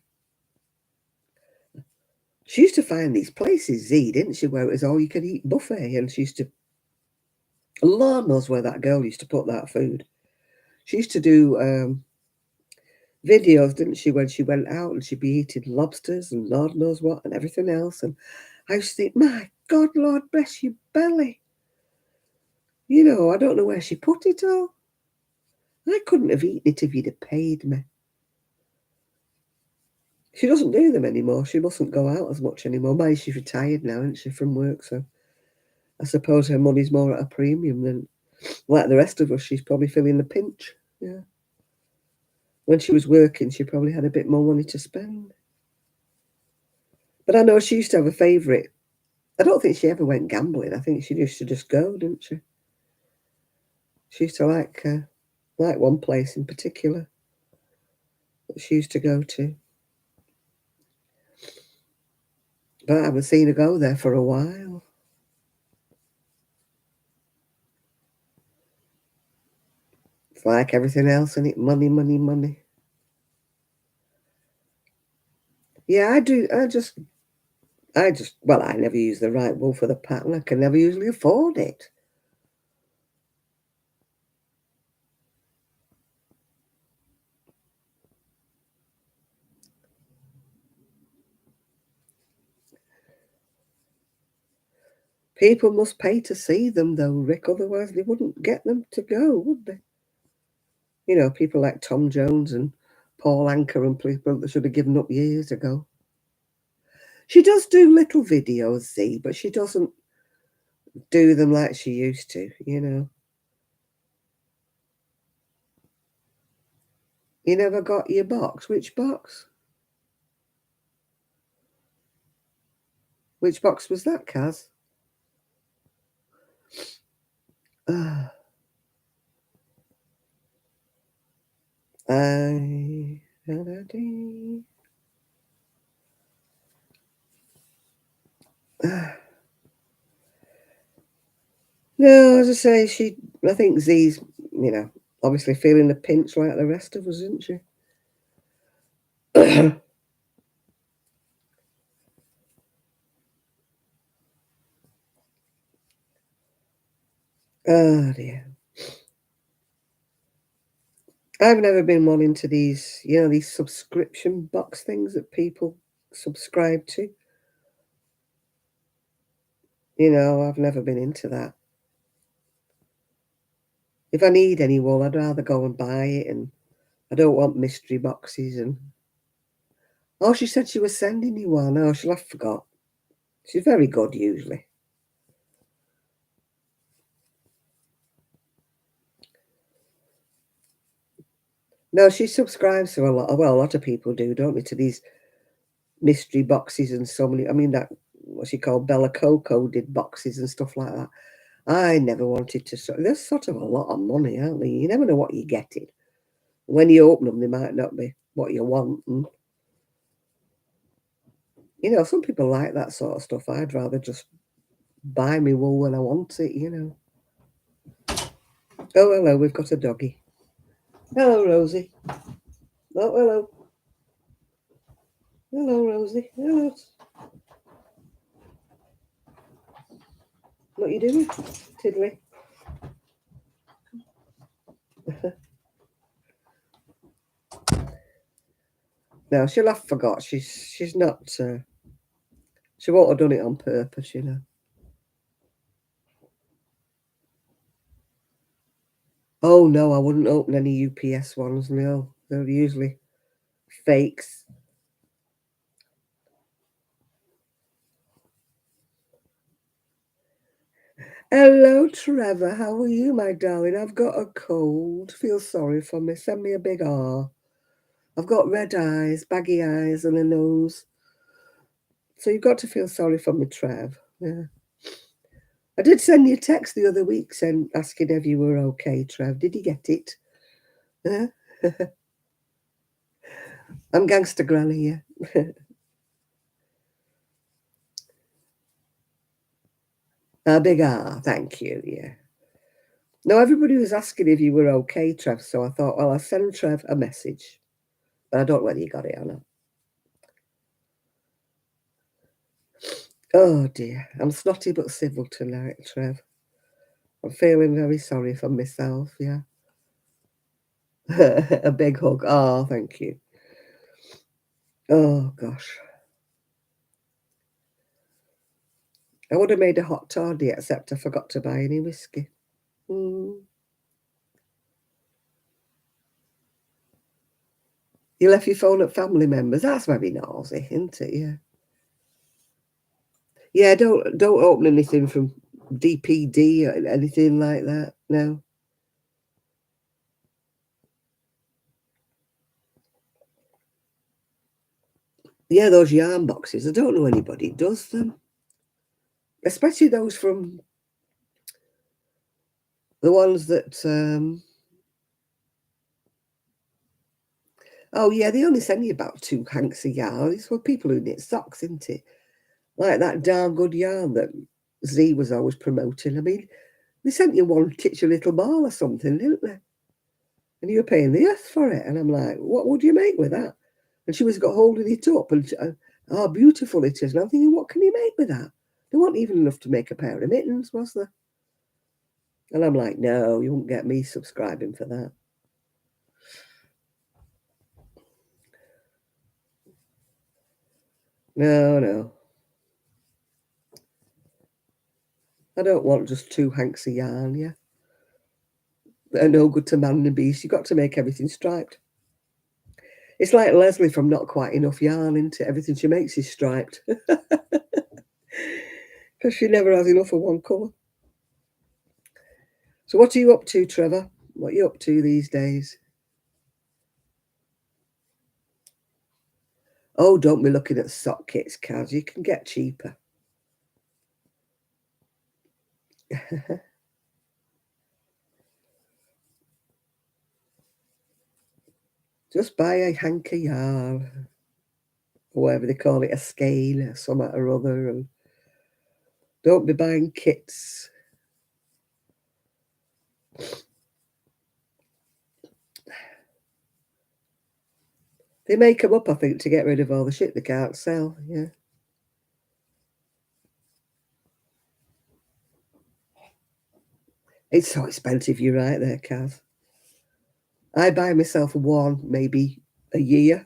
She used to find these places, Z, didn't she, where it was all you could eat buffet, and she used to Lord knows where that girl used to put that food. She used to do videos, didn't she, when she went out and she'd be eating lobsters and Lord knows what and everything else. And I used to think, my God, Lord bless your belly. You know, I don't know where she put it all. I couldn't have eaten it if you'd have paid me. She doesn't do them anymore. She mustn't go out as much anymore. Maybe she's retired now, isn't she, from work? So I suppose her money's more at a premium than, like the rest of us, she's probably feeling the pinch. Yeah. When she was working, she probably had a bit more money to spend. But I know she used to have a favourite. I don't think she ever went gambling. I think she used to just go, didn't she? She used to like one place in particular that she used to go to. But I haven't seen her go there for a while. It's like everything else, isn't it? Money, money, money. Yeah, I do. Well, I never use the right wool for the pattern. I can never usually afford it. People must pay to see them, though, Rick. Otherwise, they wouldn't get them to go, would they? You know, people like Tom Jones and Paul Anka and people that should have given up years ago. She does do little videos, Z, but she doesn't do them like she used to, you know. You never got your box? Which box? Which box was that, Kaz? I... No, as I say, I think Z's, you know, obviously feeling the pinch like the rest of us, isn't she? Oh dear. I've never been one into these, you know, these subscription box things that people subscribe to. You know, I've never been into that. If I need any wool, I'd rather go and buy it, and I don't want mystery boxes. And oh, she said she was sending you one. Oh, she'll have forgot. She's very good usually. No, she subscribes to a lot. Well, a lot of people do, don't they? To these mystery boxes and so many. I mean, that what she called Bella Coco did boxes and stuff like that. I never wanted to. There's sort of a lot of money, aren't they? You never know what you're getting. When you open them, they might not be what you want. And, you know, some people like that sort of stuff. I'd rather just buy me wool when I want it, you know. Oh, hello, we've got a doggy. Hello, Rosie. Oh, hello. Hello, Rosie. Hello. What are you doing, Tiddly? No, she'll have forgot. She's not. She won't have done it on purpose, you know. Oh no, I wouldn't open any UPS ones. No, they're usually fakes. Hello, Trevor. How are you, my darling? I've got a cold. Feel sorry for me. Send me a big R. I've got red eyes, baggy eyes, and a nose. So you've got to feel sorry for me, Trev. Yeah. I did send you a text the other week asking if you were okay, Trev. Did you get it? Huh? I'm gangster granny, yeah. A big R, thank you, yeah. No, everybody was asking if you were okay, Trev, so I thought, well, I'll send Trev a message. But I don't know whether you got it or not. Oh dear, I'm snotty but civil tonight, Trev. I'm feeling very sorry for myself, yeah. A big hug. Oh, thank you. Oh, gosh. I would have made a hot toddy, except I forgot to buy any whiskey. Mm. You left your phone at family members. That's very nosy, isn't it? Yeah. Yeah, don't open anything from DPD or anything like that. No. Yeah, those yarn boxes. I don't know anybody does them. Especially those from the ones that oh yeah, they only send you about 2 hanks of yarn. It's for people who knit socks, isn't it? Like that darn good yarn that Z was always promoting. I mean, they sent you one kitchen little ball or something, didn't they? And you were paying the earth for it. And I'm like, what would you make with that? And she was got holding it up and how beautiful it is. And I'm thinking, what can you make with that? There wasn't even enough to make a pair of mittens, was there? And I'm like, no, you won't get me subscribing for that. No, no. I don't want just 2 hanks of yarn, yeah. That are no good to man and beast. You've got to make everything striped. It's like Leslie from Not Quite Enough Yarn, isn't it? Everything she makes is striped. Because she never has enough of one colour. So what are you up to, Trevor? What are you up to these days? Oh, don't be looking at sock kits, Kaz. You can get cheaper. Just buy a hank of yarn, or whatever they call it, a skein or something or other, and don't be buying kits. They make them up, I think, to get rid of all the shit they can't sell, yeah. It's so expensive, you're right there, Kaz. I buy myself one maybe a year.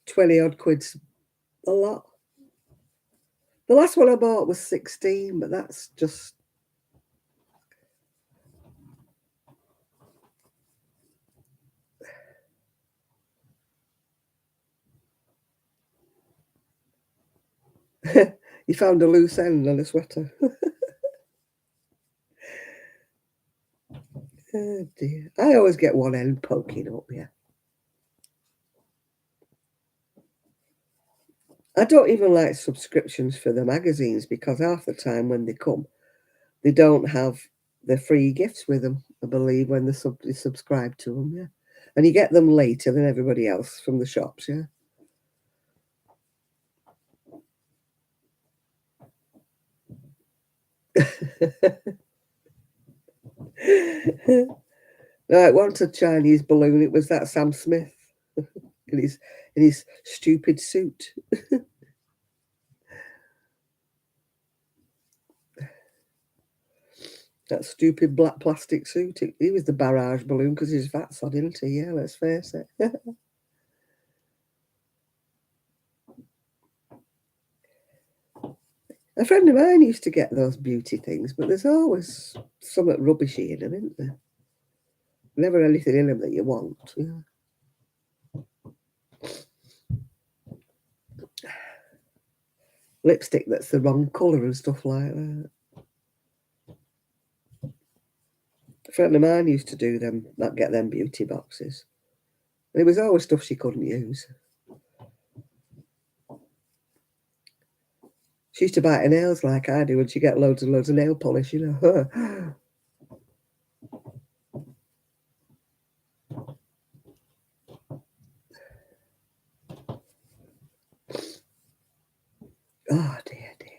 20 odd quid's a lot. The last one I bought was 16, but that's just you found a loose end on a sweater. Oh dear. I always get one end poking up, yeah. I don't even like subscriptions for the magazines because half the time when they come, they don't have the free gifts with them, I believe, when you subscribe to them, yeah. And you get them later than everybody else from the shops, yeah. I wanted a Chinese balloon. It was that Sam Smith in his stupid suit. That stupid black plastic suit. He was the barrage balloon because he's fat sod, isn't he? Yeah, let's face it. A friend of mine used to get those beauty things, but there's always something rubbishy in them, isn't there? Never anything in them that you want. Yeah. Lipstick that's the wrong colour and stuff like that. A friend of mine used to do them, not get them beauty boxes. And it was always stuff she couldn't use. She used to bite her nails like I do, and she get loads and loads of nail polish, you know. Oh dear, dear.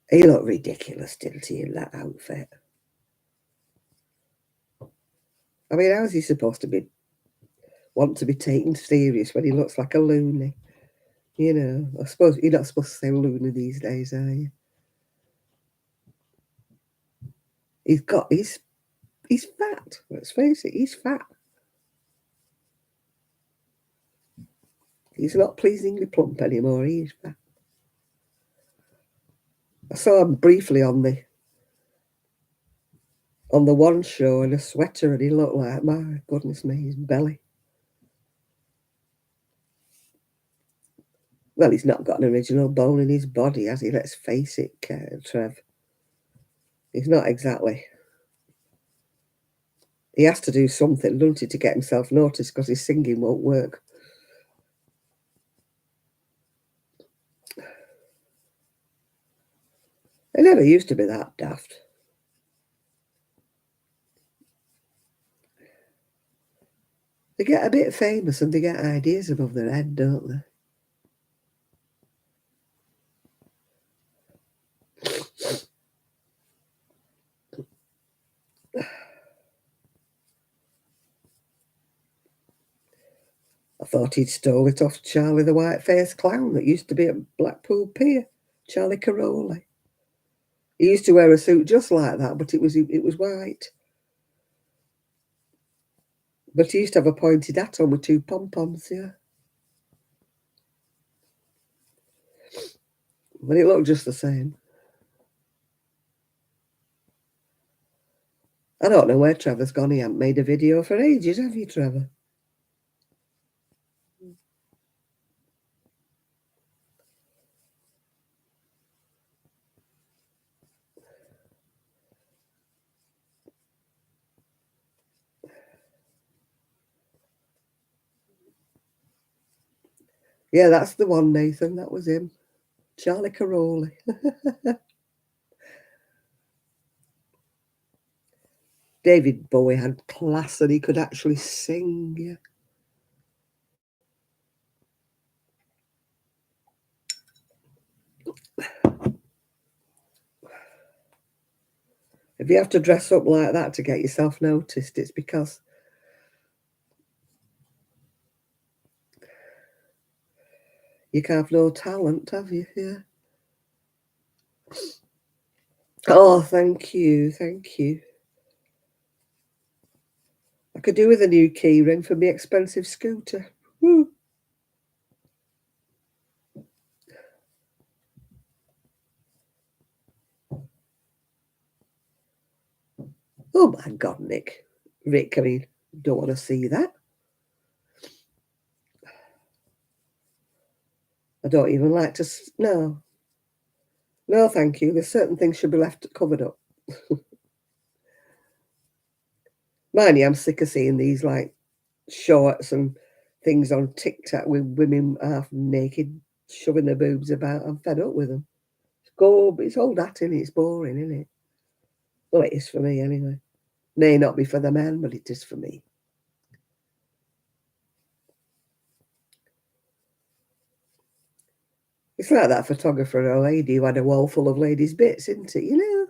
He looked ridiculous, didn't he, in that outfit? I mean, how's he supposed to want to be taken serious when he looks like a loony? You know, I suppose you're not supposed to say loony these days, are you? He's fat. Let's face it, he's fat. He's not pleasingly plump anymore. He's fat. I saw him briefly on the one show in a sweater, and he looked like, my goodness me, his belly. Well, he's not got an original bone in his body, has he? Let's face it, Trev. He's not exactly. He has to do something, doesn't he, to get himself noticed, because his singing won't work. They never used to be that daft. They get a bit famous and they get ideas above their head, don't they? I thought he'd stole it off Charlie the White-Faced Clown that used to be at Blackpool Pier, Charlie Caroli. He used to wear a suit just like that, but it was white. But he used to have a pointed hat on with two pom-poms, yeah. But it looked just the same. I don't know where Trevor's gone. He hasn't made a video for ages, have you, Trevor? Yeah, that's the one, Nathan. That was him. Charlie Caroli. David Bowie had class and he could actually sing, yeah. If you have to dress up like that to get yourself noticed, it's because you can have no talent, have you? Yeah. Oh, thank you. Thank you. I could do with a new key ring for my expensive scooter. Woo. Oh my God, Nick. Rick, I mean, don't want to see that. I don't even like to. No. No, thank you. There's certain things should be left covered up. Mind you, I'm sick of seeing these like shorts and things on TikTok with women half naked shoving their boobs about. I'm fed up with them. It's all that, innit? It's boring, isn't it? Well, it is for me anyway. May not be for the men, but it is for me. It's like that photographer, a lady who had a wall full of ladies' bits, isn't it? You know?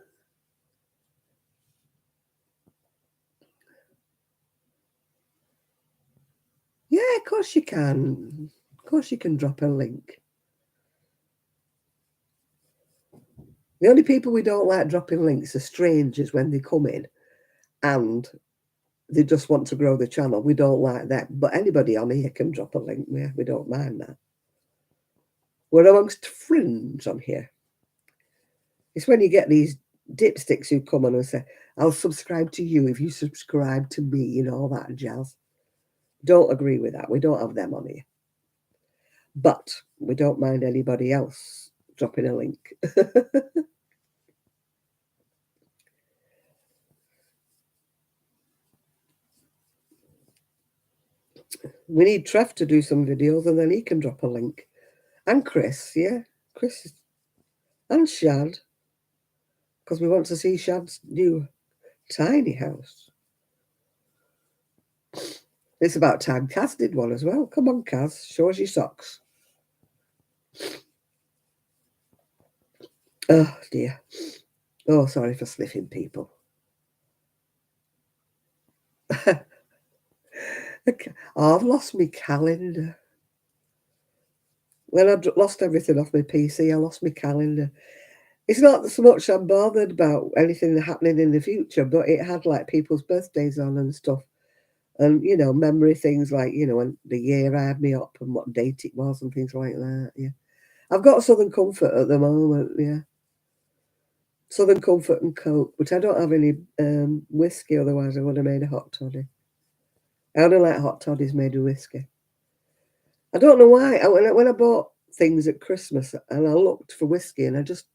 Yeah, of course you can. Of course you can drop a link. The only people we don't like dropping links are strangers when they come in and they just want to grow the channel. We don't like that. But anybody on here can drop a link. We don't mind that. We're amongst friends on here. It's when you get these dipsticks who come on and say, I'll subscribe to you if you subscribe to me and all that jazz. Don't agree with that. We don't have them on here. But we don't mind anybody else dropping a link. We need Trev to do some videos and then he can drop a link. And Chris, yeah. Chris and Shad. Because we want to see Shad's new tiny house. It's about time Kaz did one as well. Come on, Kaz. Show us your socks. Oh, dear. Oh, sorry for sniffing people. Oh, I've lost my calendar. When I lost everything off my PC, I lost my calendar. It's not so much I'm bothered about anything happening in the future, but it had like people's birthdays on and stuff. And, memory things like, when the year I had me up and what date it was and things like that. Yeah. I've got Southern Comfort at the moment. Yeah. Southern Comfort and Coke, but I don't have any whiskey, otherwise I would have made a hot toddy. I only like hot toddies made with whiskey. I don't know why. When I bought things at Christmas and I looked for whiskey and I just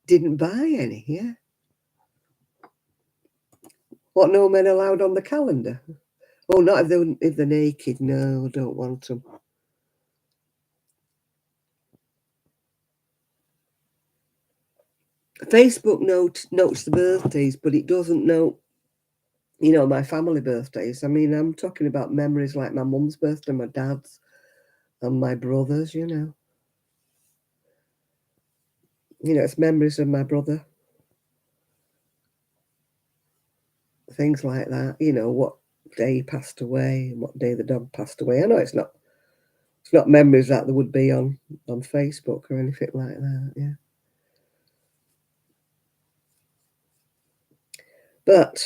didn't buy any. Yeah. What, no men allowed on the calendar? Oh, not if they're naked. No, I don't want them. Facebook notes the birthdays, but it doesn't note, my family birthdays. I mean, I'm talking about memories like my mum's birthday, my dad's, and my brother's. It's memories of my brother, things like that. What day he passed away, and what day the dog passed away. I know it's not memories that there would be on Facebook or anything like that. Yeah, but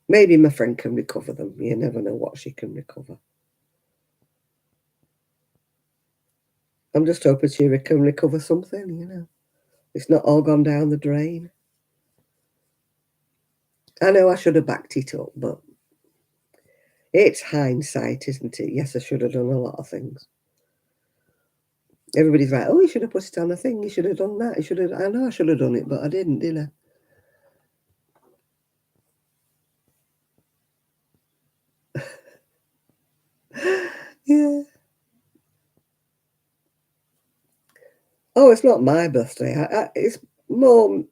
maybe my friend can recover them. You never know what she can recover. I'm just hoping she can recover something. It's not all gone down the drain. I know I should have backed it up, but it's hindsight, isn't it? Yes, I should have done a lot of things. Everybody's like, oh, you should have put it on a thing. You should have done that. I know I should have done it, but I didn't, did I? Yeah. Oh, it's not my birthday. It's more,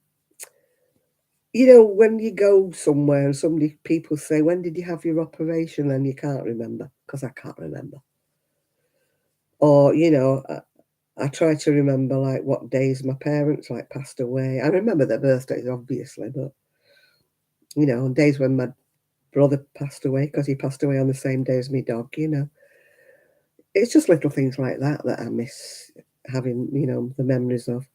when you go somewhere and people say, when did you have your operation? And you can't remember, because I can't remember. Or, I try to remember like what days my parents like passed away. I remember their birthdays, obviously, but days when my brother passed away, because he passed away on the same day as my dog. It's just little things like that I miss having, the memories of.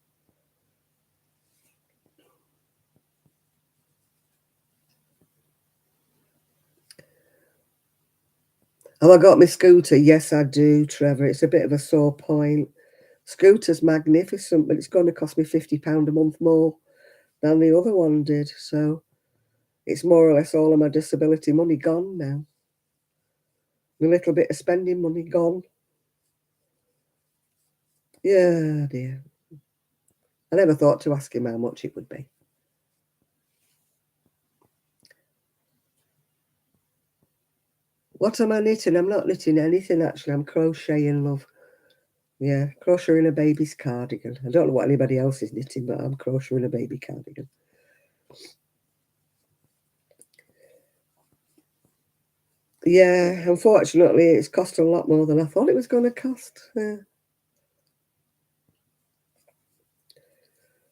Oh, I got my scooter. Yes, I do, Trevor. It's a bit of a sore point. Scooter's magnificent, but it's going to cost me £50 a month more than the other one did. So it's more or less all of my disability money gone now. A little bit of spending money gone. Yeah, dear. I never thought to ask him how much it would be. What am I knitting? I'm not knitting anything, actually. I'm crocheting, love. Yeah, crocheting a baby's cardigan. I don't know what anybody else is knitting, but I'm crocheting a baby cardigan. Yeah, unfortunately, it's cost a lot more than I thought it was going to cost. Yeah.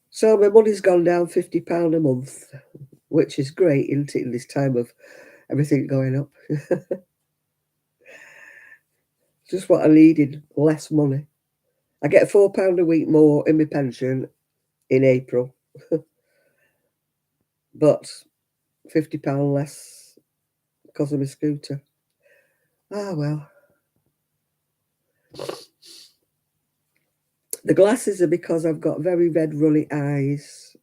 So my money's gone down £50 a month, which is great, isn't it, in this time of everything going up? Just what I needed, less money. I get £4 a week more in my pension in April, but £50 less because of my scooter. Ah, well. The glasses are because I've got very red, runny eyes.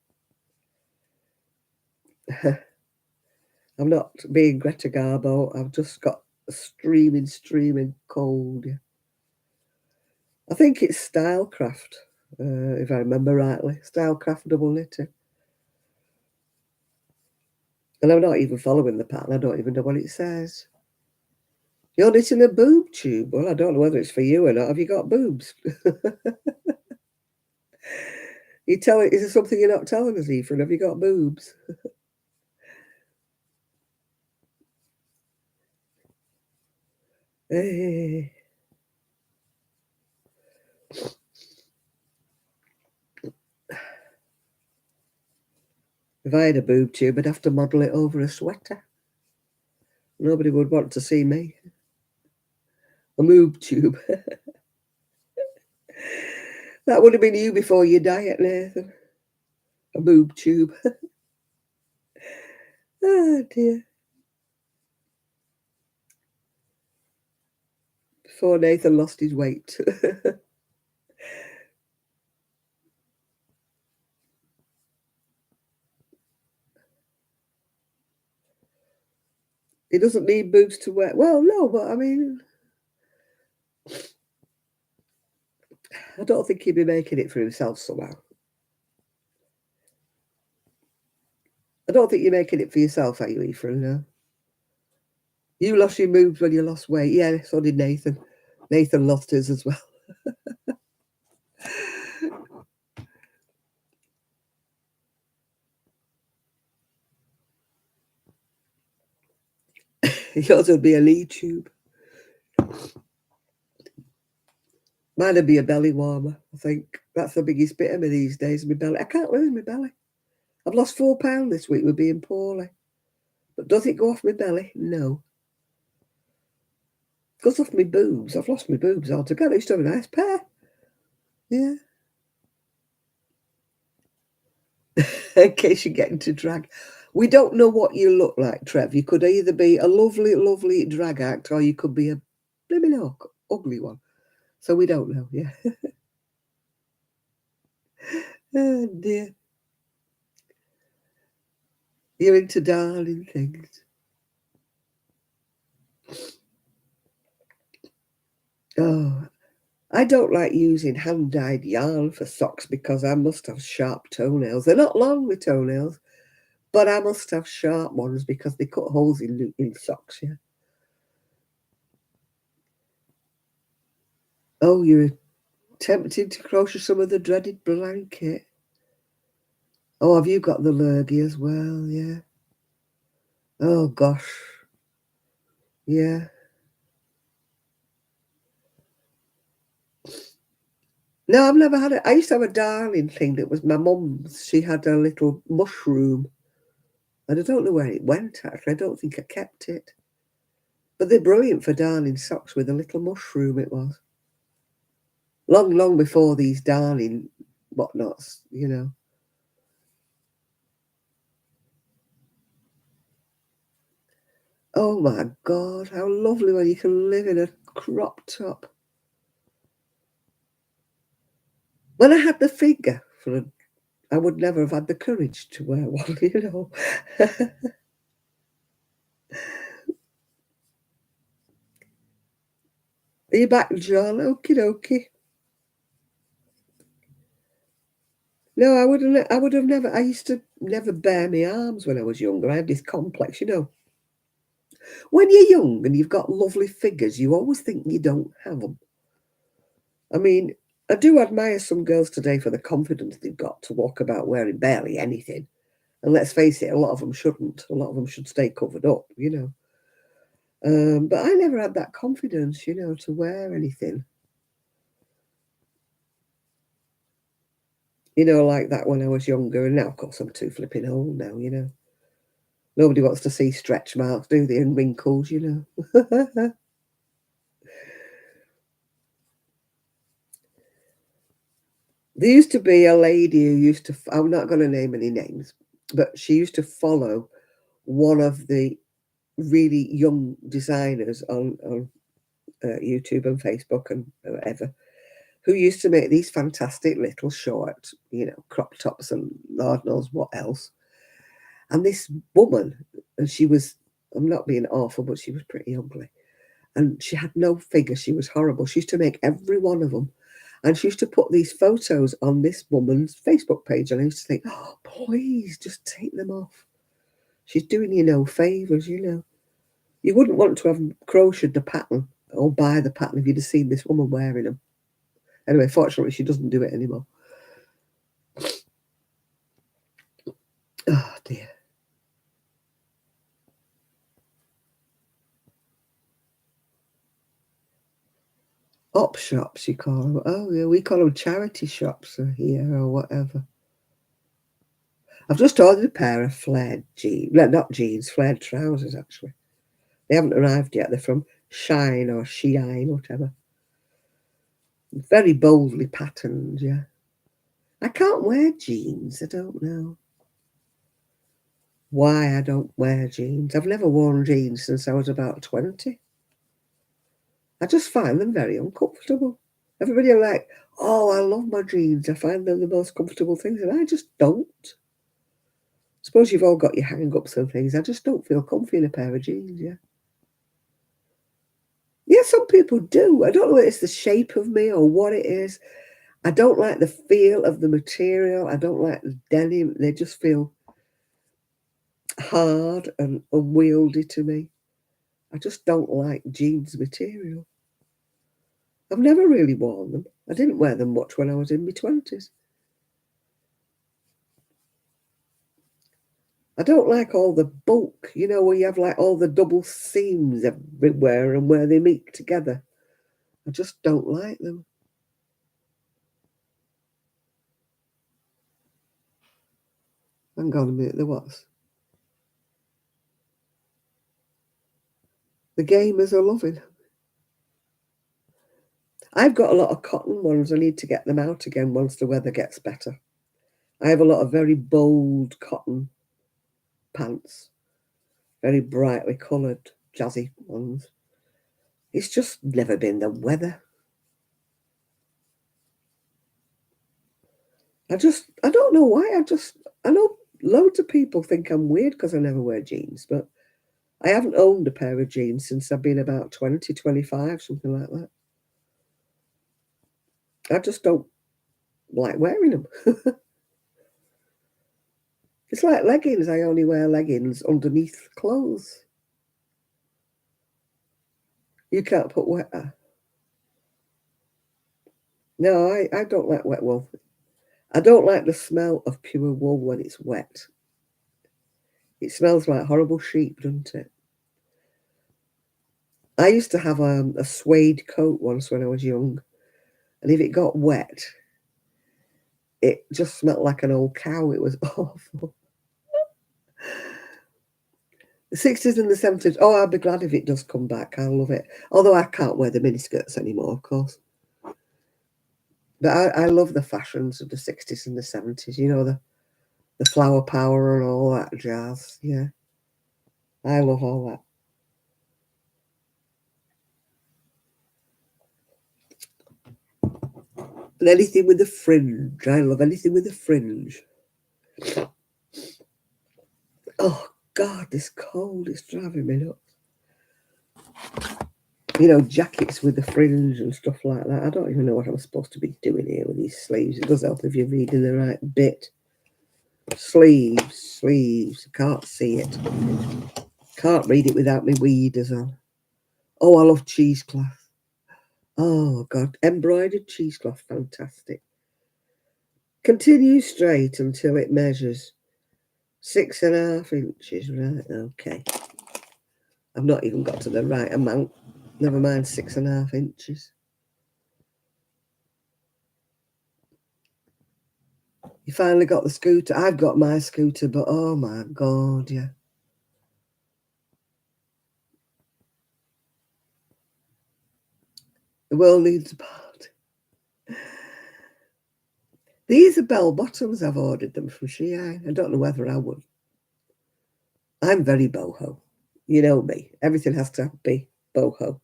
I'm not being Greta Garbo. I've just got a streaming cold. I think it's Stylecraft, if I remember rightly. Stylecraft double knitting. And I'm not even following the pattern. I don't even know what it says. You're knitting a boob tube. Well, I don't know whether it's for you or not. Have you got boobs? Is there something you're not telling us, Ethan? Have you got boobs? Hey. If I had a boob tube, I'd have to model it over a sweater. Nobody would want to see me. A boob tube. That would have been you before your diet, Nathan. a boob tube. Oh dear. Before Nathan lost his weight. He doesn't need boobs to wear. Well, no, but I mean, I don't think he'd be making it for himself somehow. I don't think you're making it for yourself, are you, Ephraim? No. You lost your boobs when you lost weight. Yeah, so did Nathan. Nathan lost his as well. Yours would be a lead tube. Mine would be a belly warmer, I think. That's the biggest bit of me these days, my belly. I can't lose my belly. I've lost 4 pounds this week with being poorly. But does it go off my belly? No. It goes off my boobs. I've lost my boobs altogether. I used to have a nice pair. Yeah. In case you're getting to drag. We don't know what you look like, Trev. You could either be a lovely, lovely drag act or you could be a blimmin' ugly one. So we don't know, yeah. Oh dear. You're into darling things. Oh, I don't like using hand-dyed yarn for socks because I must have sharp toenails. They're not long, the toenails, but I must have sharp ones because they cut holes in socks, yeah. Oh, you're tempted to crochet some of the dreaded blanket. Oh, have you got the lurgy as well? Yeah. Oh, gosh. Yeah. No, I've never had it. I used to have a darling thing that was my mum's. She had a little mushroom. And I don't know where it went, actually. I don't think I kept it. But they're brilliant for darning socks with a little mushroom, it was. Long, long before these darning whatnots, you know. Oh my God, how lovely when you can live in a crop top. When I had the figure I would never have had the courage to wear one, you know. Are you back, John? Okie dokie. No, I would have never, I used to never bare my arms when I was younger. I had this complex, you know. When you're young and you've got lovely figures, you always think you don't have them. I mean, I do admire some girls today for the confidence they've got to walk about wearing barely anything. And let's face it, a lot of them shouldn't. A lot of them should stay covered up, you know. But I never had that confidence, you know, to wear anything. You know, like that when I was younger. And now, of course, I'm too flipping old now, you know. Nobody wants to see stretch marks, do they, and wrinkles, you know. There used to be a lady who used to, I'm not going to name any names, but she used to follow one of the really young designers on YouTube and Facebook and whatever, who used to make these fantastic little short, you know, crop tops and Lord knows what else. And this woman, and she was, I'm not being awful, but she was pretty ugly. And she had no figure. She was horrible. She used to make every one of them. And she used to put these photos on this woman's Facebook page. And I used to think, oh, please just take them off. She's doing you no favours, you know. You wouldn't want to have crocheted the pattern or buy the pattern if you'd have seen this woman wearing them. Anyway, fortunately, she doesn't do it anymore. Oh, dear. Op shops, you call them. Oh, yeah, we call them charity shops here or whatever. I've just ordered a pair of flared jeans. No, not jeans, flared trousers, actually. They haven't arrived yet. They're from Shine or Shein, whatever. Very boldly patterned, yeah. I can't wear jeans. I don't know why I don't wear jeans. I've never worn jeans since I was about 20. I just find them very uncomfortable. Everybody are like, oh, I love my jeans. I find them the most comfortable things. And I just don't. Suppose you've all got your hang-ups and things. I just don't feel comfy in a pair of jeans, yeah. Yeah, some people do. I don't know if it's the shape of me or what it is. I don't like the feel of the material. I don't like the denim. They just feel hard and unwieldy to me. I just don't like jeans material. I've never really worn them. I didn't wear them much when I was in my 20s. I don't like all the bulk, you know, where you have like all the double seams everywhere and where they meet together. I just don't like them. Hang on a minute, the what's? The gamers are loving. I've got a lot of cotton ones. I need to get them out again once the weather gets better. I have a lot of very bold cotton pants, very brightly coloured, jazzy ones. It's just never been the weather. I don't know why. I know loads of people think I'm weird because I never wear jeans, but I haven't owned a pair of jeans since I've been about 20, 25, something like that. I just don't like wearing them. It's like leggings. I only wear leggings underneath clothes. You can't put wet. No, I don't like wet wool. I don't like the smell of pure wool when it's wet. It smells like horrible sheep, doesn't it? I used to have a suede coat once when I was young, and if it got wet, it just smelled like an old cow. It was awful. The 60s and the 70s, oh, I'll be glad if it does come back. I love it. Although I can't wear the miniskirts anymore, of course. But I love the fashions of the 60s and the 70s, you know, the flower power and all that jazz. Yeah, I love all that. And anything with a fringe. I love anything with a fringe. Oh, God, this cold is driving me nuts. You know, jackets with the fringe and stuff like that. I don't even know what I'm supposed to be doing here with these sleeves. It does help if you're reading the right bit. Sleeves. I can't see it. Can't read it without my weeders on. Oh, I love cheesecloth. Oh, God. Embroidered cheesecloth. Fantastic. Continue straight until it measures 6.5 inches. Right, okay. I've not even got to the right amount. Never mind 6.5 inches. You finally got the scooter. I've got my scooter, but oh my God, yeah. The world needs a part. These are bell bottoms. I've ordered them from Shein. I don't know whether I would. I'm very boho. You know me. Everything has to be boho.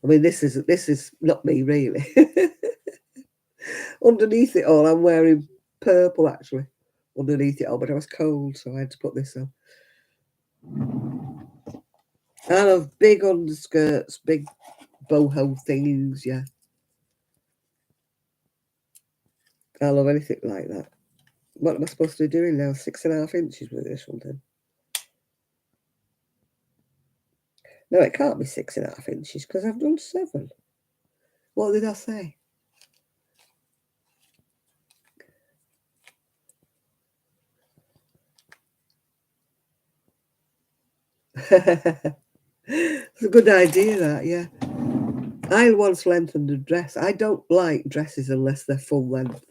I mean, this is not me really. Underneath it all, I'm wearing purple actually. Underneath it all, but I was cold, so I had to put this on. I love big underskirts, big boho things, yeah. I love anything like that. What am I supposed to be doing now? 6.5 inches with this one then? No, it can't be 6.5 inches because I've done 7. What did I say? It's a good idea, that, yeah. I once lengthened a dress. I don't like dresses unless they're full length.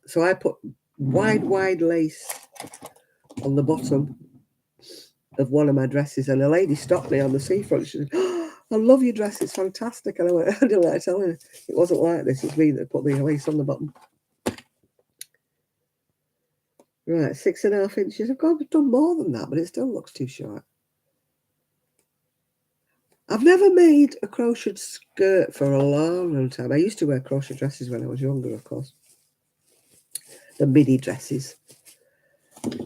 So I put wide lace on the bottom of one of my dresses, and a lady stopped me on the seafront. She said, oh, I love your dress, it's fantastic. And I went, I didn't like telling her. It wasn't like this, it's me that put the lace on the bottom. Right, 6.5 inches. I've done more than that, but it still looks too short. I've never made a crocheted skirt for a long, long time. I used to wear crochet dresses when I was younger, of course. The midi dresses,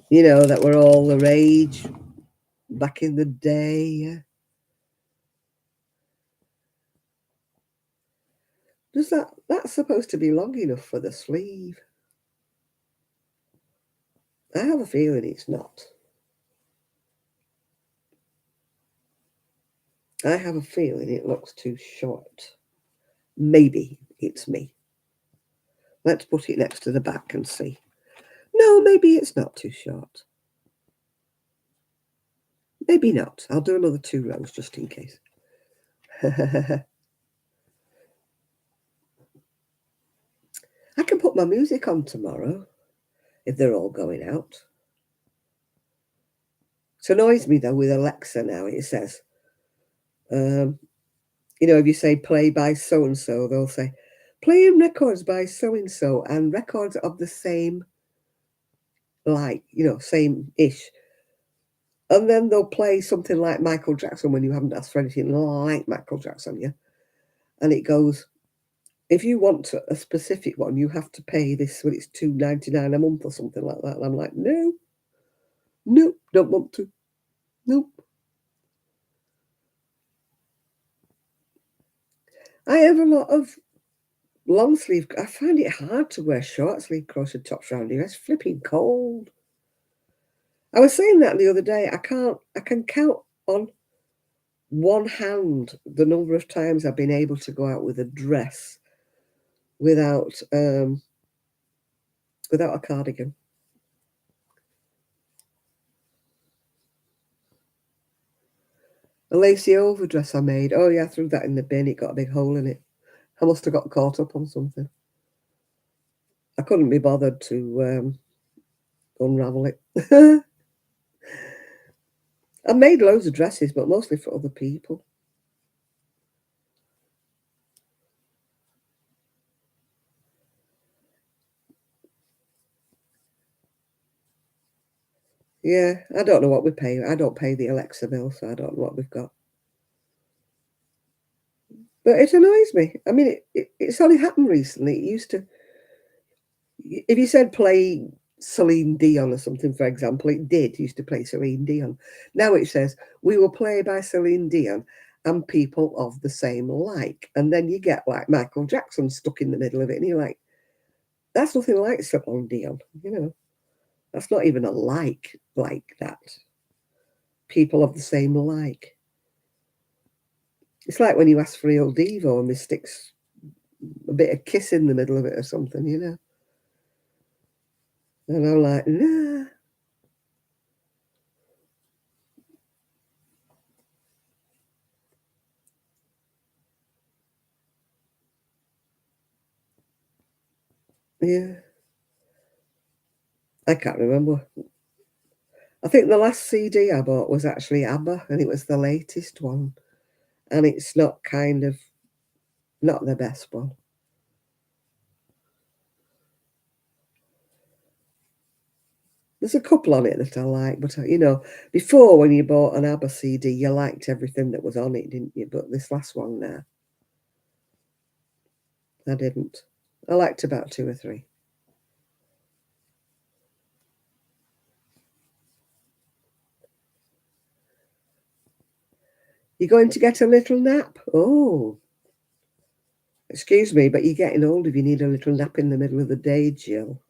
you know, that were all the rage back in the day. That's supposed to be long enough for the sleeve? I have a feeling it's not. I have a feeling it looks too short. Maybe it's me. Let's put it next to the back and see. No, maybe it's not too short. Maybe not. I'll do another 2 rows just in case. I can put my music on tomorrow if they're all going out. It annoys me though with Alexa now. It says, you know, if you say play by so and so, they'll say playing records by so and so and records of the same, like, you know, same ish. And then they'll play something like Michael Jackson when you haven't asked for anything like Michael Jackson, yeah. And it goes, if you want a specific one, you have to pay this, when it's $2.99 a month or something like that. And I'm like, no, don't want to. Nope. I have a lot of long sleeve. I find it hard to wear short sleeve crochet tops around here. It's flipping cold. I was saying that the other day. I can count on one hand the number of times I've been able to go out with a dress without a cardigan. A lacy overdress I made. Oh yeah, I threw that in the bin. It got a big hole in it. I must have got caught up on something. I couldn't be bothered to unravel it. I made loads of dresses, but mostly for other people. Yeah, I don't know what we pay. I don't pay the Alexa bill, so I don't know what we've got. But it annoys me. I mean, it's only happened recently. It used to, if you said play Celine Dion or something, for example, it used to play Celine Dion. Now it says, we will play by Celine Dion and people of the same like. And then you get like Michael Jackson stuck in the middle of it. And you're like, that's nothing like Celine Dion, you know. That's not even a like that. People of the same like. It's like when you ask for Il Divo and they sticks a bit of kiss in the middle of it or something, you know. And I'm like, nah. Yeah. I can't remember. I think the last CD I bought was actually ABBA, and it was the latest one. And it's not not the best one. There's a couple on it that I like, but you know, before when you bought an ABBA CD, you liked everything that was on it, didn't you? But this last one now, I didn't. I liked about 2 or 3. You're going to get a little nap? Oh, excuse me, but you're getting old if you need a little nap in the middle of the day, Jill.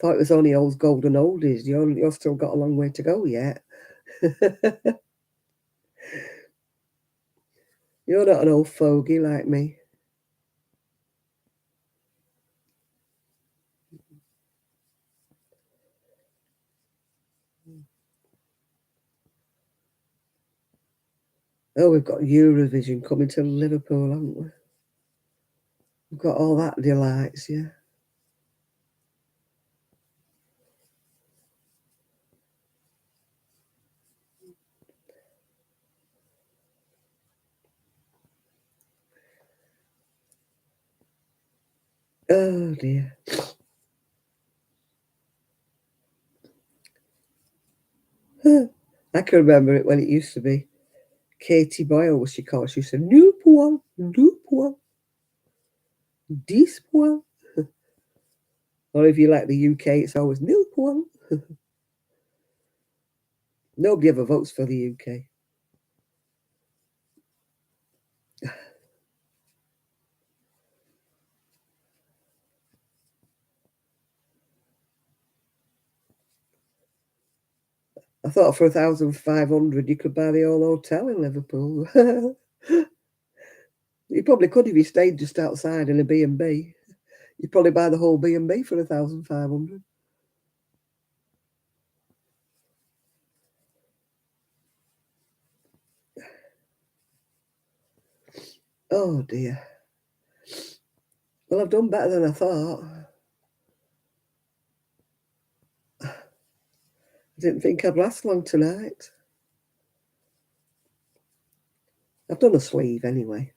Thought it was only old golden oldies. You're still got a long way to go yet. You're not an old fogey like me. Oh, we've got Eurovision coming to Liverpool, haven't we? We've got all that delights, yeah. Oh dear. I can remember it when it used to be Katie Boyle, was she called? She said, "New poil, 10 poil." Or if you like the UK, it's always nil poil. Nobody ever votes for the UK. I thought for 1,500 you could buy the whole hotel in Liverpool. You probably could if you stayed just outside in a B&B. You'd probably buy the whole B&B for 1,500. Oh dear. Well, I've done better than I thought. I didn't think I'd last long tonight. I've done a sleeve anyway.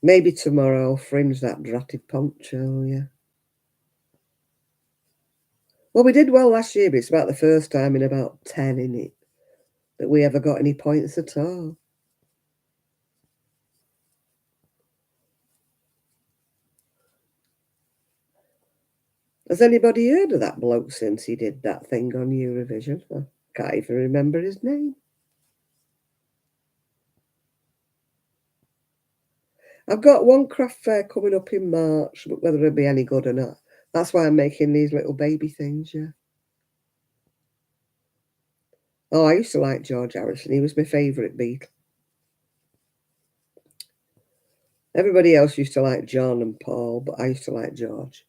Maybe tomorrow I'll fringe that dratted poncho, yeah. Well, we did well last year, but it's about the first time in about 10, in it, that we ever got any points at all. Has anybody heard of that bloke since he did that thing on Eurovision? I can't even remember his name. I've got one craft fair coming up in March, but whether it'll be any good or not. That's why I'm making these little baby things, yeah. Oh, I used to like George Harrison. He was my favourite Beatle. Everybody else used to like John and Paul, but I used to like George.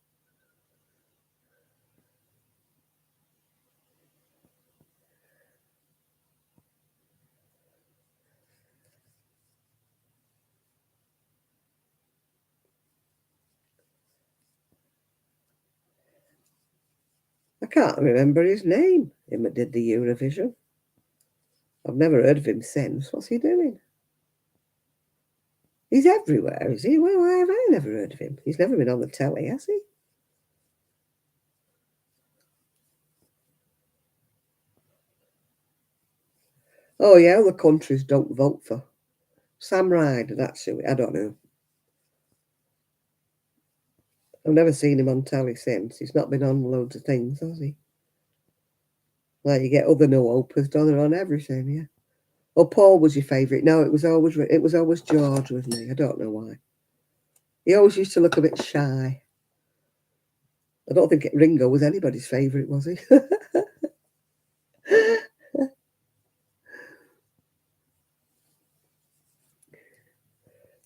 I can't remember his name, him that did the Eurovision. I've never heard of him since. What's he doing? He's everywhere, is he? Well, why have I never heard of him? He's never been on the telly, has he? Oh, yeah, other countries don't vote for. Sam Ryder, that's who. I don't know. I've never seen him on telly since. He's not been on loads of things, has he? Like you get other no-opers done on everything, yeah. Oh, Paul was your favourite. No, it was always George with me. I don't know why. He always used to look a bit shy. I don't think Ringo was anybody's favourite, was he?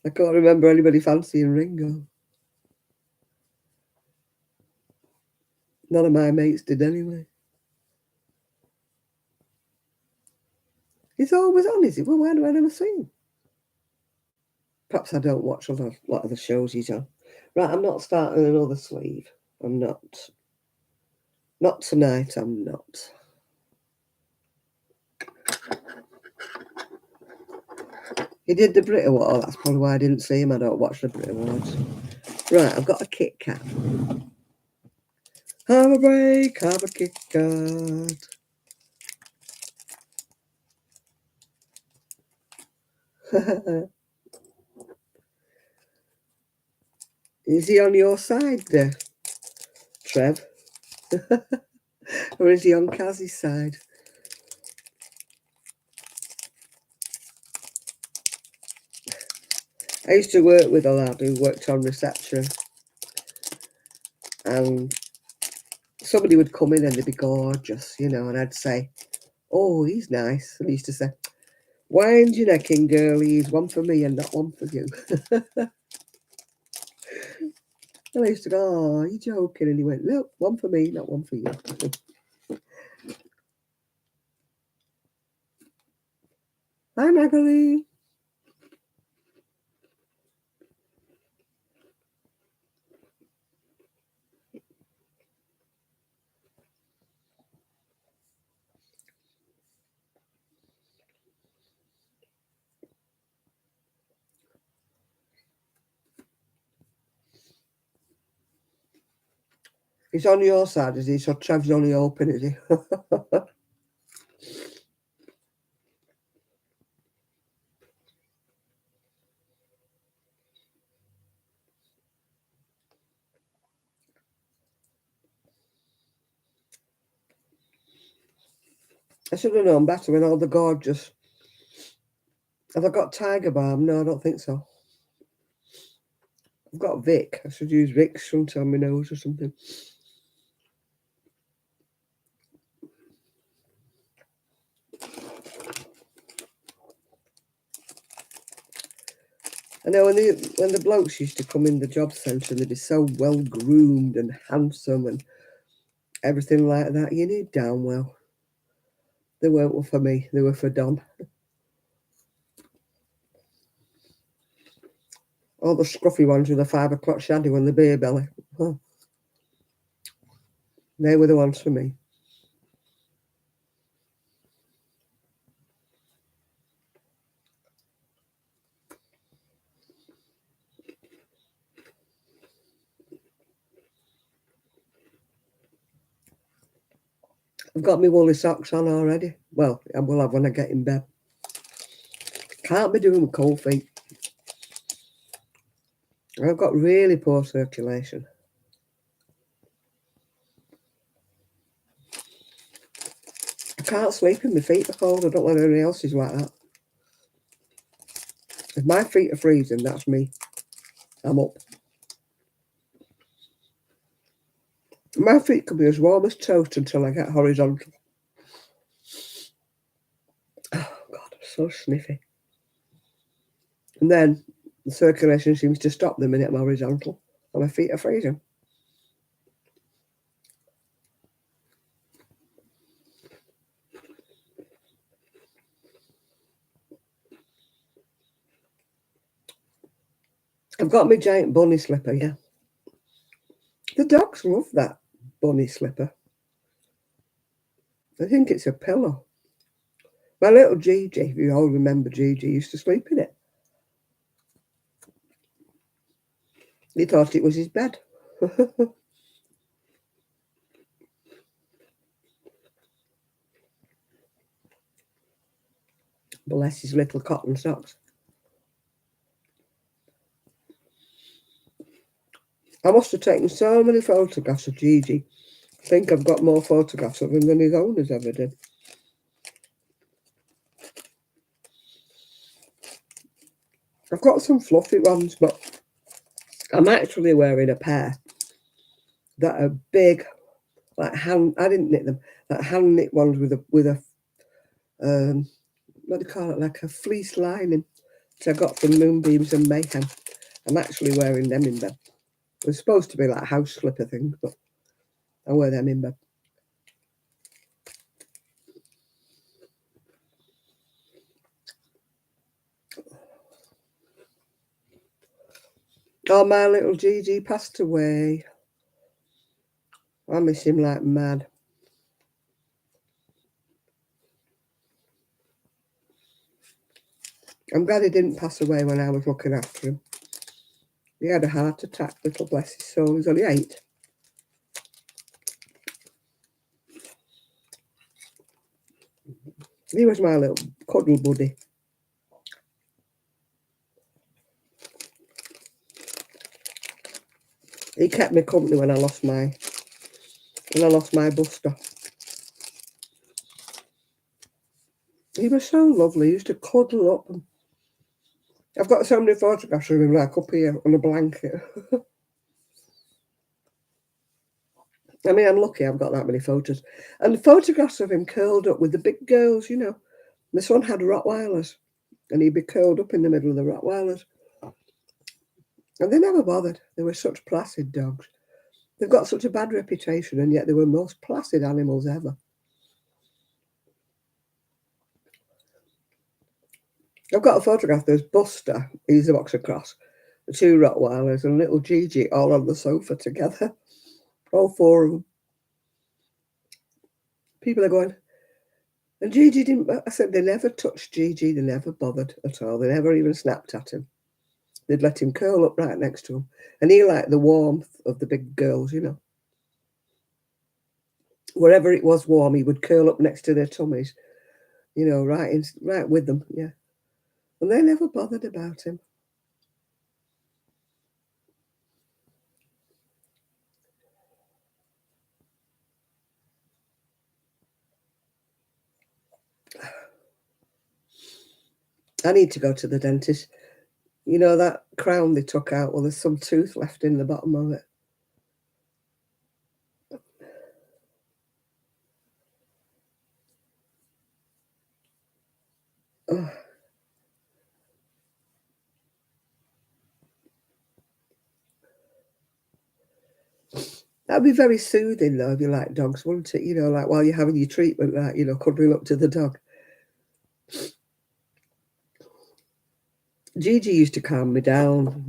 I can't remember anybody fancying Ringo. None of my mates did anyway. He's always on, is he? Well, why do I never see him? Perhaps I don't watch a lot of the shows he's on. Right, I'm not starting another sleeve. I'm not. Not tonight, I'm not. He did the Brit Award. That's probably why I didn't see him. I don't watch the Brit Awards. Right, I've got a Kit Kat. Have a break, have a Kit Kat. Is he on your side there, Trev? Or is he on Kaz's side? I used to work with a lad who worked on reception, and somebody would come in and they'd be gorgeous, and I'd say, "Oh, he's nice." And he used to say, "Wind your neck in, girlies, one for me and not one for you." And I used to go, "Oh, you're joking." And he went, "Look, one for me, not one for you." Hi, Magali. He's on your side, is he? So Trev's only open, is he? I should have known better with all the gorgeous. Have I got Tiger Balm? No, I don't think so. I've got Vic. I should use Vicks sometime on my nose or something. I know when the blokes used to come in the job centre, they'd be so well groomed and handsome and everything like that. You knew damn well they weren't for me. They were for Don. All the scruffy ones with the 5 o'clock shadow and the beer belly. Huh. They were the ones for me. I've got my woolly socks on already. Well, I will have when I get in bed. Can't be doing with cold feet. I've got really poor circulation. I can't sleep in my feet are cold. I don't know anyone else is like that. If my feet are freezing, that's me. I'm up. My feet can be as warm as toast until I get horizontal. Oh, God, so sniffy. And then the circulation seems to stop the minute I'm horizontal and my feet are freezing. I've got my giant bunny slipper, yeah. The dogs love that bunny slipper. I think it's a pillow. My little Gigi, if you all remember Gigi, used to sleep in it. He thought it was his bed. Bless his little cotton socks. I must have taken so many photographs of Gigi. I think I've got more photographs of him than his owners ever did. I've got some fluffy ones, but I'm actually wearing a pair that are big, like hand. I didn't knit them. Like hand knit ones with a what do you call it? Like a fleece lining, which I got from Moonbeams and Mayhem. I'm actually wearing them in bed. They're supposed to be like house slipper things, but I wear them in bed. Oh, my little Gigi passed away. I miss him like mad. I'm glad he didn't pass away when I was looking after him. He had a heart attack, little bless his soul. He was only 8. He was my little cuddle buddy. He kept me company when I lost my Buster. He was so lovely. He used to cuddle up. And I've got so many photographs of him, like up here on a blanket. I mean, I'm lucky I've got that many photos. And the photographs of him curled up with the big girls, you know. This one had Rottweilers, and he'd be curled up in the middle of the Rottweilers. And they never bothered. They were such placid dogs. They've got such a bad reputation, and yet they were the most placid animals ever. I've got a photograph. There's Buster, he's a boxer cross, the 2 Rottweilers, and little Gigi all on the sofa together. All 4 of them. People are going, and Gigi didn't. I said they never touched Gigi. They never bothered at all. They never even snapped at him. They'd let him curl up right next to him. And he liked the warmth of the big girls, you know. Wherever it was warm, he would curl up next to their tummies, right with them, yeah. And they never bothered about him. I need to go to the dentist. You know that crown they took out? Well, there's some tooth left in the bottom of it. Oh. That'd be very soothing, though, if you like dogs, wouldn't it? Like while you're having your treatment, like, cuddling up to the dog. Gigi used to calm me down,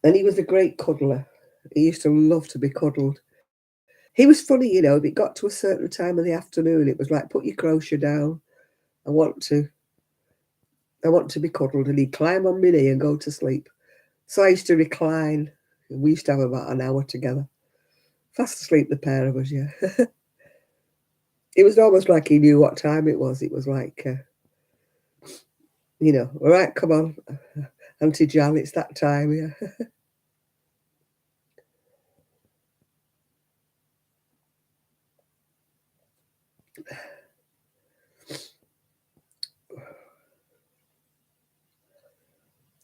and he was a great cuddler. He used to love to be cuddled. He was funny, if it got to a certain time of the afternoon, it was like, put your crochet down. I want to be cuddled, and he'd climb on my knee and go to sleep. So I used to recline, and we used to have about an hour together. Fast asleep, the pair of us, yeah. It was almost like he knew what time it was. It was like, all right, come on, Auntie Jan, it's that time, yeah.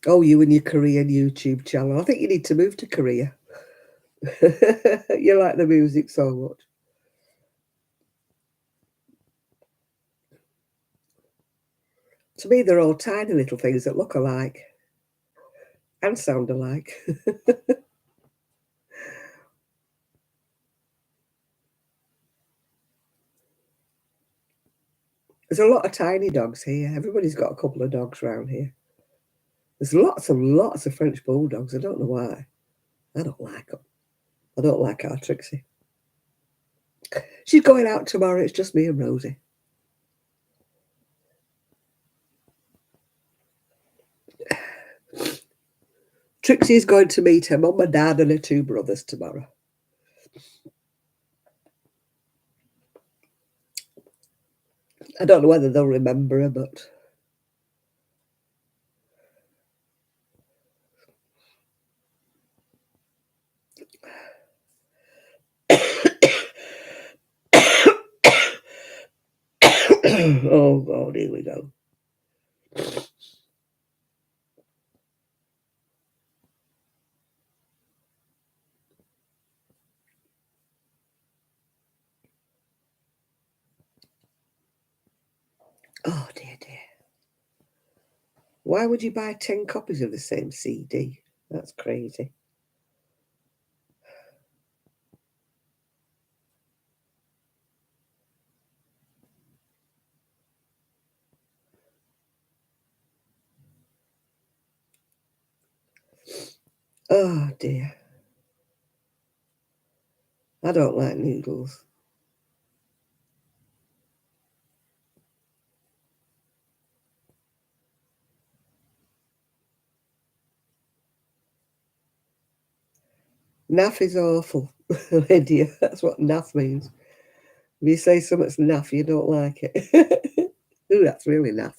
Oh, you and your Korean YouTube channel. I think you need to move to Korea. You like the music so much. To me, they're all tiny little things that look alike and sound alike. There's a lot of tiny dogs here. Everybody's got a couple of dogs around here. There's lots and lots of French bulldogs. I don't know why. I don't like them. I don't like our Trixie. She's going out tomorrow. It's just me and Rosie. Trixie is going to meet her mum and dad and her two brothers tomorrow. I don't know whether they'll remember her, but... Oh, God, here we go. Oh, dear, dear. Why would you buy 10 copies of the same CD? That's crazy. Oh, dear. I don't like noodles. Naff is awful, Lydia. That's what naff means. If you say something's naff, you don't like it. Ooh, that's really naff.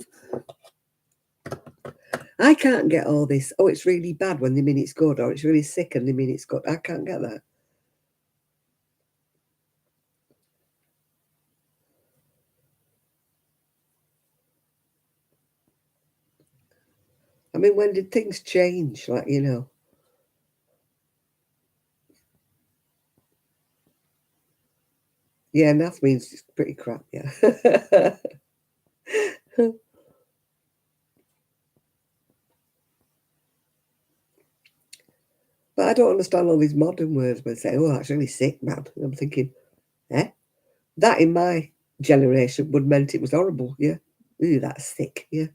I can't get all this. Oh, it's really bad when they mean it's good, or it's really sick and they mean it's good. I can't get that. I mean, when did things change? Like, Yeah, naff means it's pretty crap, yeah. But I don't understand all these modern words where they say, oh, that's really sick, man. And I'm thinking, eh? That in my generation would meant it was horrible, yeah. Ooh, that's sick, yeah.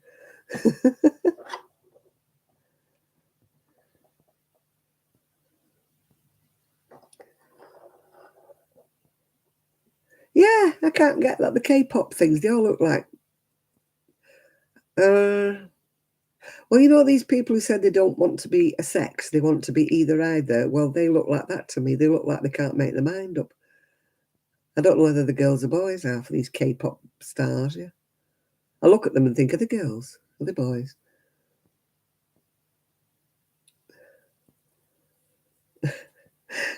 Yeah, I can't get that. The K-pop things, they all look like... well, these people who said they don't want to be a sex, they want to be either. Well, they look like that to me. They look like they can't make their mind up. I don't know whether the girls or boys are for these K-pop stars, yeah. I look at them and think, are they girls? Are they boys?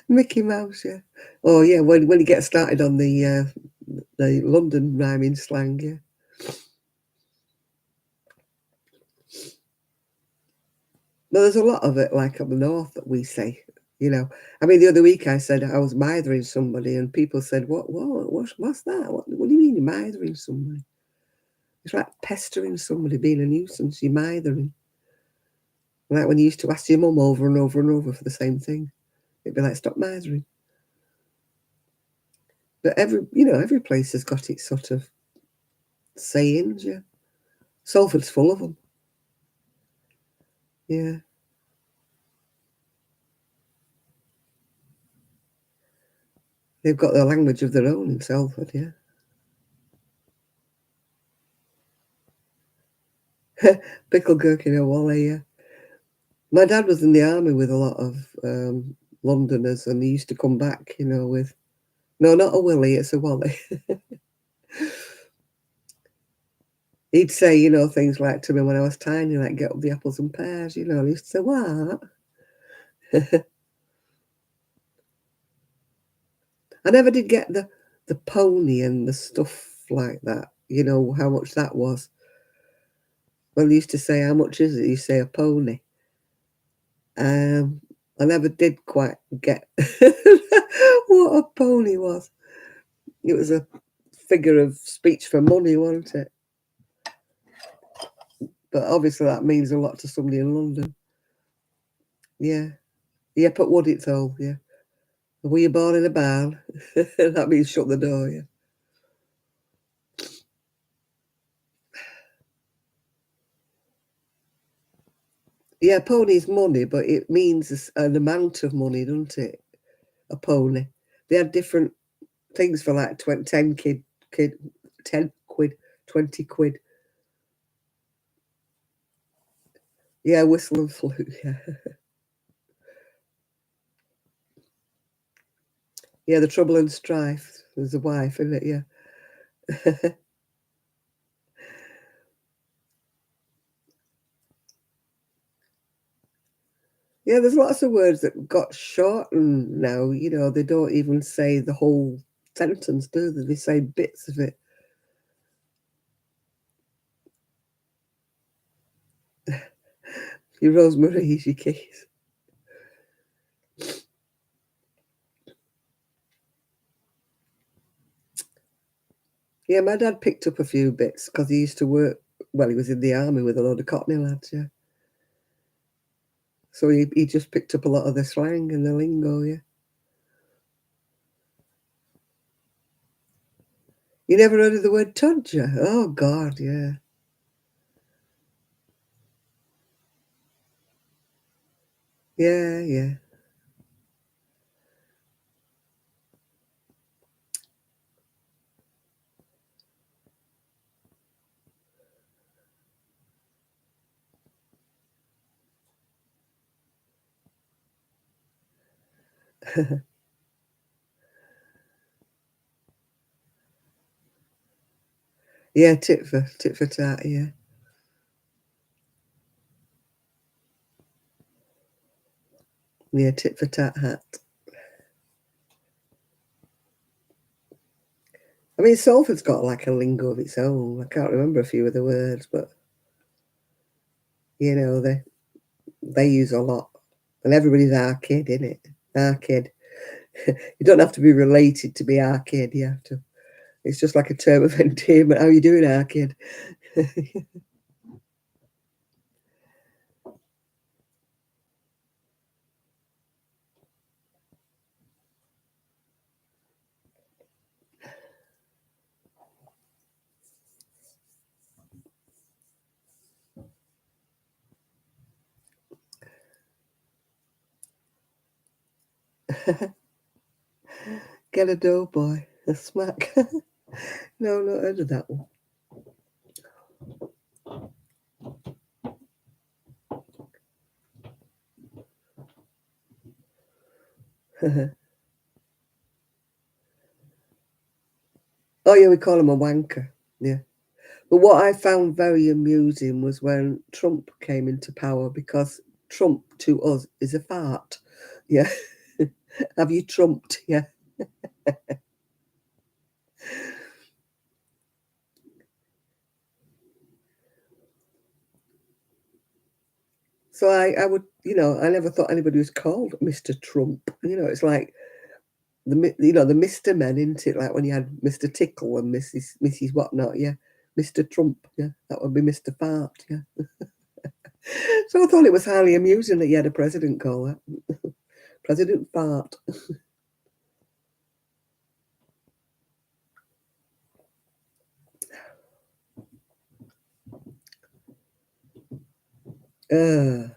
Mickey Mouse, yeah. Oh, yeah, when you get started on the London rhyming slang, yeah. Well, there's a lot of it, like up the north, that we say, you know. I mean, the other week I said I was mithering somebody, and people said, what's that? What do you mean you're mithering somebody? It's like pestering somebody, being a nuisance, you're mithering. Like when you used to ask your mum over and over and over for the same thing. It'd be like, stop mithering. But every place has got its sort of sayings, yeah. Salford's full of them. Yeah. They've got their language of their own in Salford, yeah. Pickle gherkin or wally, yeah. My dad was in the army with a lot of Londoners, and he used to come back, with no, not a willy, it's a wally. He'd say, things like to me when I was tiny, like get up the apples and pears, and he used to say, what? I never did get the pony and the stuff like that, how much that was. Well, he used to say, how much is it? You say a pony. I never did quite get what a pony was. It was a figure of speech for money, wasn't it? But obviously that means a lot to somebody in London. Yeah. Yeah, but would it though? Yeah. Were you born in a barn? That means shut the door, yeah. Yeah, pony's money, but it means an amount of money, doesn't it? A pony. They had different things for like 10 10 quid, 20 quid. Yeah, whistle and flute, yeah. Yeah, the trouble and strife. There's a wife, isn't it? Yeah. Yeah, there's lots of words that got shortened now. They don't even say the whole sentence, do they? They say bits of it. Your Rosemary's, your keys. Yeah, my dad picked up a few bits because he used to work, well, he was in the army with a load of Cockney lads, yeah. So he just picked up a lot of the slang and the lingo, yeah. You never heard of the word todger? Oh, God, yeah. Yeah, yeah. Yeah, tit for tat, yeah. Yeah, tit for tat hat. I mean, Salford's got like a lingo of its own. I can't remember a few of the words, but they use a lot. And everybody's our kid, innit? Our kid. You don't have to be related to be our kid. You have to. It's just like a term of endearment. How you doing, our kid? Get a doughboy. A smack. No, not heard of that one. Oh yeah, we call him a wanker. Yeah. But what I found very amusing was when Trump came into power, because Trump to us is a fart. Yeah. Have you trumped? Yeah. So I would, I never thought anybody was called Mr. Trump. It's like the Mr. men, isn't it? Like when you had Mr. Tickle and Mrs. Whatnot, yeah. Mr. Trump, yeah. That would be Mr. Fart, yeah. So I thought it was highly amusing that you had a president call that. President Fart. Uh,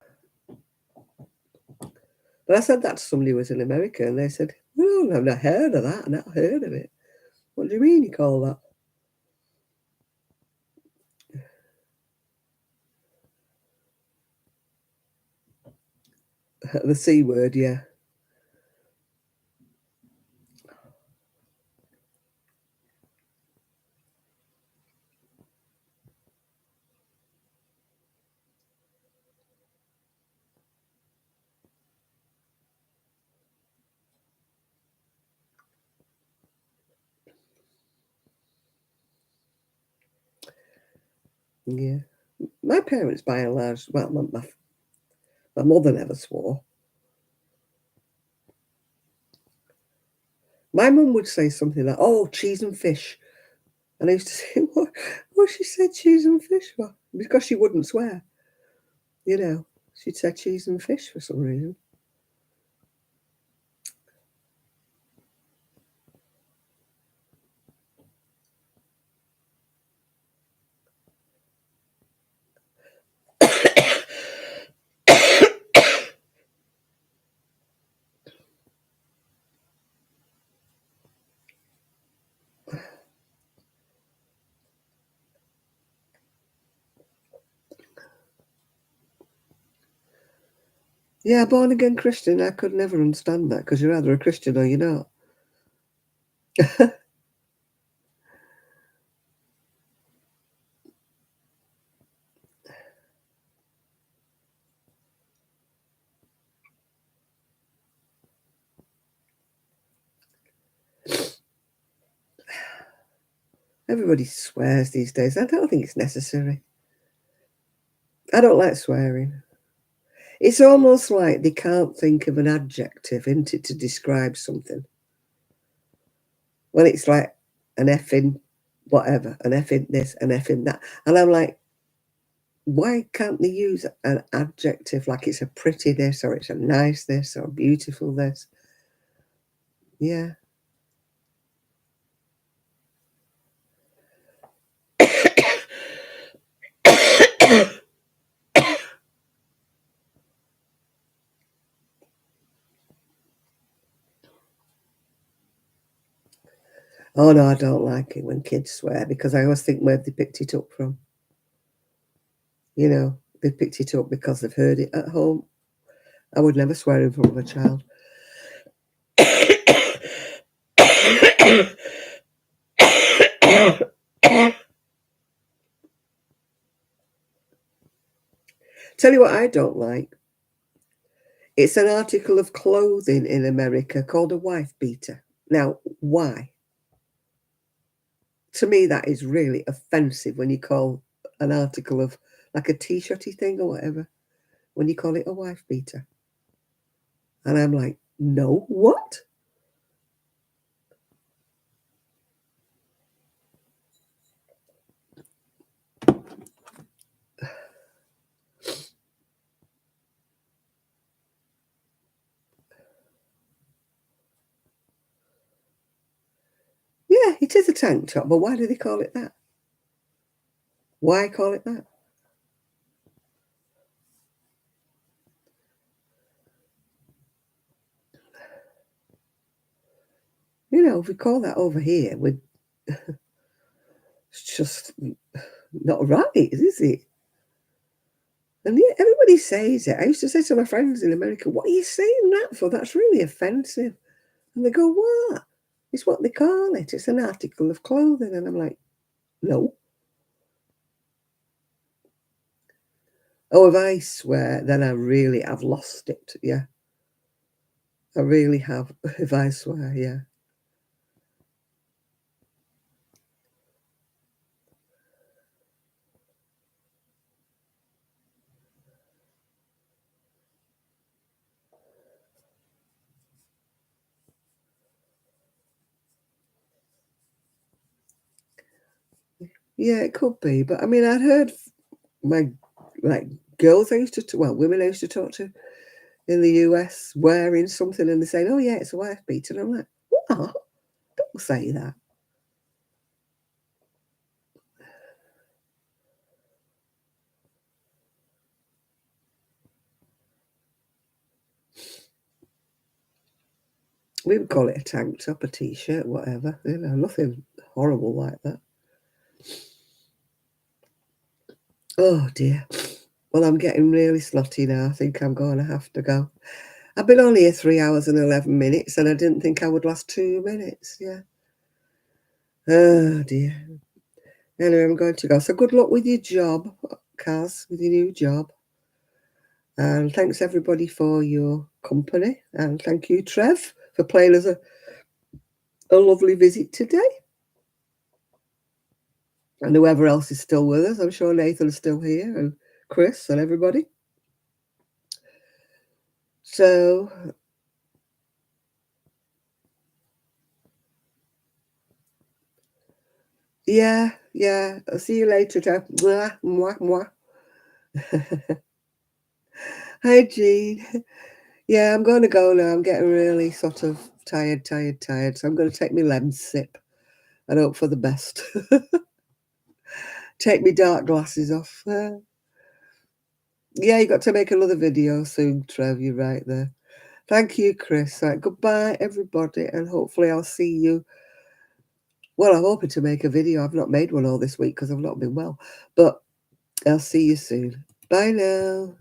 but I said that to somebody who was in America, and they said, "Well, I've not heard of that. I've not heard of it. What do you mean you call that?" The C word, yeah. Yeah. My parents, by and large, well, my mother never swore. My mum would say something like, "Oh, cheese and fish." And I used to say, what she said cheese and fish for? Because she wouldn't swear, you know. She'd say cheese and fish for some reason. Yeah, born again Christian, I could never understand that, because you're either a Christian or you're not. Everybody swears these days. I don't think it's necessary. I don't like swearing. It's almost like they can't think of an adjective, isn't it, to describe something. When it's like an effing whatever, an effing this, an effing that. And I'm like, why can't they use an adjective like it's a pretty this, or it's a nice this, or a beautiful this? Yeah. Oh no, I don't like it when kids swear, because I always think where they picked it up from. They picked it up because they've heard it at home. I would never swear in front of a child. Tell you what I don't like. It's an article of clothing in America called a wife beater. Now, why? To me, that is really offensive when you call an article of like a t-shirty thing or whatever, when you call it a wife beater. And I'm like, no, what? Yeah, it is a tank top, but why do they call it that? Why call it that? If we call that over here, it's just not right, is it? And yet everybody says it. I used to say to my friends in America, "What are you saying that for? That's really offensive." And they go, "What?" It's what they call it. It's an article of clothing. And I'm like, no. Oh, if I swear, then I really have lost it. Yeah, I really have. If I swear, yeah. Yeah, it could be. But I mean, I'd heard my like girls I used to, well, women I used to talk to in the US wearing something and they're saying, oh, yeah, it's a wife beater. And I'm like, what? Don't say that. We would call it a tank top, a t-shirt, whatever. You know, nothing horrible like that. Oh dear. Well, I'm getting really snotty now. I think I'm going to have to go. I've been on here 3 hours and 11 minutes, and I didn't think I would last 2 minutes. Yeah. Oh dear. Anyway, I'm going to go. So good luck with your job, Kaz, with your new job. And thanks everybody for your company. And thank you, Trev, for playing us a lovely visit today. And whoever else is still with us, I'm sure Nathan's still here, and Chris and everybody. So, yeah. I'll see you later, Trev. Mwah, mwah, mwah. Hi, Jean. Yeah, I'm going to go now. I'm getting really sort of tired. So I'm going to take my Lemsip and hope for the best. Take my dark glasses off. Yeah, you got to make another video soon, Trev. You're right there. Thank you, Chris. Right, goodbye, everybody, and hopefully I'll see you. Well, I'm hoping to make a video. I've not made one all this week because I've not been well, but I'll see you soon. Bye now.